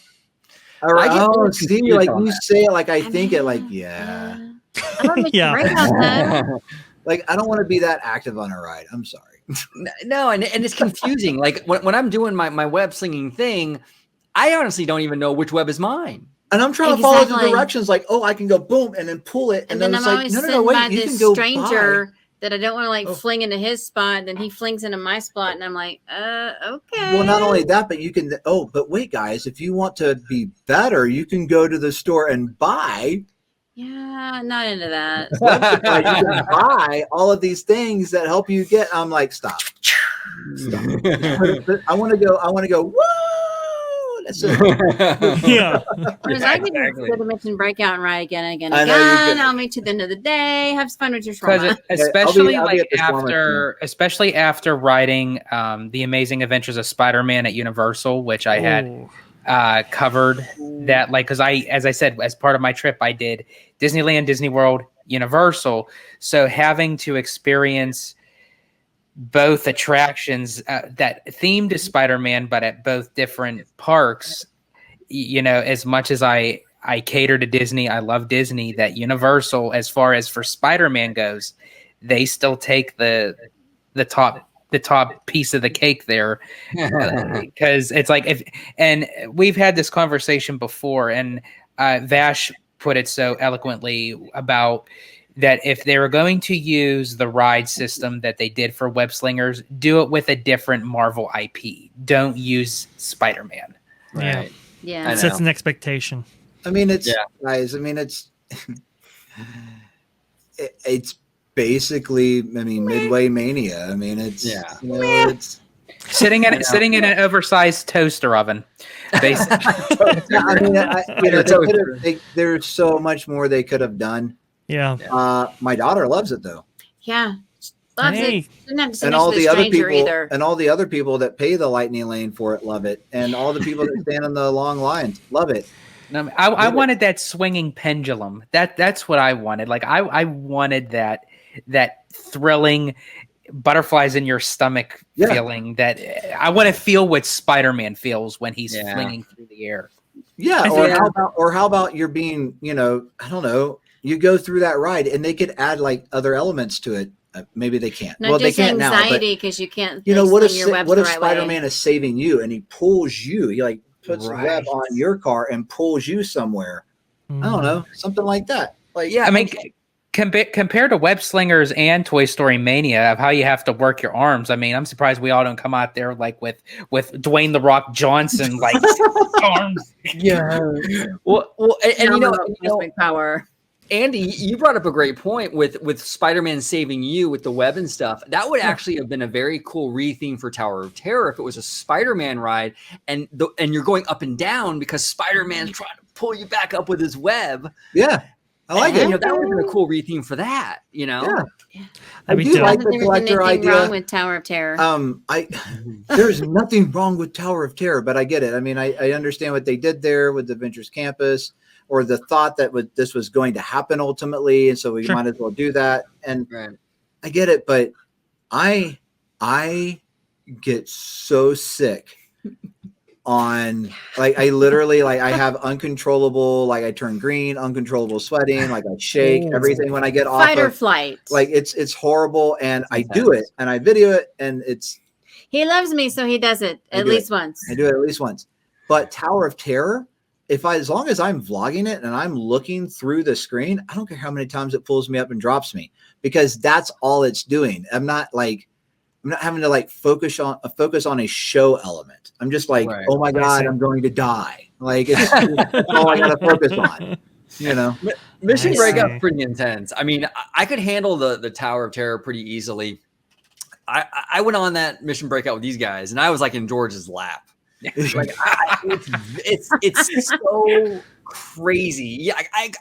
All right. See, like you say it like I think it, like, I don't like I don't want to be that active on a ride. I'm sorry. No, and it's confusing. Like when I'm doing my web slinging thing, I honestly don't even know which web is mine. And I'm trying to follow the directions, like, I can go boom and then pull it, and then it's like, no, wait, you can go stranger that I don't want to like fling into his spot, and then he flings into my spot, and I'm like, okay. Well, not only that, but you can. But wait, guys, if you want to be better, you can go to the store and buy. Yeah, not into that. You can buy all of these things that help you get. I'm like, stop. I want to go. Woo! That's it. Yeah. I can go to Mission Breakout and ride again and again and again. I'll meet you at the end of the day. Have fun with your shawarma. Especially after riding the Amazing Adventures of Spider-Man at Universal, which I had covered that, like, because as I said, as part of my trip, I did Disneyland, Disney World, Universal. So having to experience both attractions that themed to Spider-Man, but at both different parks, as much as I cater to Disney, I love Disney, that Universal, as far as for Spider-Man goes, they still take the top piece of the cake there, because it's like, and we've had this conversation before, and Vash put it so eloquently about that if they were going to use the ride system that they did for Web Slingers, do it with a different Marvel IP. Don't use Spider-Man. Right. Yeah. It sets an expectation. I mean, guys. I mean, it's basically, Midway Mania. I mean, it's it's sitting in an oversized toaster oven. Basically, there's so much more they could have done. Yeah. My daughter loves it though. Yeah. Loves Hey. it. Didn't have to sit And next all to the other stranger people, either. and all the other people that pay the lightning lane for it love it, and all the people that stand in the long lines love it. I wanted that swinging pendulum. That's what I wanted. Like I wanted that thrilling butterflies in your stomach feeling. That I want to feel what Spider-Man feels when he's flinging through the air. Yeah. How about you're being, I don't know, you go through that ride and they could add like other elements to it. Maybe they can't. Not well, just they can't now. anxiety because you can't. What if your webs the right Spider-Man way. is saving you and he pulls you? He like puts a web on your car and pulls you somewhere. I don't know, something like that. Like, I mean, compared to Web Slingers and Toy Story Mania of how you have to work your arms, I mean, I'm surprised we all don't come out there like with Dwayne the Rock Johnson like arms. Yeah. Well, and power. Andy, you brought up a great point with Spider-Man saving you with the web and stuff. That would actually have been a very cool retheme for Tower of Terror if it was a Spider-Man ride and you're going up and down because Spider-Man's trying to pull you back up with his web. Yeah, I like it. That would have been a cool retheme for that. Yeah. I do like the collector idea. Wrong with Tower of Terror. There's nothing wrong with Tower of Terror, but I get it. I mean, I understand what they did there with the Avengers Campus, or the thought that this was going to happen ultimately, and so we might as well do that. And I get it, but I get so sick on I literally I have uncontrollable, like I turn green, uncontrollable sweating, like I shake everything when I get off fight or flight. Like it's horrible, and I do it and I video it, and he loves me, so he does it at least once. I do it at least once. But Tower of Terror, as long as I'm vlogging it and I'm looking through the screen, I don't care how many times it pulls me up and drops me, because that's all it's doing. I'm not having to focus on a show element. I'm just like, oh my God, I'm going to die. Like it's all I got to focus on, Mission Breakout pretty intense. I mean, I could handle the Tower of Terror pretty easily. I went on that Mission Breakout with these guys and I was like in George's lap. It's so crazy. Yeah, I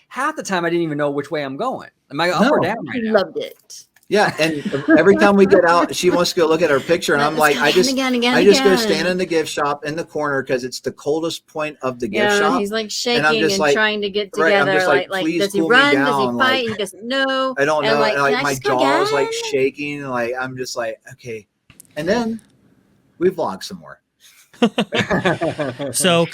half the time I didn't even know which way I'm going. Am I up or down right now? Loved it. Yeah, and every time we get out, she wants to go look at her picture, and I'm like, I just go stand in the gift shop in the corner because it's the coldest point of the gift shop. He's like shaking and trying to get together. Does he run? Does he fight? He doesn't know. I don't know. And my jaw is shaking. I'm just like, okay. And then we vlog some more. So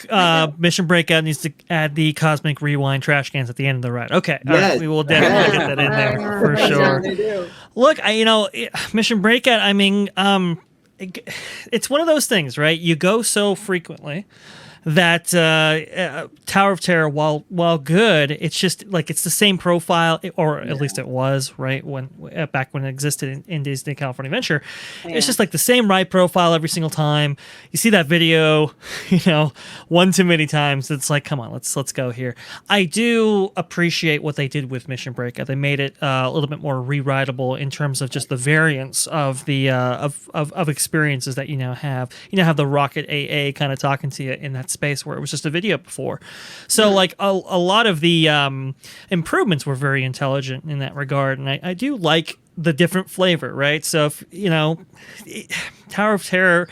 Mission Breakout needs to add the Cosmic Rewind trash cans at the end of the ride. Okay, all right, we will definitely get that in there for sure. Look, Mission Breakout, I mean, it's one of those things, right? You go so frequently that Tower of Terror, while good, it's just it's the same profile, or at least it was, right, when back when it existed in Disney California Adventure. It's just the same ride profile every single time. You see that video, one too many times. It's like, come on, let's go here. I do appreciate what they did with Mission Breakout. They made it a little bit more re-rideable in terms of just the variance of the of experiences that you now have. You now have the Rocket AA kind of talking to you in that space where it was just a video before. So a lot of the improvements were very intelligent in that regard, and I do like the different flavor, right? So if, Tower of Terror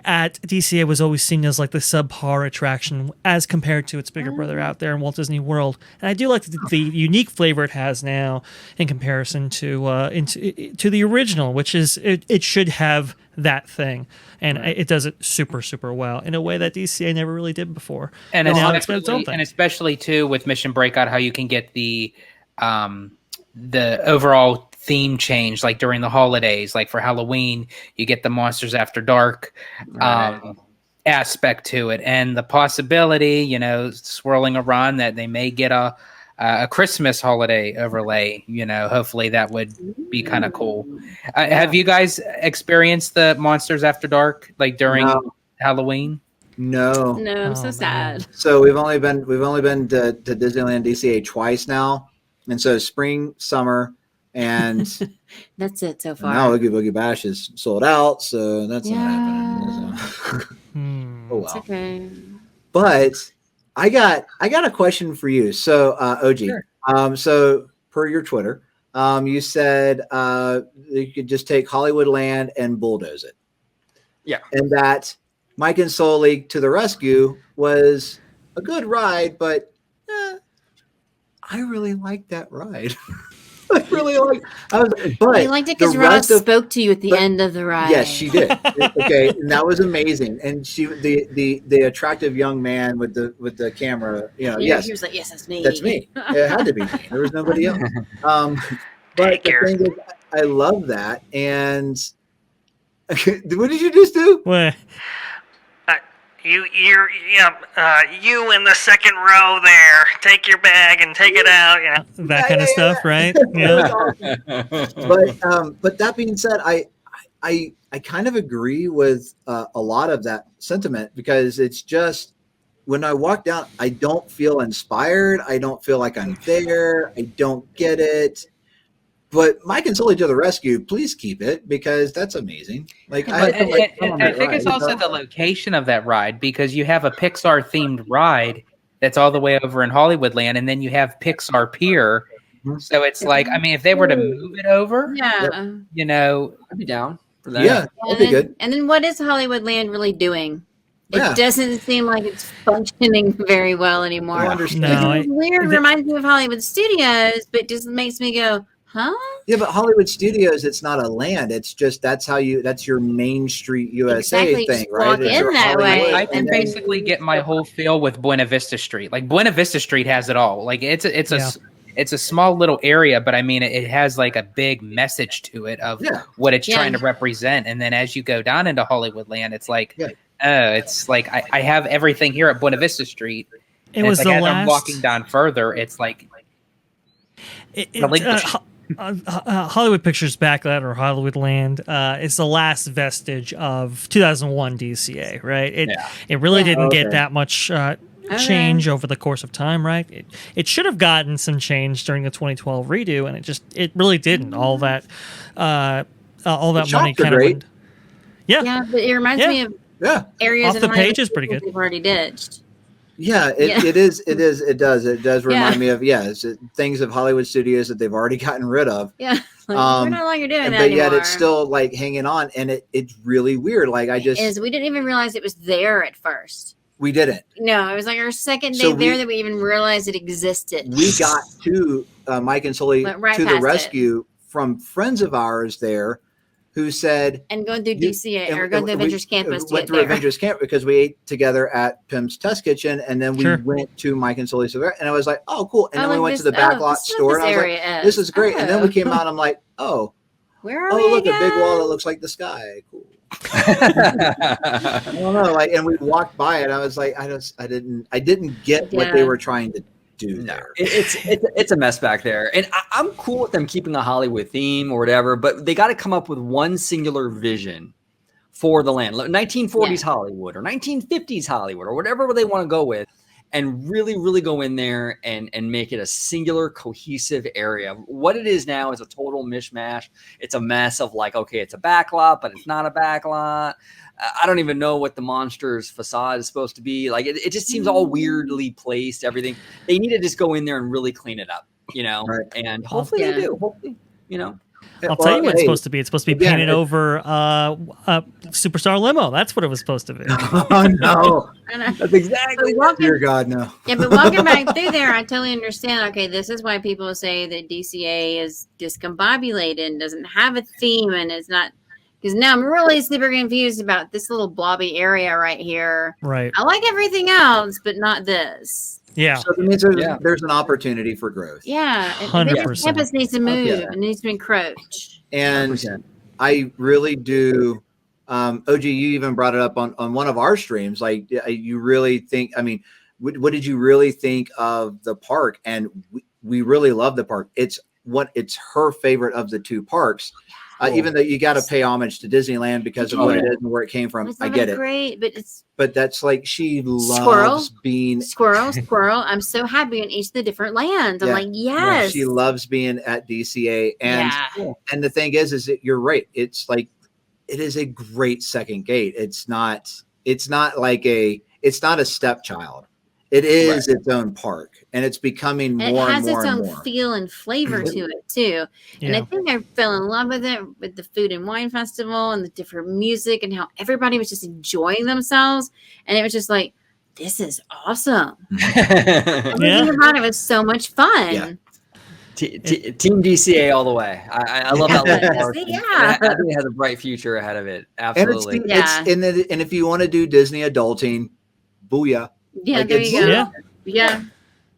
at DCA was always seen as like the subpar attraction as compared to its bigger brother out there in Walt Disney World. And I do like the unique flavor it has now in comparison to the original, which is it should have that thing, and it does it super, super well in a way that DCA never really did before. And now it's got its own thing. And especially too with Mission Breakout, how you can get the overall theme change, like during the holidays, like for Halloween, you get the Monsters After Dark aspect to it, and the possibility, you know, swirling around that they may get a Christmas holiday overlay. You know, hopefully that would be kind of cool. Have you guys experienced the Monsters After Dark like during Halloween? No, I'm so sad. So we've only been to Disneyland DCA twice now, and so spring, summer, and that's it so far. now Oogie Boogie Bash is sold out, so that's not happening. So. Oh well. It's okay. But I got a question for you. So OG, Sure. So per your Twitter, you said you could just take Hollywoodland and bulldoze it. Yeah. And that Mike and Sully to the Rescue was a good ride, but I really liked that ride. I really liked. But you liked it because Rob spoke to you at the end of the ride. Yes, she did. Okay, and that was amazing. And she, the attractive young man with the camera, you know, yes, he was like, "Yes, that's me. That's me. It had to be me. There was nobody else." But the thing is, I love that. And what did you just do? Well, You in the second row there. Take your bag and take it out. You know. that kind of stuff, right? Yeah. But that being said, I kind of agree with a lot of that sentiment, because it's just when I walk down, I don't feel inspired. I don't feel like I'm there. I don't get it. But Mike and Sully to the Rescue, please keep it, because that's amazing. Like, I think it's also the location of that ride, because you have a Pixar themed ride that's all the way over in Hollywoodland, and then you have Pixar Pier. So it's like, I mean, if they were to move it over, you know, I'd be down for that. Yeah, that'd be good. And then what is Hollywoodland really doing? Yeah. It doesn't seem like it's functioning very well anymore. I understand. No, It's weird. It reminds me of Hollywood Studios, but just makes me go, huh? Yeah, but Hollywood Studios, it's not a land. It's just that's your Main Street USA Exactly, thing, just right? walk It's in your that way. Hollywood, I can and then- basically get my whole feel with Buena Vista Street. Like Buena Vista Street has it all. Like it's a small little area, but I mean it has like a big message to it of what it's trying to represent. And then as you go down into Hollywoodland, it's like, it's like I have everything here at Buena Vista Street. It was like the as last. I'm walking down further, it's like Hollywood Pictures Backlight or Hollywoodland is the last vestige of 2001 DCA, right? It really didn't get that much change over the course of time, right? It should have gotten some change during the 2012 redo, and it really didn't. All that money kind of went. Yeah, but it reminds me of areas Off the in page Hollywood is pretty good. they've already ditched. Yeah, it does remind me of things of Hollywood Studios that they've already gotten rid of. Yeah, like, we're no longer doing that but yet anymore. it's still like hanging on, and it's really weird. Like we didn't even realize it was there at first. We didn't. No, it was like our second day there that we even realized it existed. We got to Mike and Sully to the Rescue from friends of ours there, who said, and going through DCA or going through Avengers Campus. Went through Avengers Campus because we ate together at Pim's Test Kitchen, and then we went to Mike and Sully's, and I was like, "Oh, cool!" And then we went to the backlot store, and I was like, "This is great." And then we came out, and I'm like, "Oh, where are we? Look, again? a big wall that looks like the sky. Cool." I don't know, like, and we walked by it. I was like, I didn't get what they were trying to do there. It's a mess back there, and I'm cool with them keeping a Hollywood theme or whatever, but they got to come up with one singular vision for the land, 1940s Hollywood or 1950s Hollywood or whatever they want to go with, and really, really go in there and make it a singular, cohesive area. What it is now is a total mishmash. It's a mess of like, okay, it's a backlot, but it's not a backlot. I don't even know what the monster's facade is supposed to be. Like, it just seems all weirdly placed, everything. They need to just go in there and really clean it up, you know? Right. And hopefully they do. Hopefully, you know? I'll tell you what it's supposed to be. It's supposed to be again, painted over Superstar Limo. That's what it was supposed to be. Oh no, that's exactly. walking- Dear God, no. Yeah, but walking back through there, I totally understand. Okay, this is why people say that DCA is discombobulated and doesn't have a theme, and it's not. Because now I'm really super confused about this little blobby area right here. Right. I like everything else, but not this. Yeah. So that means there's an opportunity for growth. Yeah, 100%. campus needs to move. Yeah. It needs to encroach. And 100%. I really do. OG, you even brought it up on one of our streams. Like, you really think, I mean, what did you really think of the park? And we really love the park. It's her favorite of the two parks. Even though you got to pay homage to Disneyland because of what it is and where it came from. I get it. Great, but that's like, she loves Squirrel. being squirrel. I'm so happy in each of the different lands. I'm Yeah. like, yes. She loves being at DCA. And the thing is that you're right. It's like, it is a great second gate. It's not a stepchild. It is its own park, and it's becoming more and more and more. It has its own feel and flavor to it too. And I think I fell in love with it with the food and wine festival and the different music and how everybody was just enjoying themselves. And it was just like, this is awesome. Everything about it was so much fun. Yeah. Team DCA all the way. I love that little park. Yeah. I think it has a bright future ahead of it. Absolutely. And if you want to do Disney adulting, booyah. Yeah, Like, there you go. Yeah. Yeah.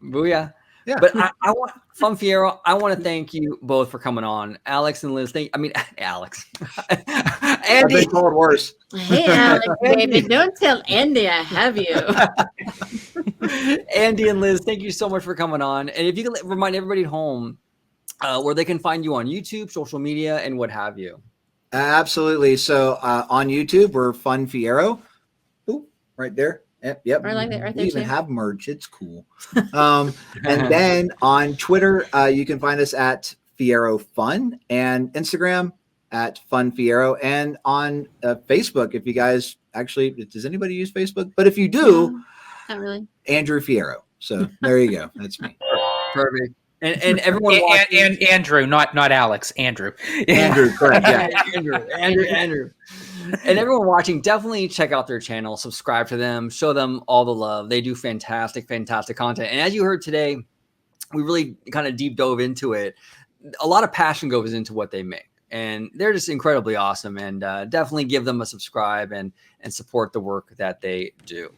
Booyah. Yeah. But I want Fun Fiero. I want to thank you both for coming on, Alex and Liz. Alex, I've Andy. been called worse. Hey, Alex, baby, don't tell Andy I have you. Andy and Liz, thank you so much for coming on. And if you can remind everybody at home where they can find you on YouTube, social media, and what have you. Absolutely. So on YouTube, we're Fun Fiero. Ooh, right there. Yep. I like that right there, We even too. have merch. It's cool. And then on Twitter, you can find us at Fiero Fun, and Instagram at Fun Fiero, and on Facebook. If you guys does anybody use Facebook? But if you do, Not really. Andrew Fiero. So there you go. That's me. Perfect. And everyone watching, And Andrew, not Alex. Andrew. Andrew, correct. Yeah. Andrew. And everyone watching, definitely check out their channel, subscribe to them, show them all the love. They do fantastic content. And as you heard today, we really kind of deep dove into it. A lot of passion goes into what they make, and they're just incredibly awesome. And definitely give them a subscribe and support the work that they do.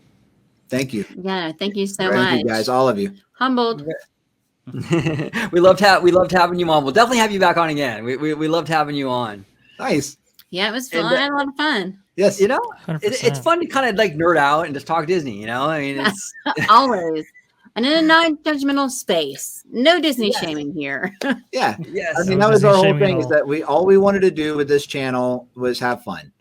Thank you. Yeah, thank you so Thank much. you guys, all of you. Humbled. we loved having you on. We'll definitely have you back on again. We loved having you on. Nice. Yeah, it was fun. And, I had a lot of fun. Yes. You know, 100%. it's fun to kind of like nerd out and just talk Disney. You know, I mean, it's Always. And in a non-judgmental space. No Disney shaming here. Yeah. yes. I mean, No that was our Disney whole shaming thing, at is that all we wanted to do with this channel was have fun.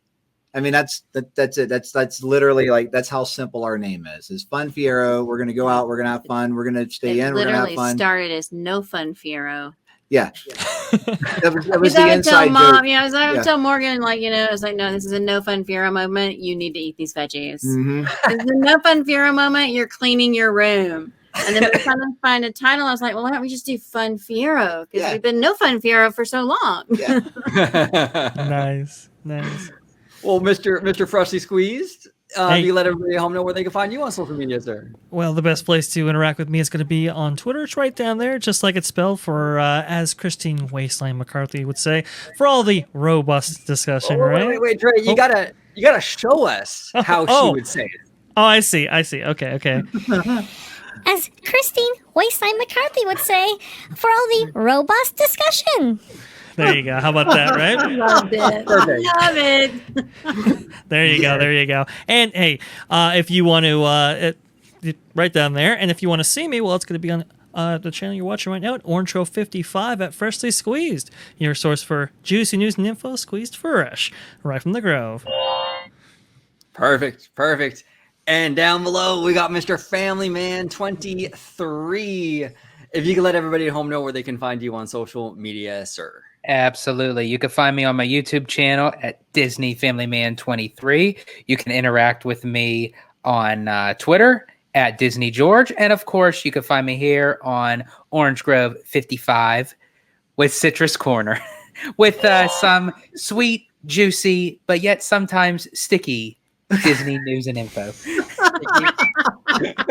I mean, that's it. That's literally, like, that's how simple our name is Fun Fiero. We're going to go out. We're going to have fun. We're going to stay It in. We're going to have literally fun. started as no fun Fiero. Yeah. That was Because the I would tell inside mom, joke. I would tell Morgan, like, it's like, no, this is a no fun Fiero moment. You need to eat these veggies. Mhm. This is a no fun Fiero moment. You're cleaning your room. And then we trying to find a title. I was like, well, why don't we just do Fun Fiero? Because Yeah. we've been no fun Fiero for so long. Yeah. Nice. Well, Mr. Freshly Squeezed, Hey. you let everybody at home know where they can find you on social media, sir. Well, the best place to interact with me is going to be on Twitter. It's right down there, just like it's spelled, for as Christine Wasteland McCarthy would say, for all the robust discussion, right? Wait, Trey, you gotta show us how she would say it. Oh, I see. Okay. As Christine Wasteland McCarthy would say, for all the robust discussion. There you go. How about that, right? Loved it. Perfect. Love it. There you go. And hey, if you want to, right down there, and if you want to see me, well, it's going to be on the channel you're watching right now at Orange Row 55 at Freshly Squeezed, your source for juicy news and info squeezed fresh, right from the Grove. Perfect. And down below, we got Mr. Family Man 23. If you can let everybody at home know where they can find you on social media, sir. Absolutely. You can find me on my YouTube channel at Disney Family Man 23. You can interact with me on Twitter at Disney George. And of course, you can find me here on Orange Grove 55 with Citrus Corner. with some sweet, juicy, but yet sometimes sticky Disney news and info.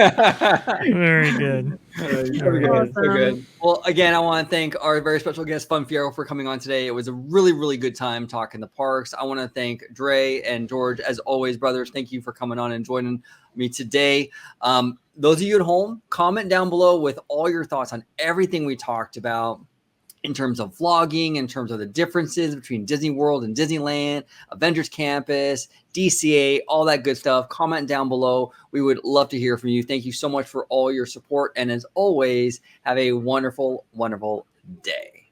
Very good. So Very good, so Awesome. good. Well, again, I want to thank our very special guest, Fun Fiero, for coming on today. It was a really, really good time talking the parks. I want to thank Dre and George, as always, brothers. Thank you for coming on and joining me today. Those of you at home, comment down below with all your thoughts on everything we talked about in terms of vlogging, in terms of the differences between Disney World and Disneyland, Avengers Campus, DCA, all that good stuff. Comment down below. We would love to hear from you. Thank you so much for all your support. And as always, have a wonderful, wonderful day.